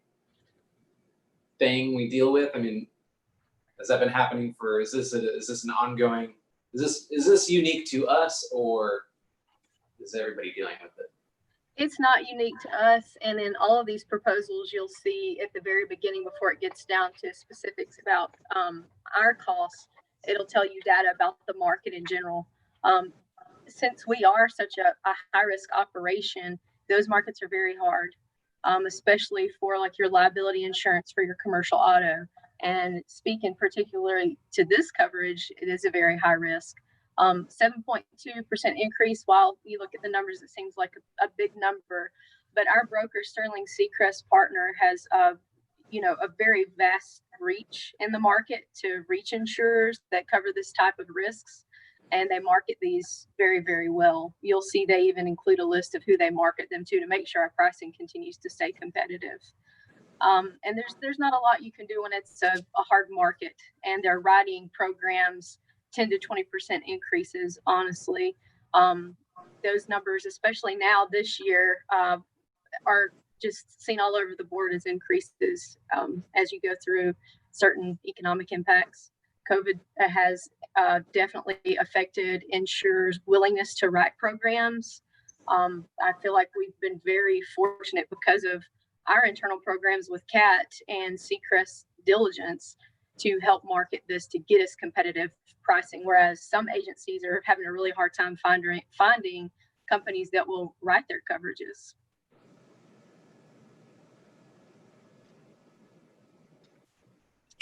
thing we deal with? I mean, has that been happening for, is this an ongoing, is this unique to us, or is everybody dealing with it? It's not unique to us. And in all of these proposals, you'll see at the very beginning, before it gets down to specifics about our costs, it'll tell you data about the market in general. Since we are such a high-risk operation, those markets are very hard, especially for like your liability insurance for your commercial auto. And speaking particularly to this coverage, it is a very high risk. 7.2% increase. While you look at the numbers, it seems like a big number, but our broker, Sterling Seacrest partner, has a very vast reach in the market to reach insurers that cover this type of risks, and they market these very, very well. You'll see they even include a list of who they market them to make sure our pricing continues to stay competitive. And there's not a lot you can do when it's a hard market, and they're writing programs 10 to 20% increases. Honestly, those numbers, especially now this year, are just seen all over the board as increases as you go through certain economic impacts. COVID has definitely affected insurers' willingness to write programs. I feel like we've been very fortunate because of our internal programs with CAT and Seacrest diligence to help market this to get us competitive pricing, whereas some agencies are having a really hard time finding companies that will write their coverages.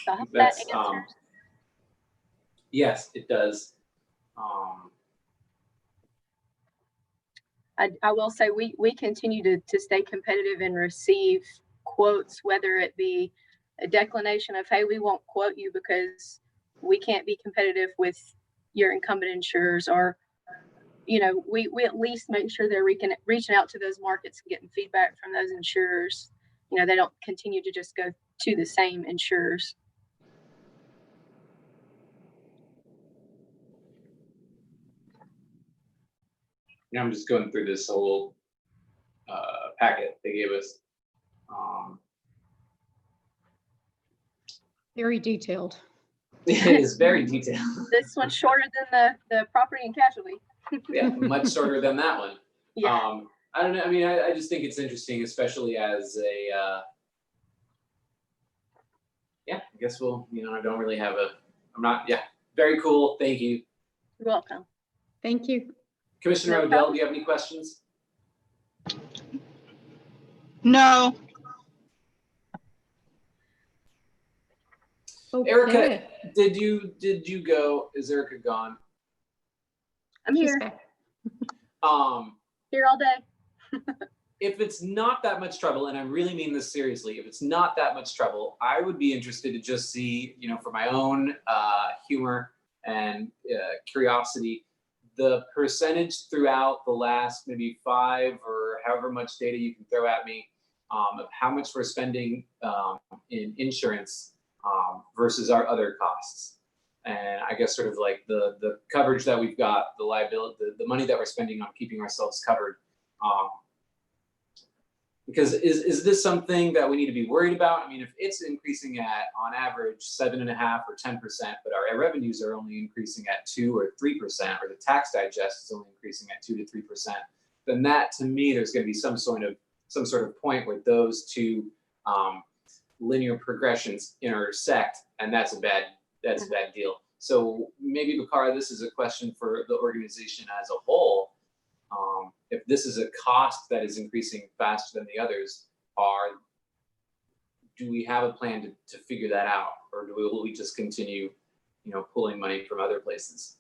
So I hope that answers. Yes, it does. I will say we continue to stay competitive and receive quotes, whether it be a declination of, hey, we won't quote you because we can't be competitive with your incumbent insurers, or, we at least make sure they're reaching out to those markets and getting feedback from those insurers. They don't continue to just go to the same insurers. Now I'm just going through this whole packet they gave us. Very detailed. It is very detailed. This one's shorter than the property and casualty. Yeah, much shorter than that one. Yeah. I don't know. I mean, I just think it's interesting, especially as a, yeah, I guess we'll, I don't really have yeah, very cool. Thank you. You're welcome. Thank you. Commissioner No Odell, problem. do you have any questions? No. Erica, Okay. did you go? Is Erica gone? I'm She's here. back. Here all day. If it's not that much trouble, and I really mean this seriously, if it's not that much trouble, I would be interested to just see, for my own humor and curiosity, the percentage throughout the last maybe 5 or however much data you can throw at me of how much we're spending in insurance versus our other costs. And I guess sort of like the coverage that we've got, the liability, the money that we're spending on keeping ourselves covered. Because is this something that we need to be worried about? I mean, if it's increasing at, on average, 7.5% or 10%, but our revenues are only increasing at 2 or 3%, or the tax digest is only increasing at 2 to 3%, then that, to me, there's going to be some sort of point where those two linear progressions intersect, and that's a bad deal. So maybe, Bakara, this is a question for the organization as a whole. If this is a cost that is increasing faster than the others, do we have a plan to figure that out, or will we just continue, pulling money from other places?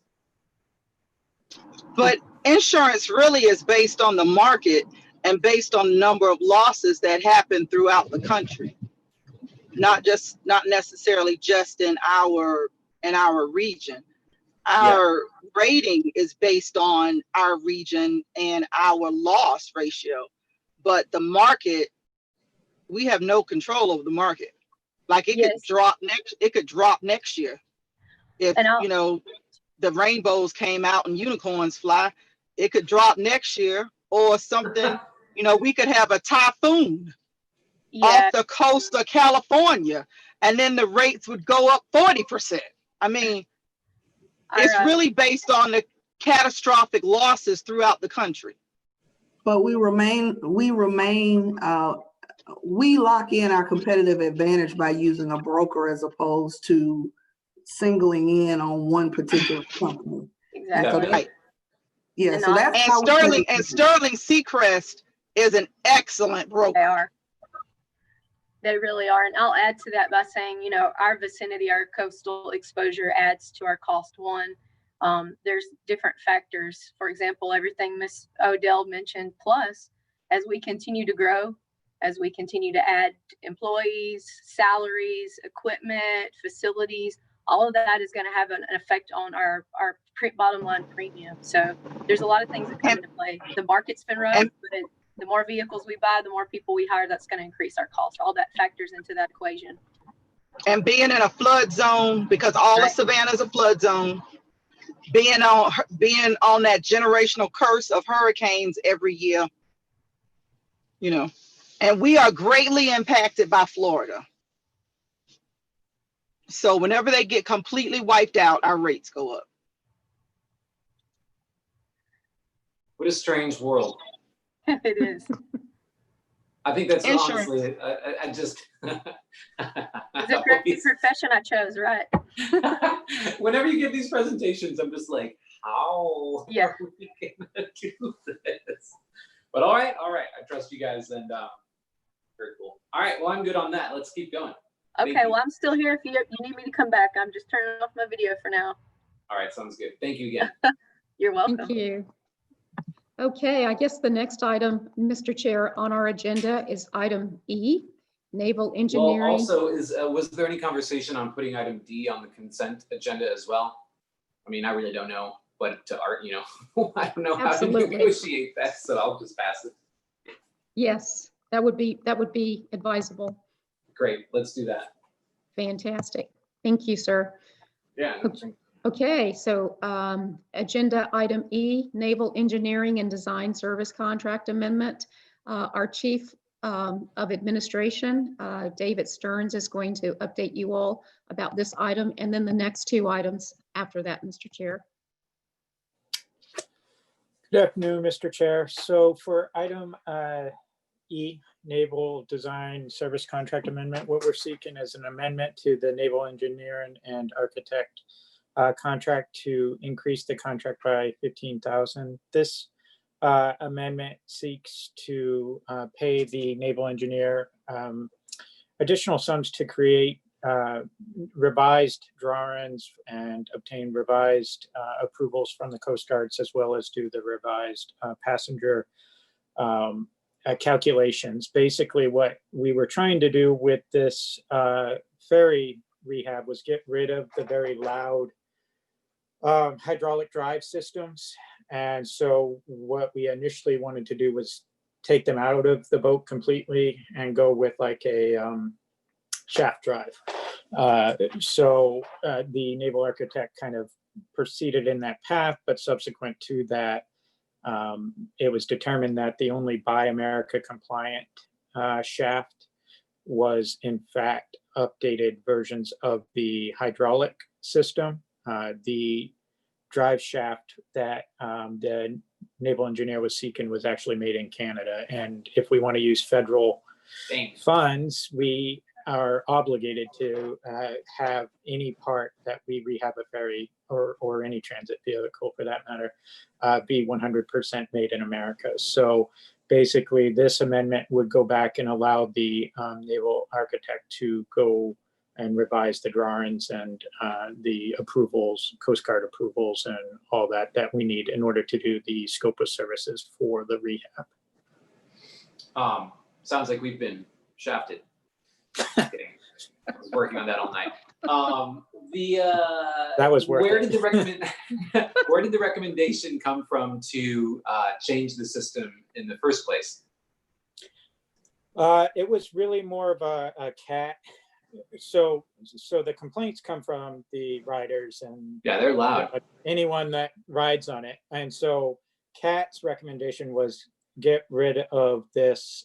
But insurance really is based on the market and based on the number of losses that happen throughout the country, not necessarily just in our region. Our rating is based on our region and our loss ratio, but the market, we have no control over the market. Like it could drop next year. If the rainbows came out and unicorns fly, it could drop next year, or something. We could have a typhoon off the coast of California, and then the rates would go up 40%. I mean, it's really based on the catastrophic losses throughout the country. But we lock in our competitive advantage by using a broker as opposed to singling in on one particular company. Exactly. Right. Yeah, so that's how Sterling Seacrest is an excellent broker. They are. They really are. And I'll add to that by saying, our vicinity, our coastal exposure adds to our cost one. There's different factors. For example, everything Ms. Odell mentioned, plus as we continue to grow, as we continue to add employees, salaries, equipment, facilities, all of that is going to have an effect on our bottom line premium. So there's a lot of things that come into play. The market's been rough, but the more vehicles we buy, the more people we hire, that's going to increase our cost. All that factors into that equation. And being in a flood zone, because all of Savannah is a flood zone, being on that generational curse of hurricanes every year, and we are greatly impacted by Florida. So whenever they get completely wiped out, our rates go up. What a strange world. It is. I think that's Insurance. Honestly, I just. It's a great profession I chose, right? Whenever you give these presentations, I'm just like, how are we gonna do this? But all right, I trust you guys, and very cool. All right, well, I'm good on that. Let's keep going. Okay, well, I'm still here if you need me to come back. I'm just turning off my video for now. All right, sounds good. Thank you again. You're welcome. Thank you. Okay, I guess the next item, Mr. Chair, on our agenda is item E, naval engineering. Well, also, was there any conversation on putting item D on the consent agenda as well? I mean, I really don't know, but I don't know how to negotiate that, so I'll just pass it. Yes, that would be advisable. Great, let's do that. Fantastic. Thank you, sir. Yeah. Okay, so agenda item E, Naval Engineering and Design Service Contract Amendment. Our chief of Administration. David Stearns is going to update you all about this item and then the next two items after that, Mr. Chair. Good afternoon, Mr. Chair. So for item E, Naval Design Service Contract Amendment, what we're seeking is an amendment to the Naval Engineering and Architect contract to increase the contract by $15,000. This amendment seeks to pay the naval engineer additional sums to create revised drawings and obtain revised approvals from the Coast Guards, as well as do the revised passenger calculations. Basically, what we were trying to do with this ferry rehab was get rid of the very loud hydraulic drive systems. And so what we initially wanted to do was take them out of the boat completely and go with like a shaft drive. So the naval architect kind of proceeded in that path, but subsequent to that, it was determined that the only Buy America compliant shaft was in fact updated versions of the hydraulic system. The drive shaft that the naval engineer was seeking was actually made in Canada. And if we want to use federal funds, we are obligated to have any part that we rehab a ferry or any transit vehicle for that matter be 100% made in America. So basically this amendment would go back and allow the naval architect to go and revise the drawings and the approvals, Coast Guard approvals and all that we need in order to do the scope of services for the rehab. Sounds like we've been shafted. Kidding. I was working on that all night. That was worth where it. did the where did the recommendation come from to change the system in the first place? It was really more of a CAT. So the complaints come from the riders and yeah, they're loud. Anyone that rides on it. And so CAT's recommendation was get rid of this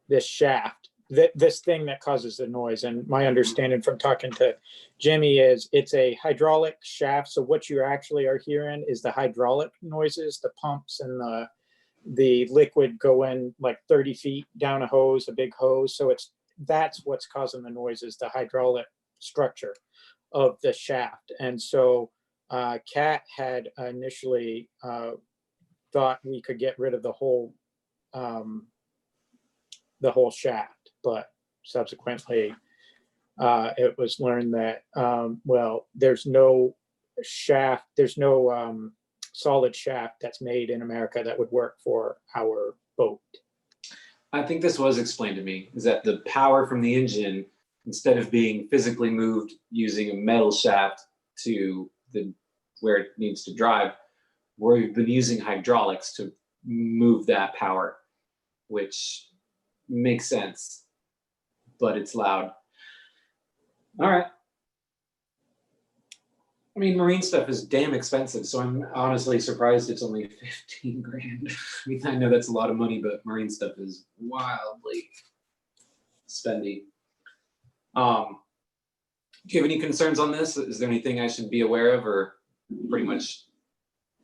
this shaft, this thing that causes the noise. And my understanding from talking to Jimmy is it's a hydraulic shaft. So what you actually are hearing is the hydraulic noises, the pumps and the liquid go in like 30 feet down a hose, a big hose. So that's what's causing the noise is the hydraulic structure of the shaft. And so CAT had initially thought we could get rid of the whole shaft, but subsequently it was learned that well, there's no shaft, there's no solid shaft that's made in America that would work for our boat. I think this was explained to me, is that the power from the engine, instead of being physically moved using a metal shaft to where it needs to drive, we've been using hydraulics to move that power, which makes sense, but it's loud. All right. I mean, marine stuff is damn expensive, so I'm honestly surprised it's only 15 grand. I mean, I know that's a lot of money, but marine stuff is wildly spendy. Do you have any concerns on this? Is there anything I should be aware of, or pretty much?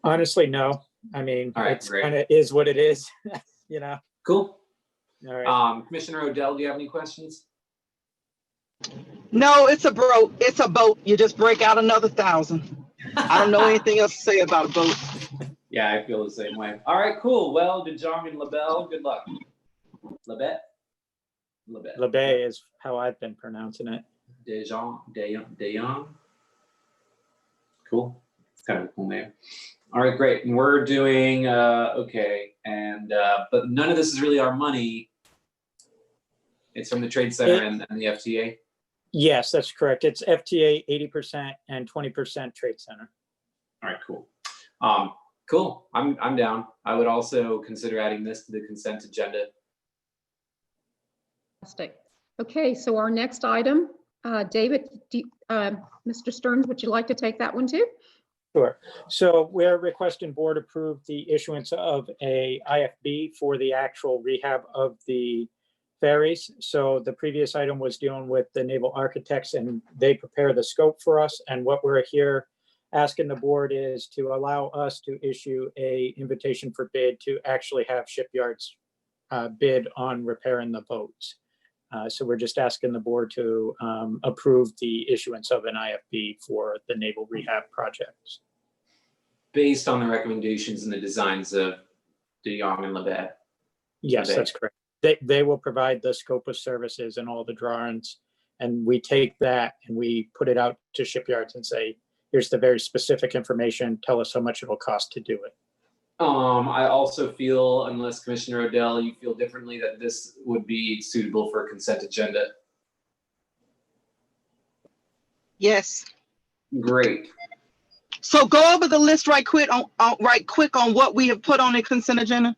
Honestly, no. I mean, all right, it's kind of is what it is, you know? Cool. All right. Commissioner Odell, do you have any questions? No, it's a boat. You just break out another 1,000. I don't know anything else to say about a boat. Yeah, I feel the same way. All right, cool. Well, DeJong and LaBelle, good luck. Labette? LeBay is how I've been pronouncing it. DeJong. Cool. It's kind of a cool name. All right, great. And we're doing okay. And but none of this is really our money. It's from the Trade Center and the FTA. Yes, that's correct. It's FTA 80% and 20% Trade Center. All right, cool. Cool. I'm down. I would also consider adding this to the consent agenda. Fantastic. Okay, so our next item, David, Mr. Stearns, would you like to take that one too? Sure. So we're requesting board approve the issuance of a IFB for the actual rehab of the ferries. So the previous item was dealing with the naval architects, and they prepare the scope for us. And what we're here asking the board is to allow us to issue a invitation for bid to actually have shipyards bid on repairing the boats. So we're just asking the board to approve the issuance of an IFB for the naval rehab projects. Based on the recommendations and the designs of De Jong and Lebet. Yes, that's correct. They will provide the scope of services and all the drawings, and we take that and we put it out to shipyards and say, here's the very specific information, tell us how much it will cost to do it. I also feel, unless Commissioner Odell, you feel differently, that this would be suitable for a consent agenda. Yes. Great. So go over the list right quick on what we have put on the consent agenda.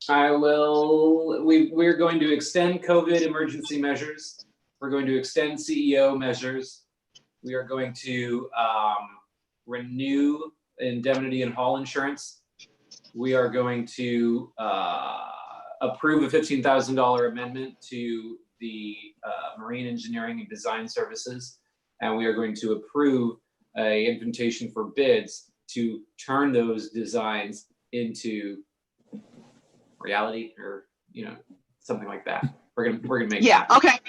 I will. We're going to extend COVID emergency measures. We're going to extend CEO measures. We are going to renew indemnity and haul insurance. We are going to approve a $15,000 amendment to the marine engineering and design services. And we are going to approve an invitation for bids to turn those designs into reality, or something like that. We're gonna make that. Okay.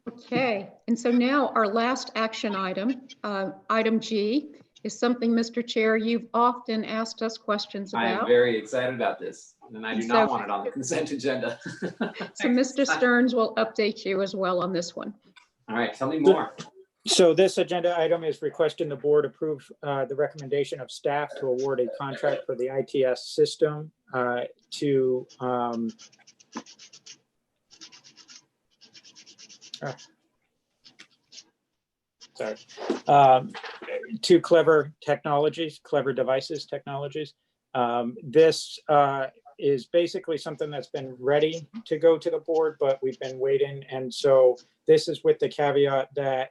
Okay, and so now our last action item, item G, is something, Mr. Chair, you've often asked us questions about. I am very excited about this, and I do not want it on the consent agenda. So Mr. Stearns will update you as well on this one. All right, tell me more. So this agenda item is requesting the board approve the recommendation of staff to award a contract for the ITS system to to Clever Devices Technologies. This is basically something that's been ready to go to the board, but we've been waiting. And so this is with the caveat that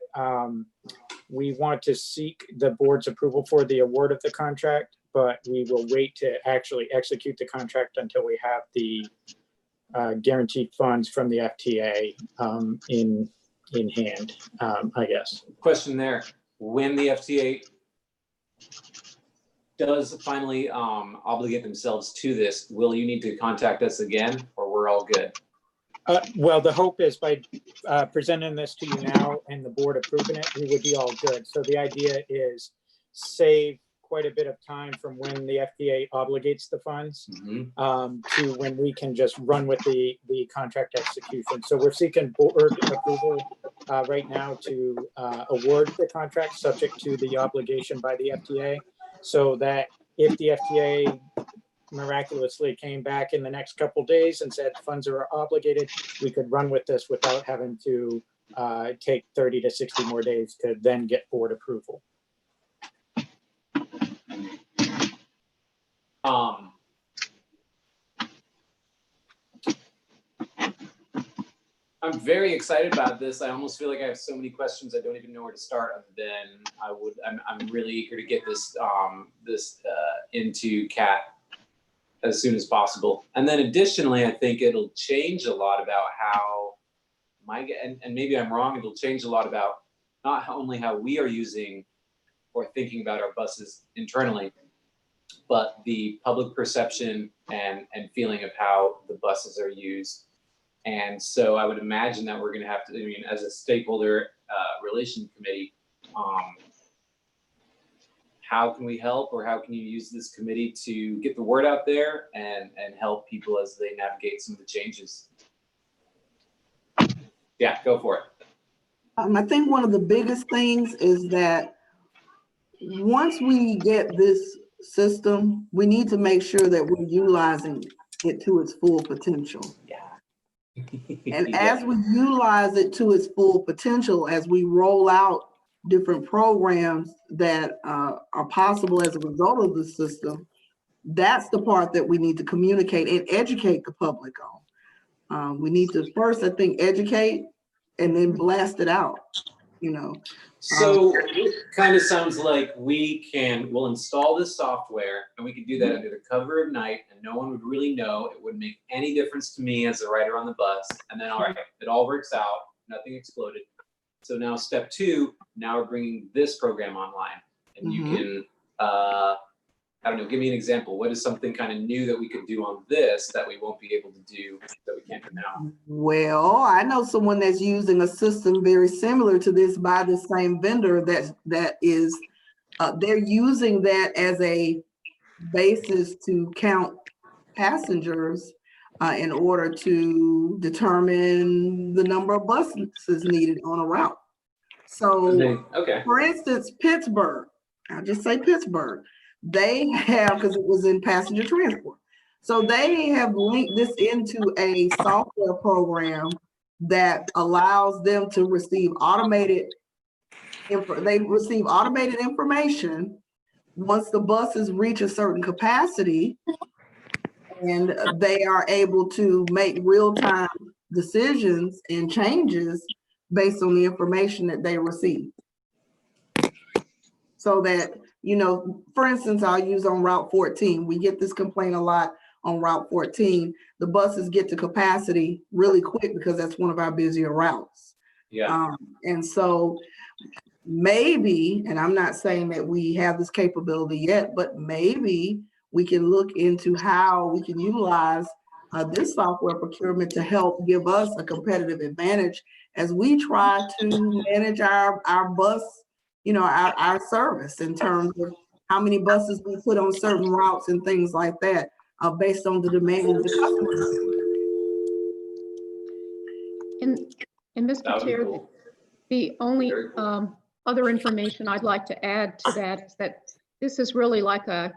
we want to seek the board's approval for the award of the contract, but we will wait to actually execute the contract until we have the guaranteed funds from the FTA in hand, I guess. Question there. When the FTA does finally obligate themselves to this, will you need to contact us again, or we're all good? Well, the hope is by presenting this to you now and the board approving it, we would be all good. So the idea is save quite a bit of time from when the FTA obligates the funds to when we can just run with the contract execution. So we're seeking board approval right now to award the contract subject to the obligation by the FTA, so that if the FTA miraculously came back in the next couple days and said funds are obligated, we could run with this without having to take 30 to 60 more days to then get board approval. I'm very excited about this. I almost feel like I have so many questions I don't even know where to start, other than I'm really eager to get this into CAT as soon as possible. And then additionally, I think it'll change a lot about how and maybe I'm wrong, it'll change a lot about not only how we are using or thinking about our buses internally, but the public perception and feeling of how the buses are used. And so I would imagine that we're going to have to, as a stakeholder relation committee, how can we help, or how can you use this committee to get the word out there and help people as they navigate some of the changes? Yeah, go for it. I think one of the biggest things is that once we get this system, we need to make sure that we're utilizing it to its full potential. Yeah. And as we utilize it to its full potential, as we roll out different programs that are possible as a result of the system, that's the part that we need to communicate and educate the public on. We need to first, I think, educate and then blast it out, So kind of sounds like we'll install this software and we can do that under the cover of night and no one would really know. It wouldn't make any difference to me as a rider on the bus. And then, all right, it all works out. Nothing exploded. So now step 2, now we're bringing this program online and you can, I don't know, give me an example. What is something kind of new that we could do on this that we won't be able to do that we can't do now? Well, I know someone that's using a system very similar to this by the same vendor that is, they're using that as a basis to count passengers in order to determine the number of buses needed on a route. So, okay. For instance, Pittsburgh, I'll just say Pittsburgh, they have, because it was in passenger transport. So they have linked this into a software program that allows them to receive automated information once the buses reach a certain capacity, and they are able to make real-time decisions and changes based on the information that they receive. So that, you know, for instance, I'll use on Route 14. We get this complaint a lot on Route 14. The buses get to capacity really quick because that's one of our busier routes. Yeah. And so maybe, and I'm not saying that we have this capability yet, but maybe we can look into how we can utilize this software procurement to help give us a competitive advantage as we try to manage our bus, you know, our service in terms of how many buses we put on certain routes and things like that, based on the demand of the customers. And Mr. Chair, cool. The only other information I'd like to add to that is that this is really like an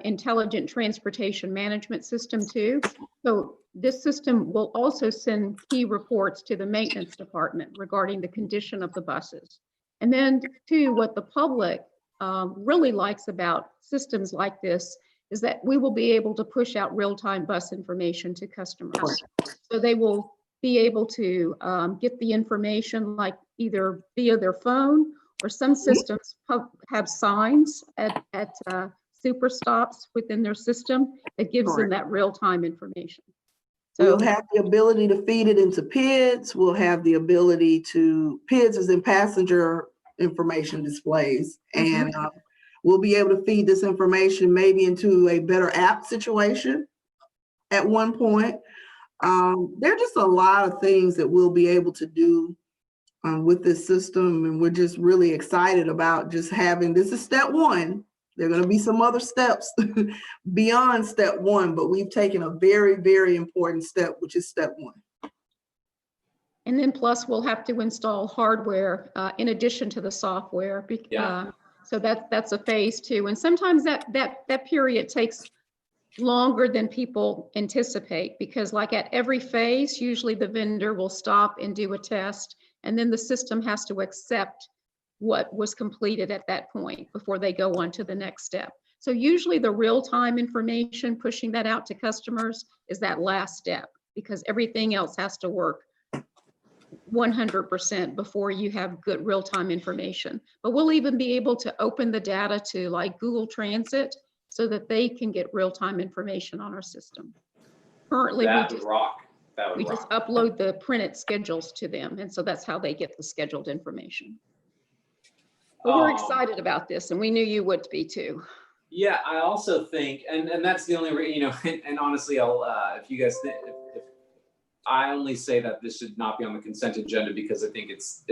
intelligent transportation management system too. So this system will also send key reports to the maintenance department regarding the condition of the buses. And then too, what the public really likes about systems like this is that we will be able to push out real-time bus information to customers. So they will be able to get the information like either via their phone, or some systems have signs at super stops within their system that gives them that real-time information. So we'll have the ability to feed it into PIDs. We'll have the ability to, PIDs is in passenger information displays. And we'll be able to feed this information maybe into a better app situation at one point. There are just a lot of things that we'll be able to do with this system. And we're just really excited about just having, this is step 1. There are going to be some other steps beyond step 1, but we've taken a very, very important step, which is step 1. And then plus we'll have to install hardware in addition to the software. So that's a phase 2. And sometimes that period takes longer than people anticipate, because like at every phase, usually the vendor will stop and do a test, and then the system has to accept what was completed at that point before they go on to the next step. So usually the real-time information, pushing that out to customers, is that last step, because everything else has to work 100% before you have good real-time information. But we'll even be able to open the data to like Google Transit so that they can get real-time information on our system. Currently, we just upload the printed schedules to them, and so that's how they get the scheduled information. But we're excited about this, and we knew you would be too. Yeah, I also think, and that's the only, you know, and honestly, I'll, if you guys think, if I only say that this should not be on the consent agenda because I think it's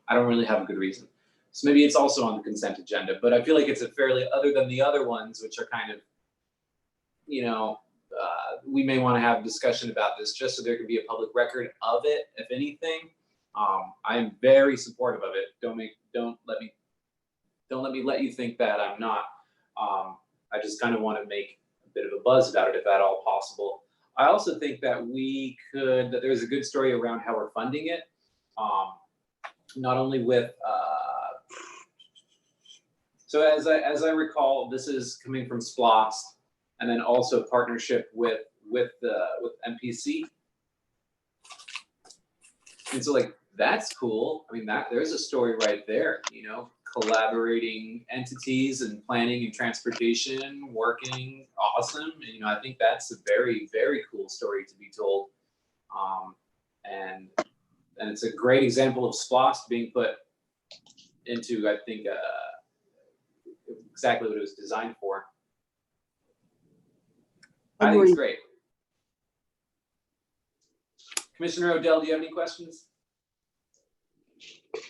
I don't really have a good reason. So maybe it's also on the consent agenda, but I feel like it's a fairly, other than the other ones, which are kind of, you know, we may want to have a discussion about this just so there can be a public record of it, if anything. I am very supportive of it. Don't let me let you think that I'm not. I just kind of want to make a bit of a buzz about it, if at all possible. I also think that that there's a good story around how we're funding it. Not only with, so as I recall, this is coming from SPLOST, and then also partnership with MPC. And so like That's cool. I mean, there's a story right there, you know, collaborating entities and planning and transportation, working, awesome. And, you know, I think that's a very, very cool story to be told. And it's a great example of SPLOST being put into, I think, exactly what it was designed for. I think it's great. Commissioner Odell, do you have any questions?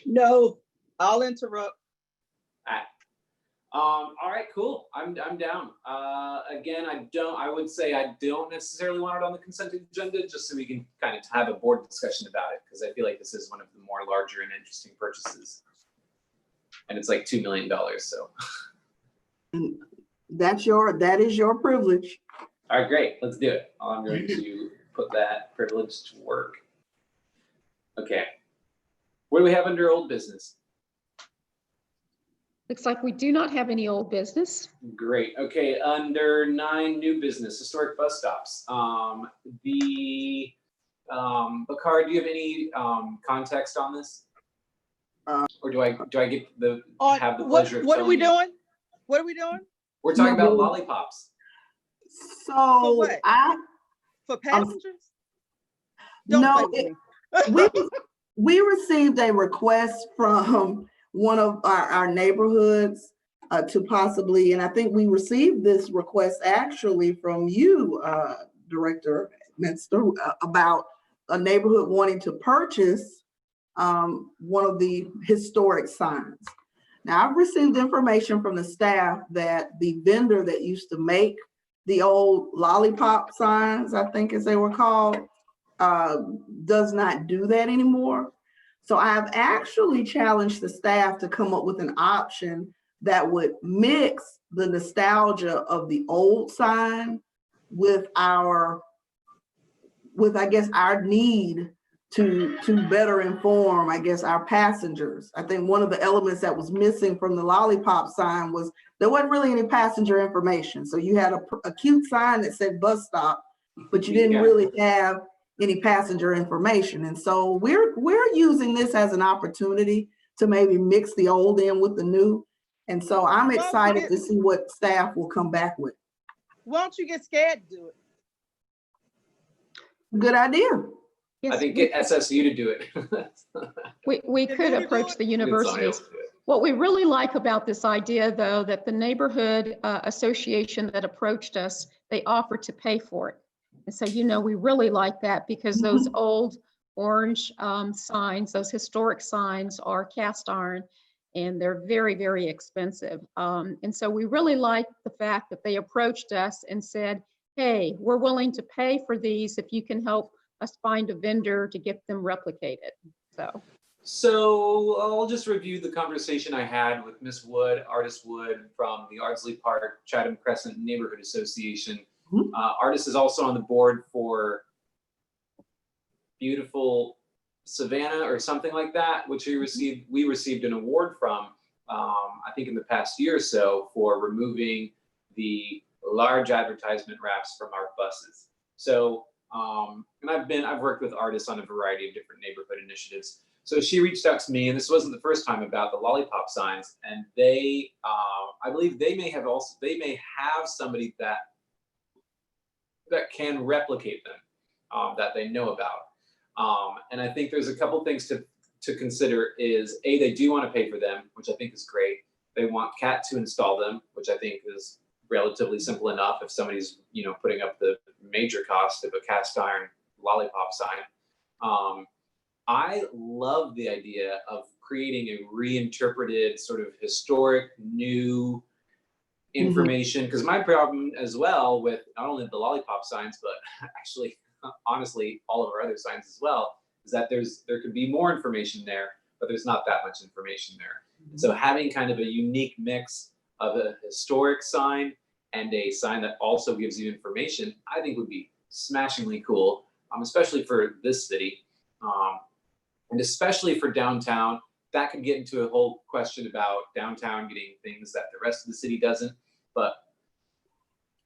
No, I'll interrupt. All right, cool. I'm down. Again, I would say I don't necessarily want it on the consent agenda, just so we can kind of have a board discussion about it, because I feel like this is one of the more larger and interesting purchases. And it's like $2 million, so. That is your privilege. All right, great, let's do it. I'm going to put that privilege to work. Okay. What do we have under old business? Looks like we do not have any old business. Great. Okay, under 9, new business, historic bus stops. Bakar, do you have any context on this? Or do I get have the pleasure of what are we telling you? doing? What are we doing? We're talking about lollipops. So for passengers? We received a request from one of our neighborhoods to possibly, and I think we received this request actually from you, Director Minster, about a neighborhood wanting to purchase one of the historic signs. Now, I've received information from the staff that the vendor that used to make the old lollipop signs, I think as they were called, does not do that anymore. So I've actually challenged the staff to come up with an option that would mix the nostalgia of the old sign with I guess, our need to better inform, I guess, our passengers. I think one of the elements that was missing from the lollipop sign was there wasn't really any passenger information. So you had a cute sign that said bus stop, but you didn't really have any passenger information. And so we're using this as an opportunity to maybe mix the old in with the new. And so I'm excited to see what staff will come back with. Why don't you get scared to do it? Good idea. Yes, I think get SSU to do it. we could approach the universities. What we really like about this idea, though, that the neighborhood association that approached us, they offered to pay for it. And so, you know, we really like that because those old orange signs, those historic signs are cast iron and they're very, very expensive. And so we really like the fact that they approached us and said, hey, we're willing to pay for these if you can help us find a vendor to get them replicated. So I'll just review the conversation I had with Miss Wood, Artist Wood from the Ardsley Park Chatham Crescent Neighborhood Association. Artist is also on the board for Beautiful Savannah or something like that, which we received an award from, I think in the past year or so, for removing the large advertisement wraps from our buses. So, and I've worked with artists on a variety of different neighborhood initiatives. So she reached out to me, and this wasn't the first time, about the lollipop signs, and they, I believe they may have somebody that can replicate them, that they know about. And I think there's a couple things to consider is, A, they do want to pay for them, which I think is great. They want CAT to install them, which I think is relatively simple enough if somebody's, you know, putting up the major cost of a cast iron lollipop sign. I love the idea of creating a reinterpreted sort of historic new information, because my problem as well with not only the lollipop signs, but actually, honestly, all of our other signs as well, is that there could be more information there, but there's not that much information there. And so having kind of a unique mix of a historic sign and a sign that also gives you information, I think would be smashingly cool, especially for this city, and especially for downtown. That could get into a whole question about downtown getting things that the rest of the city doesn't, but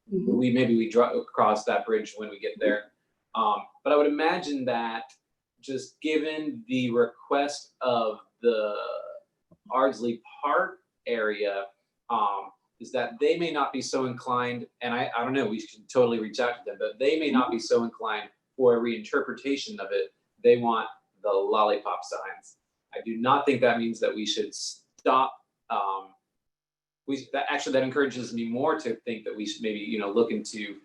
maybe we cross that bridge when we get there. But I would imagine that just given the request of the Ardsley Park area, is that they may not be so inclined, and I don't know, we should totally reach out to them, but they may not be so inclined for a reinterpretation of it. They want the lollipop signs. I do not think that means that we should stop. That encourages me more to think that we should maybe, look into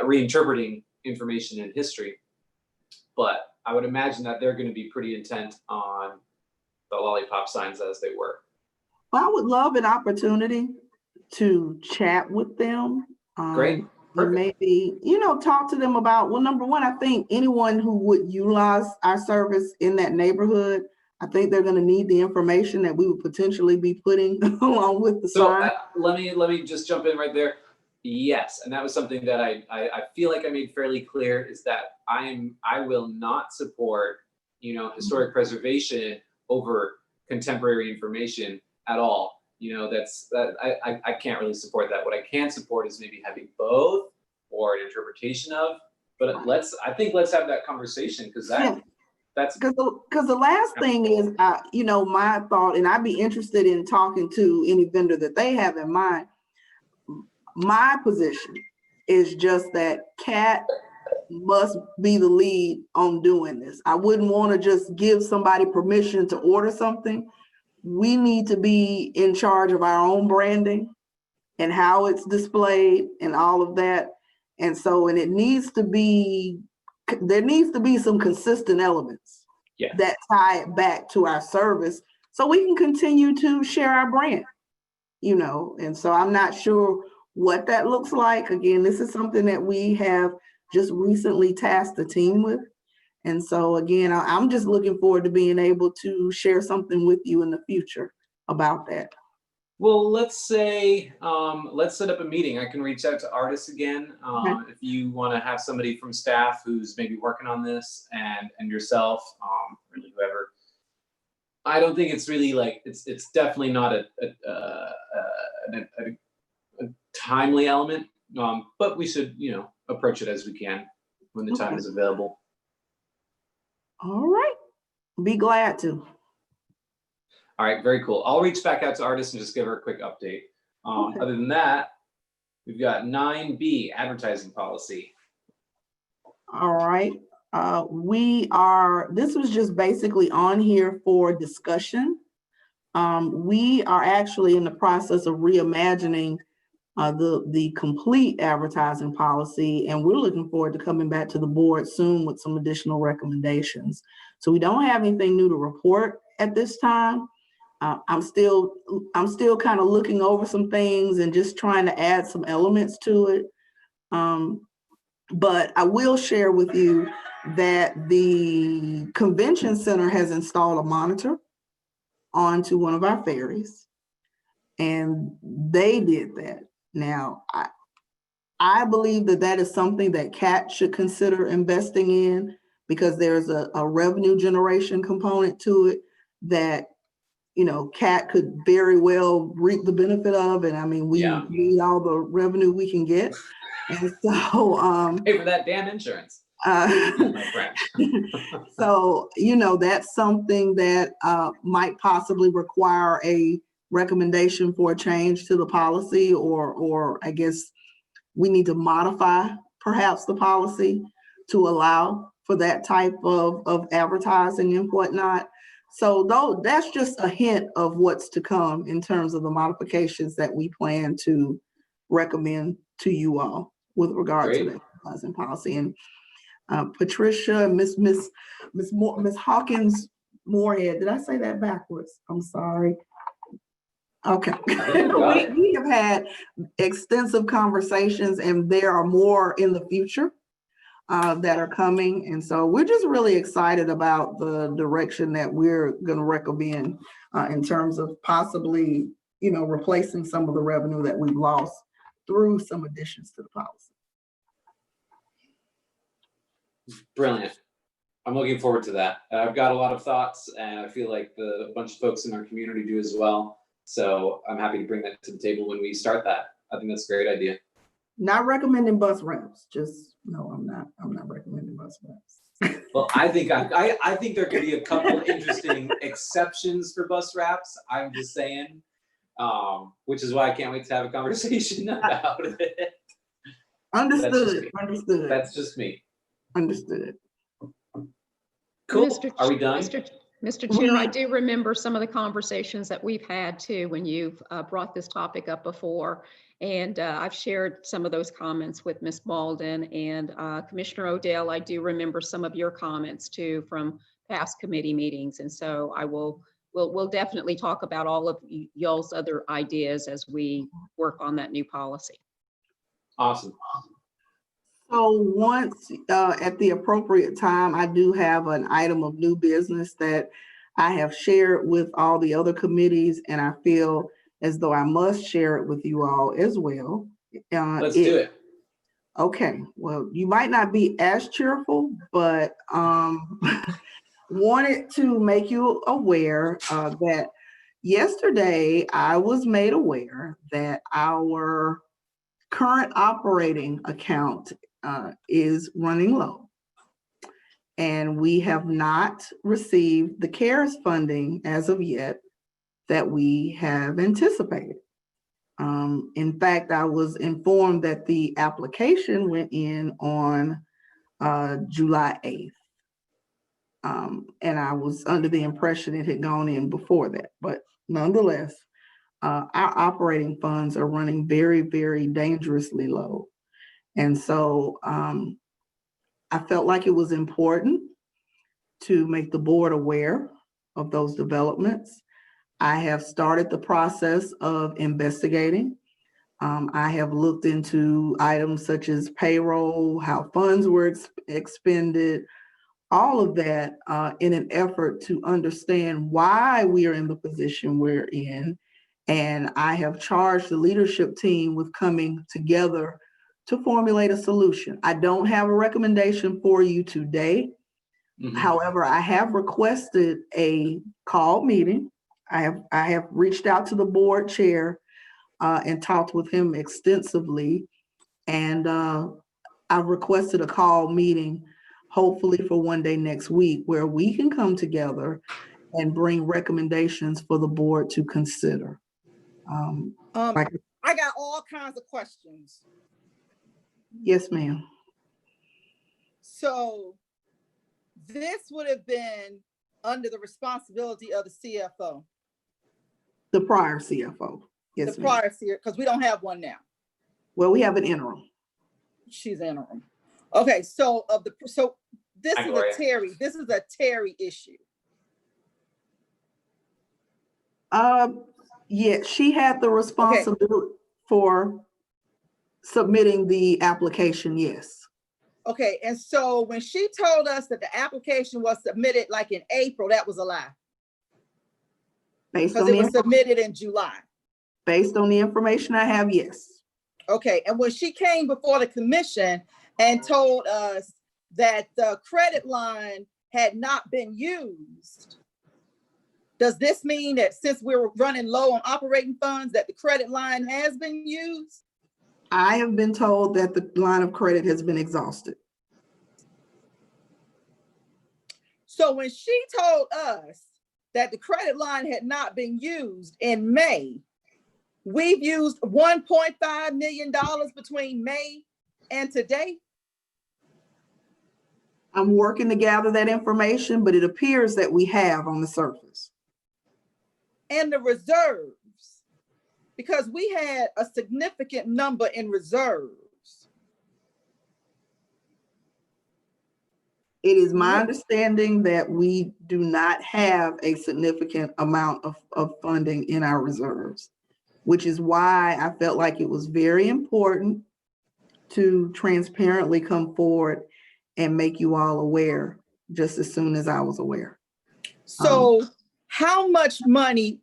reinterpreting information in history. But I would imagine that they're going to be pretty intent on the lollipop signs as they were. Well, I would love an opportunity to chat with them. Great. And maybe, talk to them about, well, number one, I think anyone who would utilize our service in that neighborhood, I think they're going to need the information that we would potentially be putting along with the sign. Let me just jump in right there. Yes, and that was something that I feel like I made fairly clear, is that I will not support, historic preservation over contemporary information at all. I can't really support that. What I can support is maybe having both or an interpretation of. But let's have that conversation, because that's because the last thing is, my thought, and I'd be interested in talking to any vendor that they have in mind. My position is just that CAT must be the lead on doing this. I wouldn't want to just give somebody permission to order something. We need to be in charge of our own branding and how it's displayed and all of that. And there needs to be some consistent elements that tie it back to our service so we can continue to share our brand, and so I'm not sure what that looks like. Again, this is something that we have just recently tasked the team with. And so again, I'm just looking forward to being able to share something with you in the future about that. Well, let's say, let's set up a meeting. I can reach out to artists again. If you want to have somebody from staff who's maybe working on this, and yourself, really whoever. I don't think it's really it's definitely not a timely element, but we should, approach it as we can when the time is available. All right, be glad to. All right, very cool. I'll reach back out to artists and just give her a quick update. Other than that, we've got 9B, advertising policy. All right, this was just basically on here for discussion. We are actually in the process of reimagining the complete advertising policy, and we're looking forward to coming back to the board soon with some additional recommendations. So we don't have anything new to report at this time. I'm still kind of looking over some things and just trying to add some elements to it. But I will share with you that the convention center has installed a monitor onto one of our ferries, and they did that. Now, I believe that is something that CAT should consider investing in, because there's a revenue generation component to it that, CAT could very well reap the benefit of. And I mean, we need all the revenue we can get. And so pay for that damn insurance. My friend. So, that's something that might possibly require a recommendation for a change to the policy, or I guess we need to modify perhaps the policy to allow for that type of advertising and whatnot. So though that's just a hint of what's to come in terms of the modifications that we plan to recommend to you all with regard to the advertising policy. And Patricia, Miss Hawkins Moorhead, did I say that backwards? I'm sorry. Okay. We have had extensive conversations, and there are more in the future that are coming. And so we're just really excited about the direction that we're going to recommend in terms of possibly, replacing some of the revenue that we've lost through some additions to the policy. Brilliant. I'm looking forward to that. I've got a lot of thoughts, and I feel like a bunch of folks in our community do as well. So I'm happy to bring that to the table when we start that. I think that's a great idea. Not recommending bus ramps. Just no, I'm not recommending bus ramps. Well, I think I think there could be a couple interesting exceptions for bus wraps. I'm just saying, which is why I can't wait to have a conversation about it. Understood, understood. That's just me. Understood. Cool. Mr. Are we done? Mr. Chair, I do remember some of the conversations that we've had too when you've brought this topic up before. And I've shared some of those comments with Ms. Malden and Commissioner Odell. I do remember some of your comments too from past committee meetings. And so we'll definitely talk about all of y'all's other ideas as we work on that new policy. Awesome. So once at the appropriate time, I do have an item of new business that I have shared with all the other committees, and I feel as though I must share it with you all as well. Let's do it. Okay, well, you might not be as cheerful, but wanted to make you aware that yesterday I was made aware that our current operating account is running low. And we have not received the CARES funding as of yet that we have anticipated. In fact, I was informed that the application went in on July 8th. And I was under the impression it had gone in before that, but nonetheless, our operating funds are running very, very dangerously low. And so I felt like it was important to make the board aware of those developments. I have started the process of investigating. I have looked into items such as payroll, how funds were expended, all of that in an effort to understand why we are in the position we're in. And I have charged the leadership team with coming together to formulate a solution. I don't have a recommendation for you today. Mm-hmm. However, I have requested a call meeting. I have reached out to the board chair and talked with him extensively. And I've requested a call meeting, hopefully for one day next week, where we can come together and bring recommendations for the board to consider. I got all kinds of questions. Yes, ma'am. So this would have been under the responsibility of the CFO. The prior CFO. Yes, the prior CFO, because we don't have one now. Well, we have an interim. She's interim. Okay, so this is a Terry issue. Yeah, she had the responsibility for submitting the application, yes. Okay, and so when she told us that the application was submitted like in April, that was a lie. Because it was submitted in July. Based on the information I have, yes. Okay, and when she came before the commission and told us that the credit line had not been used, does this mean that since we're running low on operating funds that the credit line has been used? I have been told that the line of credit has been exhausted. So when she told us that the credit line had not been used in May, we've used $1.5 million between May and today. I'm working to gather that information, but it appears that we have on the surface. And the reserves, because we had a significant number in reserves. It is my understanding that we do not have a significant amount of funding in our reserves, which is why I felt like it was very important to transparently come forward and make you all aware just as soon as I was aware. So how much money,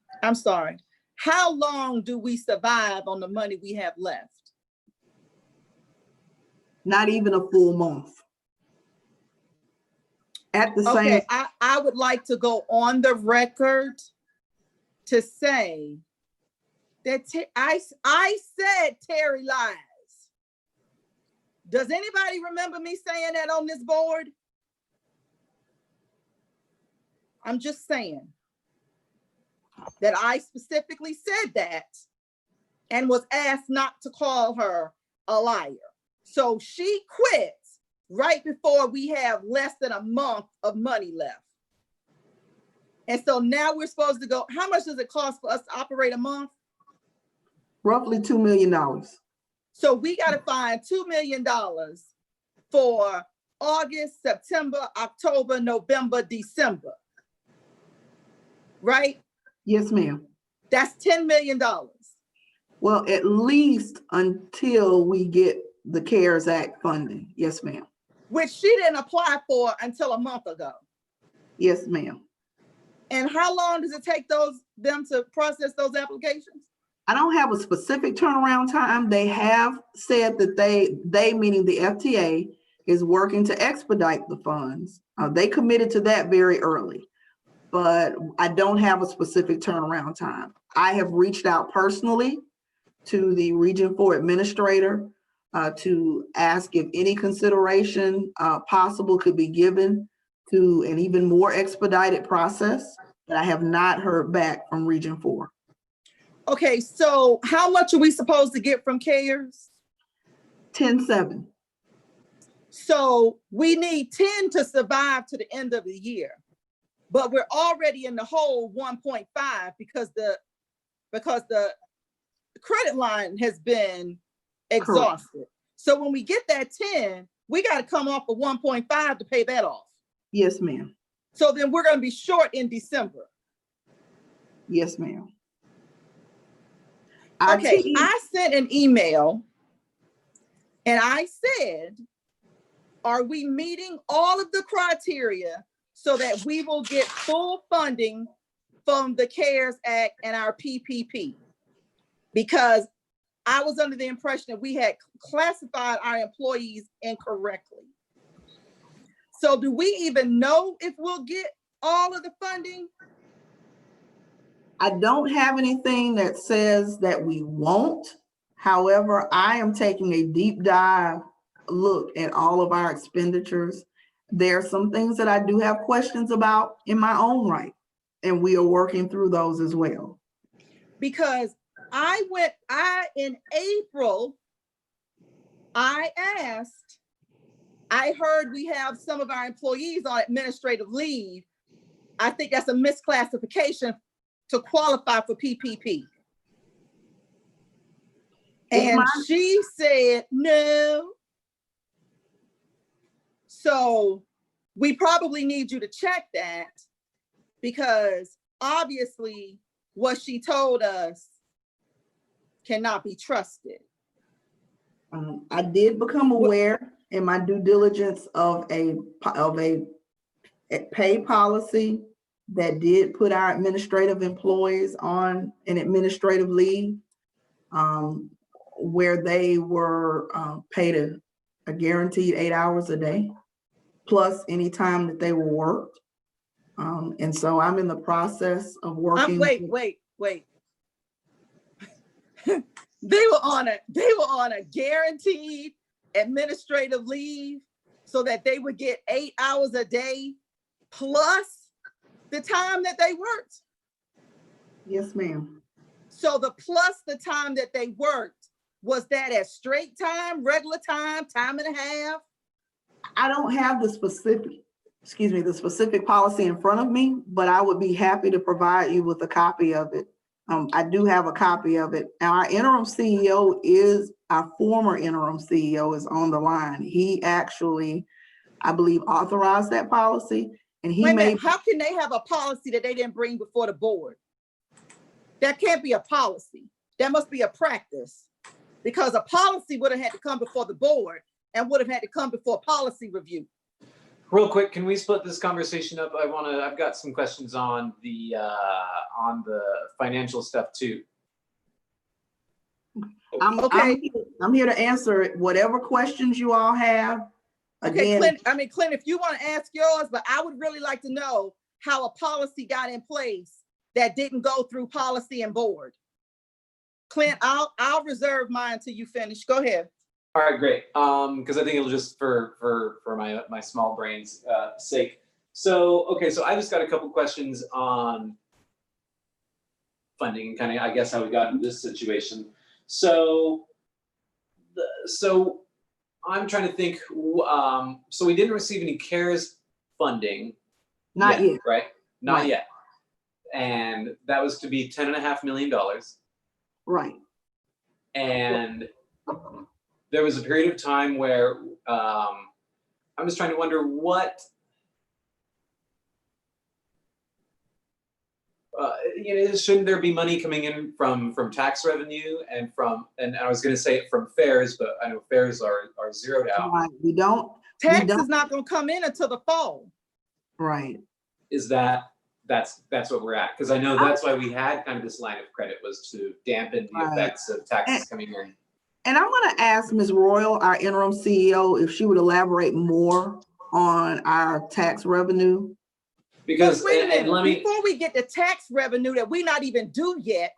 how long do we survive on the money we have left? Not even a full month. At the same. I would like to go on the record to say that I said Terry lies. Does anybody remember me saying that on this board? I'm just saying that I specifically said that and was asked not to call her a liar. So she quits right before we have less than a month of money left. And so now we're supposed to go, how much does it cost for us to operate a month? Roughly $2 million. So we got to find $2 million for August, September, October, November, December. Right? Yes, ma'am. That's $10 million. Well, at least until we get the CARES Act funding. Yes, ma'am. Which she didn't apply for until a month ago. Yes, ma'am. And how long does it take them to process those applications? I don't have a specific turnaround time. They have said that they meaning the FTA, is working to expedite the funds. They committed to that very early, but I don't have a specific turnaround time. I have reached out personally to the Region 4 administrator to ask if any consideration possible could be given to an even more expedited process, but I have not heard back from Region 4. Okay, so how much are we supposed to get from CARES? 10-7. So we need 10 to survive to the end of the year, but we're already in the hole 1.5 because the credit line has been exhausted. Correct. So when we get that 10, we got to come off of 1.5 to pay that off. Yes, ma'am. So then we're going to be short in December. Yes, ma'am. Okay, I sent an email and I said, are we meeting all of the criteria so that we will get full funding from the CARES Act and our PPP? Because I was under the impression that we had classified our employees incorrectly. So do we even know if we'll get all of the funding? I don't have anything that says that we won't. However, I am taking a deep dive look at all of our expenditures. There are some things that I do have questions about in my own right, and we are working through those as well. Because in April, I heard we have some of our employees on administrative leave. I think that's a misclassification to qualify for PPP. And she said, no. So we probably need you to check that, because obviously what she told us cannot be trusted. I did become aware in my due diligence of a pay policy that did put our administrative employees on an administrative leave, where they were paid a guaranteed 8 hours a day, plus any time that they were worked. And so I'm in the process of working. Wait. They were on a guaranteed administrative leave so that they would get 8 hours a day plus the time that they worked. Yes, ma'am. So the plus the time that they worked, was that at straight time, regular time, time and a half? I don't have the specific policy in front of me, but I would be happy to provide you with a copy of it. I do have a copy of it. Now, our former interim CEO is on the line. He actually, I believe, authorized that policy. And how can they have a policy that they didn't bring before the board? That can't be a policy. That must be a practice, because a policy would have had to come before the board and would have had to come before policy review. Real quick, can we split this conversation up? I've got some questions on the financial stuff too. I'm here to answer whatever questions you all have. Okay, Clint, if you want to ask yours, but I would really like to know how a policy got in place that didn't go through policy and board. Clint, I'll reserve mine until you finish. Go ahead. All right, great. Because I think it'll just for my small brain's sake. So, okay, so I just got a couple questions on funding and kind of, I guess, how we got into this situation. So, so I'm trying to think, so we didn't receive any CARES funding. Not yet. Right? Not Right. yet. And that was to be $10.5 million. Right. And there was a period of time where I'm just trying to wonder what, shouldn't there be money coming in from tax revenue and I was going to say it from fares, but I know fares are zeroed out. Right. We don't. Tax is not going to come in until the fall. Right. Is that's what we're at? Because I know that's why we had kind of this line of credit, was to dampen the effects of taxes coming in. And I'm going to ask Ms. Royal, our interim CEO, if she would elaborate more on our tax revenue. Because wait a minute, before we get the tax revenue that we're not even due yet,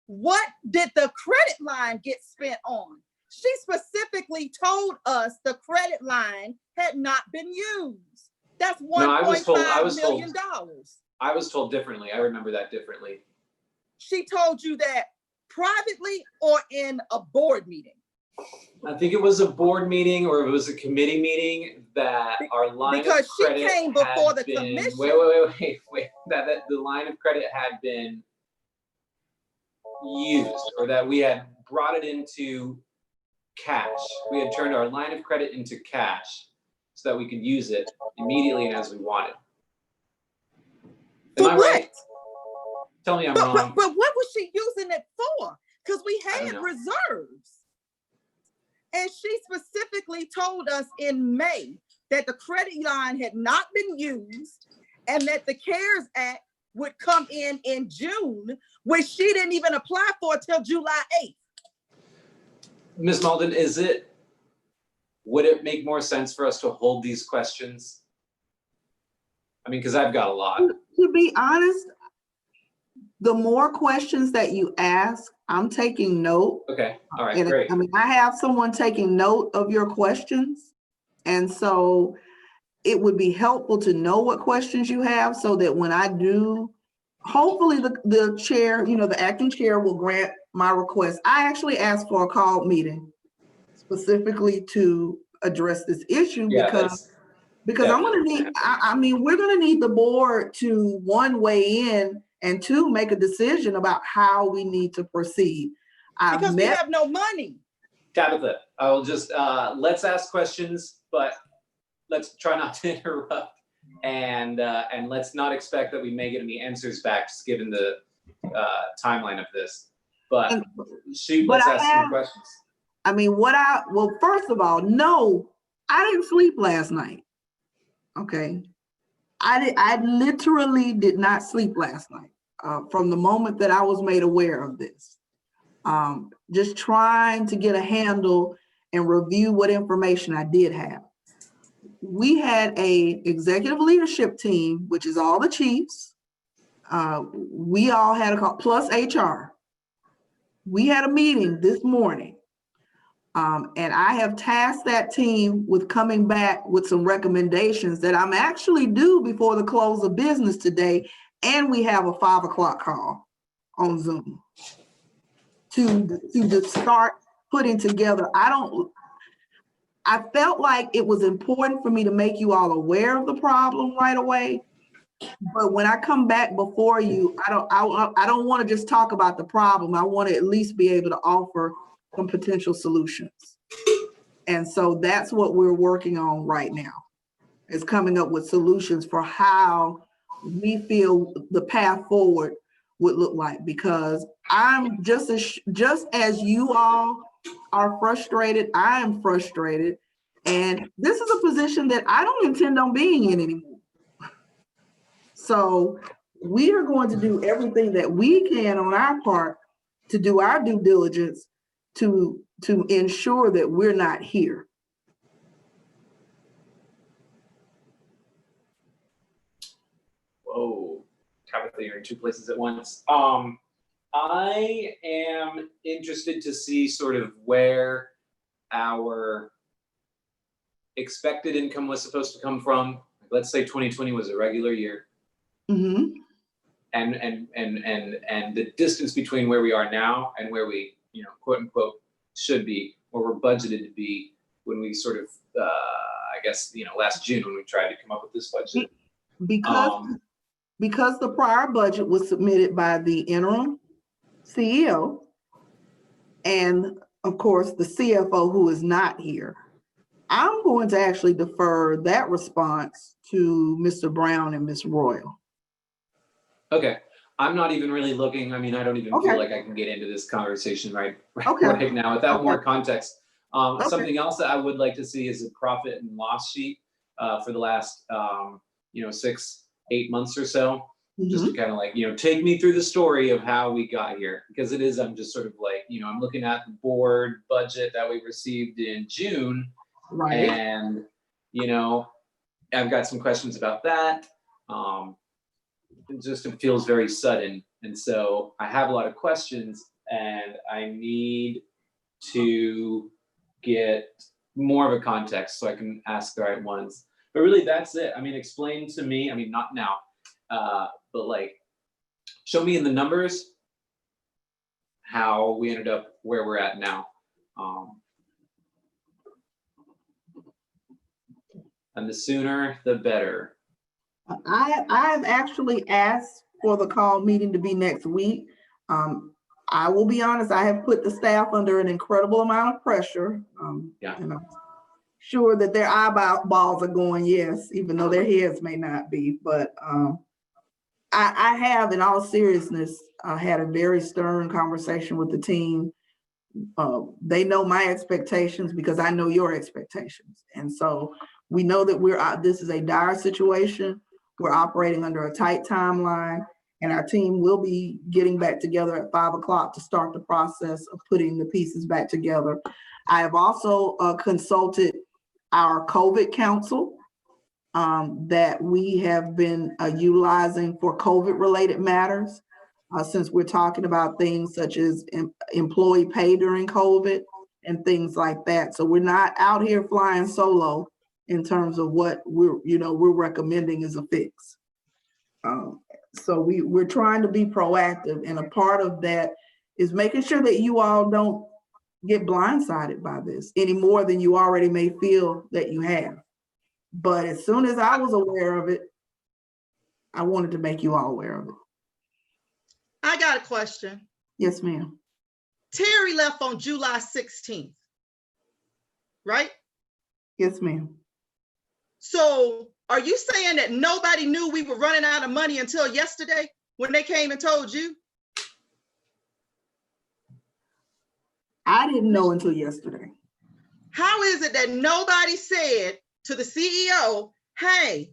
what did the credit line get spent on? She specifically told us the credit line had not been used. That's $1.5 million. I was told differently. I remember that differently. She told you that privately or in a board meeting? I think it was a board meeting or it was a committee meeting that our line of credit because she came before the commission. Wait. That the line of credit had been used, or that we had brought it into cash. We had turned our line of credit into cash so that we could use it immediately and as we wanted. Am I right? Tell me I'm wrong. But what was she using it for? Because we had reserves. And she specifically told us in May that the credit line had not been used and that the CARES Act would come in June, which she didn't even apply for until July 8th. Ms. Malden, would it make more sense for us to hold these questions? I mean, because I've got a lot. To be honest, the more questions that you ask, I'm taking note. Okay, all right, and great. I mean, I have someone taking note of your questions. And so it would be helpful to know what questions you have so that when I do, hopefully the chair, the acting chair will grant my request. I actually asked for a call meeting specifically to address this issue because I'm going to need, I mean, we're going to need the board to, one, weigh in, and two, make a decision about how we need to proceed. Because we have no money. Tabitha, I will just, let's ask questions, but let's try not to interrupt. And let's not expect that we may get any answers back, just given the timeline of this. But let's ask some questions. I mean, well, first of all, no, I didn't sleep last night. Okay. I literally did not sleep last night from the moment that I was made aware of this. Just trying to get a handle and review what information I did have. We had a executive leadership team, which is all the chiefs. We all had a call, plus HR. We had a meeting this morning. And I have tasked that team with coming back with some recommendations that I'm actually due before the close of business today. And we have a 5 o'clock call on Zoom to start putting together. I felt like it was important for me to make you all aware of the problem right away. But when I come back before you, I don't want to just talk about the problem. I want to at least be able to offer some potential solutions. And so that's what we're working on right now, is coming up with solutions for how we feel the path forward would look like, because I'm just as you all are frustrated, I am frustrated. And this is a position that I don't intend on being in anymore. So we are going to do everything that we can on our part to do our due diligence to ensure that we're not here. Whoa, Tabitha, you're in two places at once. I am interested to see sort of where our expected income was supposed to come from, like let's say 2020 was a regular year, Mm-hmm. and the distance between where we are now and where we, quote unquote, should be, or we're budgeted to be when we sort of, I guess, last June when we tried to come up with this budget. Because the prior budget was submitted by the interim CEO and of course the CFO, who is not here, I'm going to actually defer that response to Mr. Brown and Ms. Royal. Okay, I'm not even really looking. I mean, I don't even feel like I can get into this conversation right now without more context. Something else that I would like to see is a profit and loss sheet for the last 6-8 months or so, just to kind of like, take me through the story of how we got here, because it is, I'm just sort of like, I'm looking at the board budget that we received in June, and I've got some questions about that. It feels very sudden, and so I have a lot of questions, and I need to get more of a context so I can ask the right ones. But really, that's it. I mean, explain to me, I mean, not now, but like, show me in the numbers how we ended up where we're at now. And the sooner, the better. I've actually asked for the call meeting to be next week. I will be honest, I have put the staff under an incredible amount of pressure. And I'm sure that their eyeballs are going, yes, even though their heads may not be. But I have, in all seriousness, had a very stern conversation with the team. They know my expectations because I know your expectations. And so we know that this is a dire situation. We're operating under a tight timeline, and our team will be getting back together at 5 o'clock to start the process of putting the pieces back together. I have also consulted our COVID council that we have been utilizing for COVID-related matters, since we're talking about things such as employee pay during COVID and things like that. So we're not out here flying solo in terms of what we're recommending as a fix. So we're trying to be proactive, and a part of that is making sure that you all don't get blindsided by this any more than you already may feel that you have. But as soon as I was aware of it, I wanted to make you all aware of it. I got a question. Yes, ma'am. Terry left on July 16th, right? Yes, ma'am. So are you saying that nobody knew we were running out of money until yesterday when they came and told you? I didn't know until yesterday. How is it that nobody said to the CEO, hey,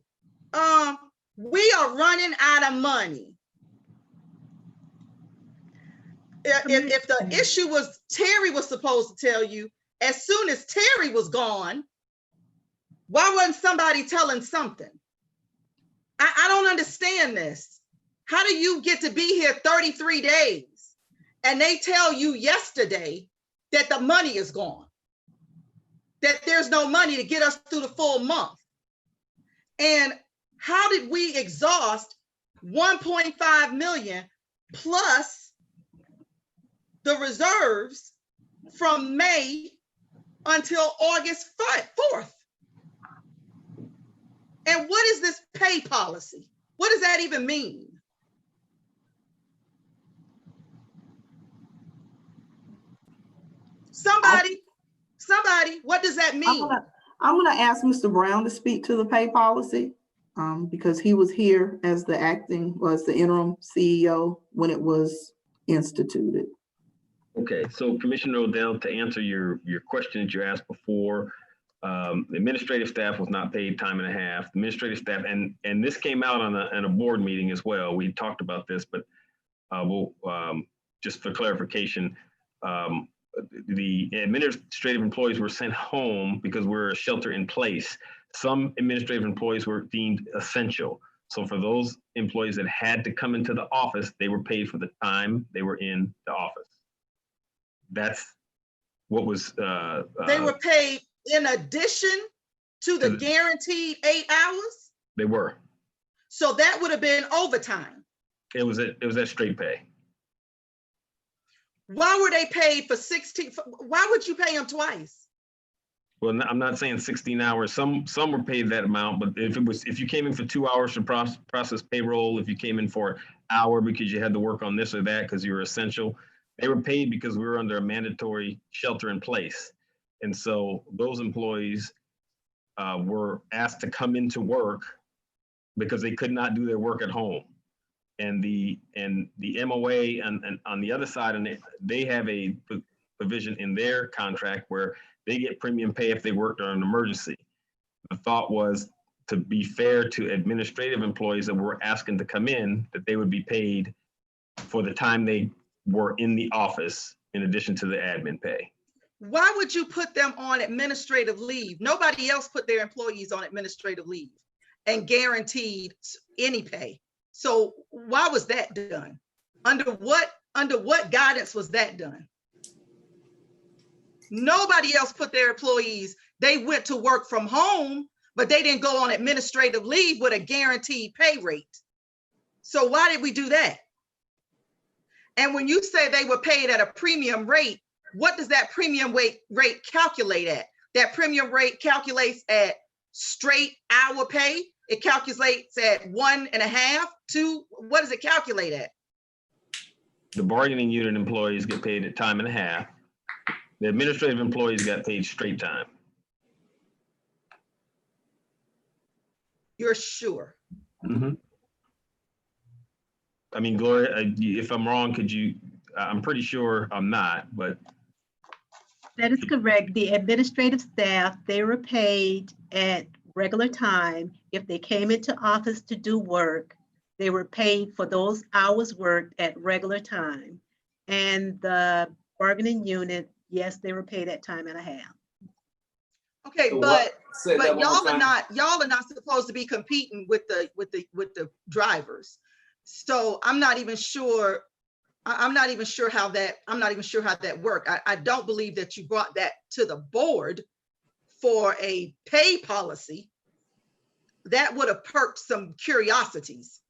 we are running out of money? If the issue was Terry was supposed to tell you, as soon as Terry was gone, why wasn't somebody telling something? I don't understand this. How do you get to be here 33 days and they tell you yesterday that the money is gone, that there's no money to get us through the full month? And how did we exhaust 1.5 million plus the reserves from May until August 4th? And what is this pay policy? What does that even mean? Somebody, what does that mean? I'm gonna ask Mr. Brown to speak to the pay policy because he was here as the interim CEO when it was instituted. Okay, so Commissioner Odell, to answer your question that you asked before, the administrative staff was not paid time and a half. The administrative staff, and this came out on a board meeting as well. We talked about this, but we'll just for clarification, the administrative employees were sent home because we're a shelter in place. Some administrative employees were deemed essential. So for those employees that had to come into the office, they were paid for the time they were in the office. That's what was. They were paid in addition to the guaranteed 8 hours? They were. So that would have been overtime. It was at straight pay. Why were they paid for 16? Why would you pay them twice? Well, I'm not saying 16 hours. Some were paid that amount, but if you came in for 2 hours to process payroll, if you came in for an hour because you had to work on this or that because you were essential, they were paid because we were under a mandatory shelter in place. And so those employees were asked to come into work because they could not do their work at home. And the MOA and on the other side, and they have a provision in their contract where they get premium pay if they work during an emergency. The thought was to be fair to administrative employees that were asking to come in, that they would be paid for the time they were in the office in addition to the admin pay. Why would you put them on administrative leave? Nobody else put their employees on administrative leave and guaranteed any pay. So why was that done? Under what guidance was that done? Nobody else put their employees, they went to work from home, but they didn't go on administrative leave with a guaranteed pay rate. So why did we do that? And when you say they were paid at a premium rate, what does that premium rate calculate at? That premium rate calculates at straight hour pay. It calculates at 1.5, 2. What does it calculate at? The bargaining unit employees get paid at time and a half. The administrative employees got paid straight time. You're sure? Mm-hmm. I mean, Gloria, if I'm wrong, I'm pretty sure I'm not, but. That is correct. The administrative staff, they were paid at regular time. If they came into office to do work, they were paid for those hours worked at regular time. And the bargaining unit, yes, they were paid at time and a half. Okay, So but y'all are not supposed to be competing with the drivers. So I'm not even sure how that worked. I don't believe that you brought that to the board for a pay policy. That would have perked some curiosities.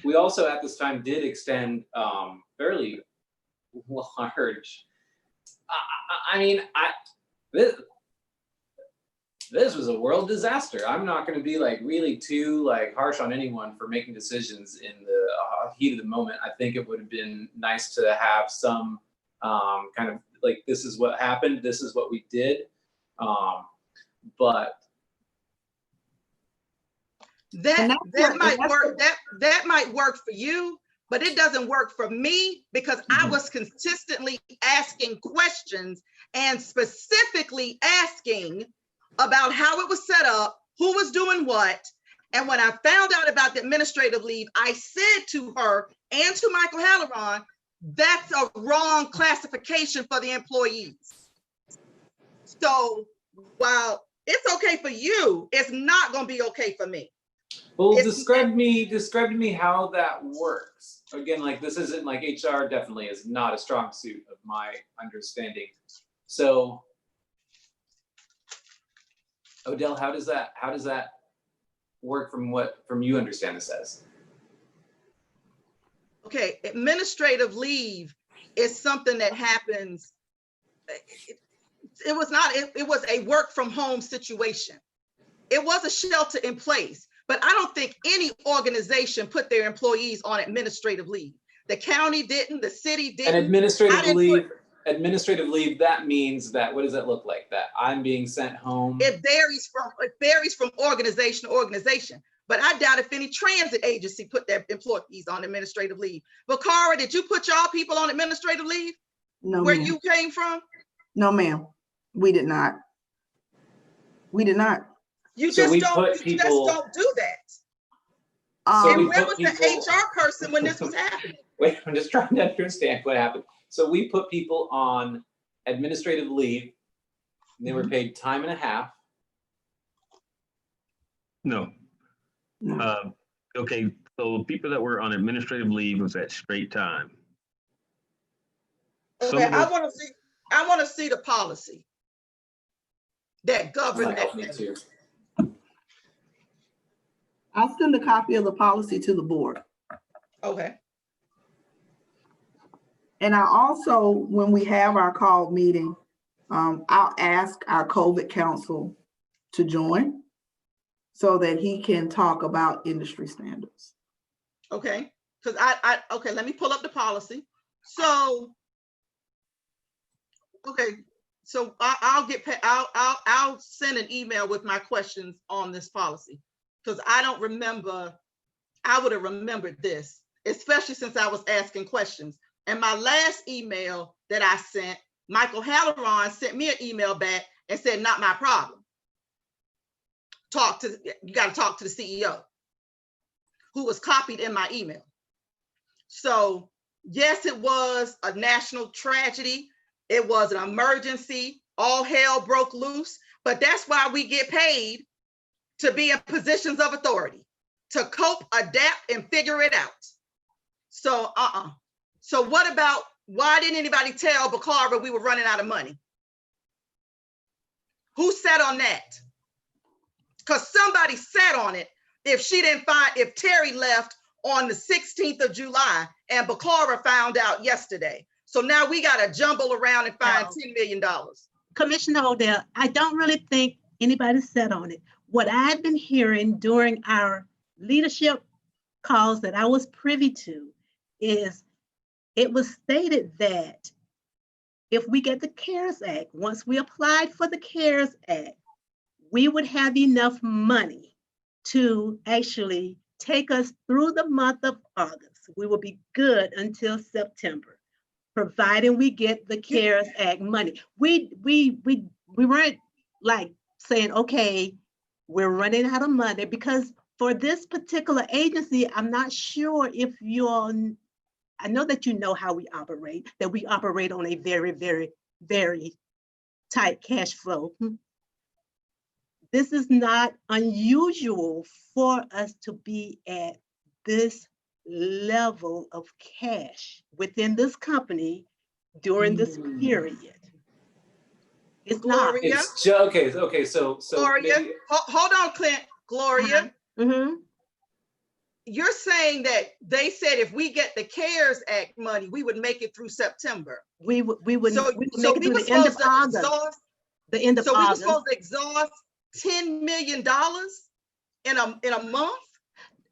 We also at this time did extend fairly large. I mean, this was a world disaster. I'm not going to be like really too like harsh on anyone for making decisions in the heat of the moment. I think it would have been nice to have some kind of like, this is what happened, this is what we did, but that might work for you, but it doesn't work for me because I was consistently asking questions and specifically asking about how it was set up, who was doing what. And when I found out about the administrative leave, I said to her and to Michael Halloran, that's a wrong classification for the employees. So while it's okay for you, it's not going to be okay for me. Well, describe to me how that works. Again, like this isn't like HR definitely is not a strong suit of my understanding. So Odell, how does that work from you understand this as? Okay, administrative leave is something that happens. It was a work from home situation. It was a shelter in place, but I don't think any organization put their employees on administrative leave. The county didn't, the city didn't. And administrative leave, that means that, what does that look like? That I'm being sent home? It varies from organization to organization, but I doubt if any transit agency put their employees on administrative leave. But Cara, did you put y'all people on administrative leave? No, where ma'am. you came from? No, ma'am, we did not. We did not. You just don't do that. And where was the HR person when this was happening? Wait, I'm just trying to understand what happened. So we put people on administrative leave, and they were paid time and a half. No. Okay, so people that were on administrative leave was at straight time. Okay, I want to see the policy that governs that. I'll send a copy of the policy to the board. Okay. And I also, when we have our call meeting, I'll ask our COVID counsel to join so that he can talk about industry standards. Okay, because okay, let me pull up the policy. So, okay, so I'll send an email with my questions on this policy, because I don't remember. I would have remembered this, especially since I was asking questions. And my last email that I sent, Michael Halloran sent me an email back and said, "Not my problem. You got to talk to the CEO," who was copied in my email. So yes, it was a national tragedy. It was an emergency. All hell broke loose. But that's why we get paid to be in positions of authority, to cope, adapt, and figure it out. So, So what about, why didn't anybody tell Bacara we were running out of money? Who sat on that? Because somebody sat on it. If Terry left on the 16th of July and Bacara found out yesterday. So now we got to jumble around and find $10 million. Commissioner Odell, I don't really think anybody sat on it. What I've been hearing during our leadership calls that I was privy to is it was stated that if we get the CARES Act, once we applied for the CARES Act, we would have enough money to actually take us through the month of August. We will be good until September, providing we get the CARES Act money. We weren't like saying, okay, we're running out of money, because for this particular agency, I'm not sure if I know that you know how we operate, that we operate on a very, very, very tight cash flow. This is not unusual for us to be at this level of cash within this company during this period. It's Gloria? not. It's okay. So Gloria, maybe, hold on, Clint. Gloria, you're saying that they said if we get the CARES Act money, we would make it through September. We would make it we through were the end of supposed to August. exhaust. The end of So we were August. supposed to exhaust $10 million in a month?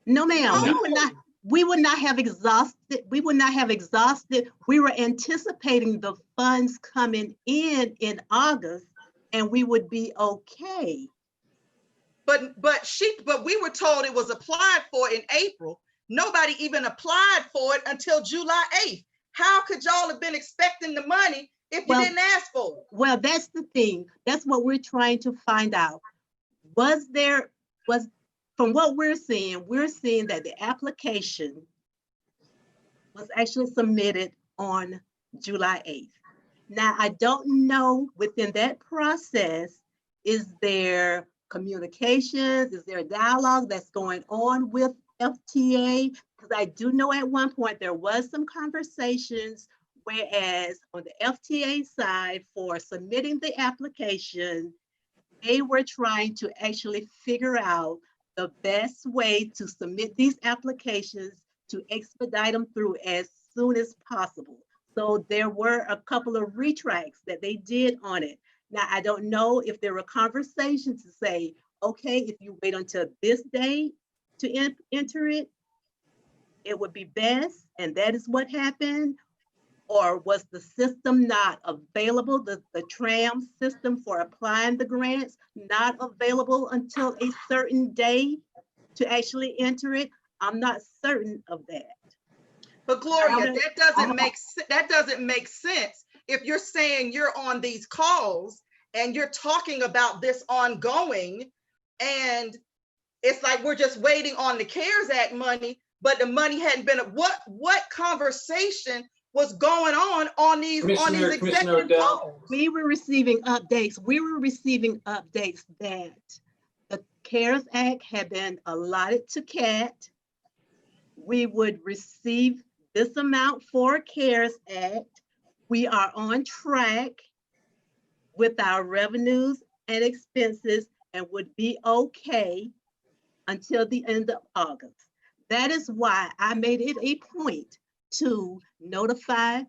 No, ma'am. No. We would not have exhausted. We would not have exhausted. We were anticipating the funds coming in August, and we would be okay. But we were told it was applied for in April. Nobody even applied for it until July 8th. How could y'all have been expecting the money if you didn't ask for it? Well, that's the thing. That's what we're trying to find out. From what we're seeing that the application was actually submitted on July 8th. Now, I don't know within that process, is there communications? Is there a dialogue that's going on with FTA? Because I do know at one point there was some conversations, whereas on the FTA side for submitting the application, they were trying to actually figure out the best way to submit these applications to expedite them through as soon as possible. So there were a couple of retracts that they did on it. Now, I don't know if there were conversations to say, okay, if you wait until this day to enter it, it would be best, and that is what happened. Or was the system not available, the TRAM system for applying the grants not available until a certain day to actually enter it? I'm not certain of that. But Gloria, that doesn't make sense if you're saying you're on these calls and you're talking about this ongoing, and it's like we're just waiting on the CARES Act money, but the money hadn't been. What conversation was going on these executive calls? We were receiving updates. We were receiving updates that the CARES Act had been allotted to CAT. We would receive this amount for CARES Act. We are on track with our revenues and expenses and would be okay. until the end of August. That is why I made it a point to notify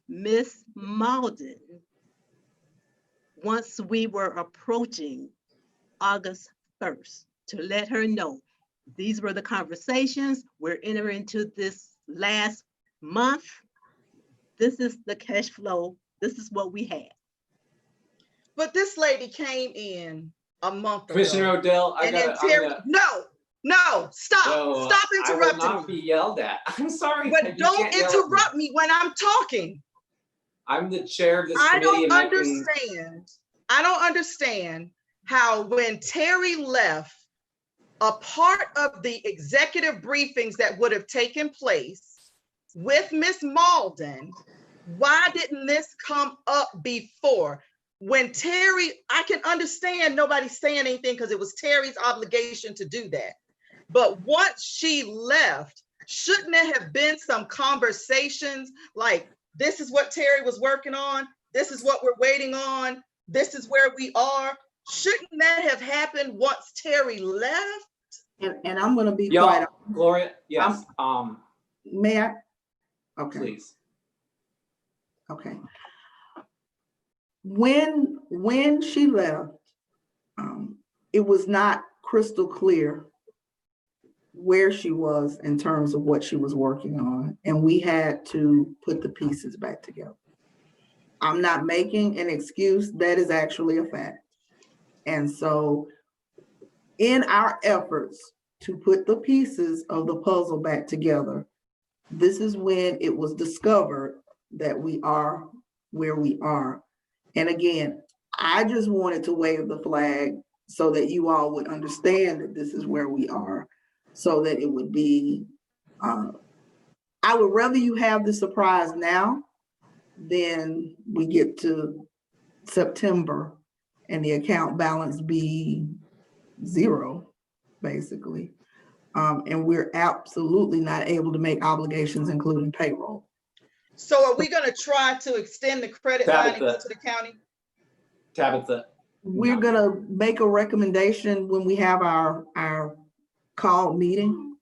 Ms. Malden once we were approaching August 1st to let her know these were the conversations. We're entering into this last month. This is the cash flow. This is what we had. But this lady came in a month ago. Commissioner Odell, and then Terry, no, stop interrupting I will not be yelled at. I'm sorry. But you don't can't yell at me. interrupt me when I'm talking. I'm the chair of this I committee. don't understand. I don't understand how when Terry left, a part of the executive briefings that would have taken place with Ms. Malden, why didn't this come up before? When Terry, I can understand nobody's saying anything because it was Terry's obligation to do that. But once she left, shouldn't there have been some conversations like, this is what Terry was working on, this is what we're waiting on, this is where we are? Shouldn't that have happened once Terry left? And I'm gonna be quiet. Gloria, yes. May I? Okay. Please. Okay. When she left, it was not crystal clear where she was in terms of what she was working on, and we had to put the pieces back together. I'm not making an excuse, that is actually a fact. And so in our efforts to put the pieces of the puzzle back together, this is when it was discovered that we are where we are. And again, I just wanted to wave the flag so that you all would understand that this is where we are, so that it would be, I would rather you have the surprise now than we get to September and the account balance be zero, basically. And we're absolutely not able to make obligations, including payroll. So are we gonna try to extend the credit line to the county? Tabitha. We're gonna make a recommendation when we have our call meeting.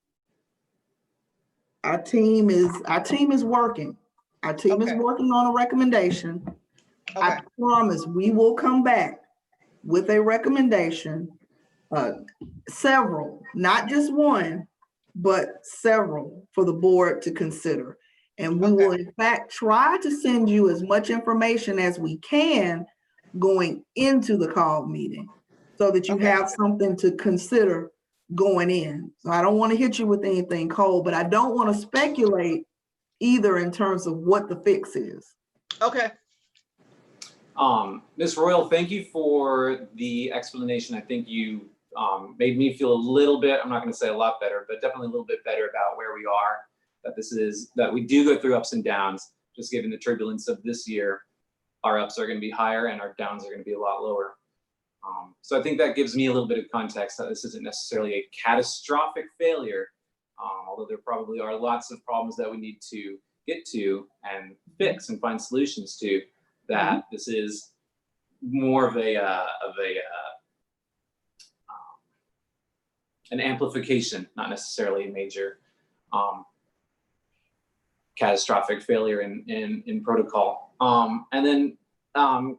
Our team is working. Our team is working on a recommendation. I promise we will come back with a recommendation, several, not just one, but several for the board to consider. And we will in fact try to send you as much information as we can going into the call meeting so that you have something to consider going in. So I don't want to hit you with anything cold, but I don't want to speculate either in terms of what the fix is. Okay. Ms. Royal, thank you for the explanation. I think you made me feel a little bit, I'm not going to say a lot better, but definitely a little bit better about where we are, that we do go through ups and downs, just given the turbulence of this year. Our ups are going to be higher and our downs are going to be a lot lower. So I think that gives me a little bit of context that this isn't necessarily a catastrophic failure, although there probably are lots of problems that we need to get to and fix and find solutions to, that this is more of an amplification, not necessarily a major catastrophic failure in protocol. And then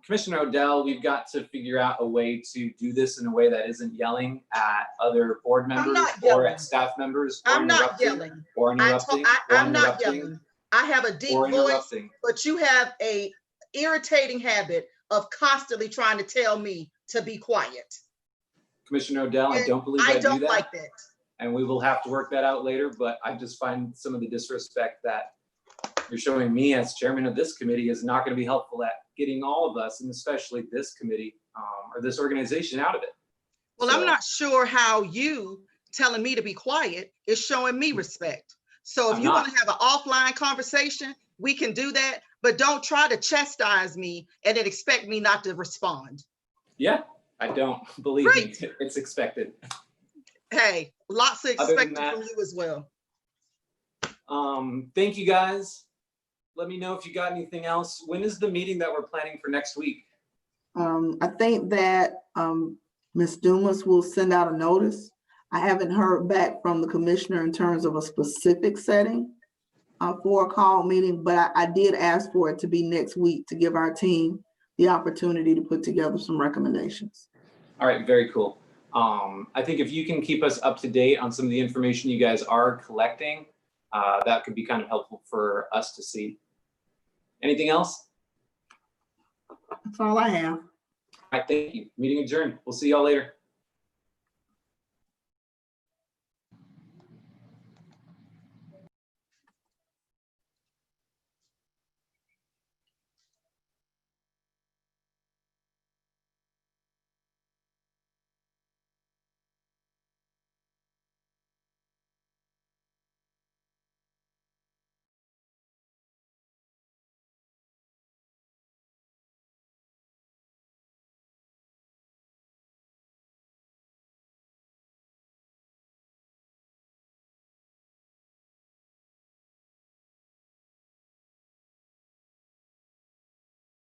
Commissioner Odell, we've got to figure out a way to do this in a way that isn't yelling at other board members or at staff members. I'm not yelling. Or interrupting. I'm not yelling. I have a deep voice, but you have a irritating habit of constantly trying to tell me to be quiet. Commissioner Odell, I don't believe I do don't that. like that. And we will have to work that out later, but I just find some of the disrespect that you're showing me as chairman of this committee is not going to be helpful at getting all of us, and especially this committee or this organization, out of it. Well, I'm not sure how you telling me to be quiet is showing me respect. So if you want to have an offline conversation, we can do that, but don't try to chastise me and then expect me not to respond. Yeah, I don't believe me. It's expected. Hey, lots of expected from you as well. Thank you guys. Let me know if you got anything else. When is the meeting that we're planning for next week? I think that Ms. Dumas will send out a notice. I haven't heard back from the commissioner in terms of a specific setting for a call meeting, but I did ask for it to be next week to give our team the opportunity to put together some recommendations. All right, very cool. I think if you can keep us up to date on some of the information you guys are collecting, that could be kind of helpful for us to see. Anything else? That's all I have. All right, thank you. Meeting adjourned. We'll see y'all later.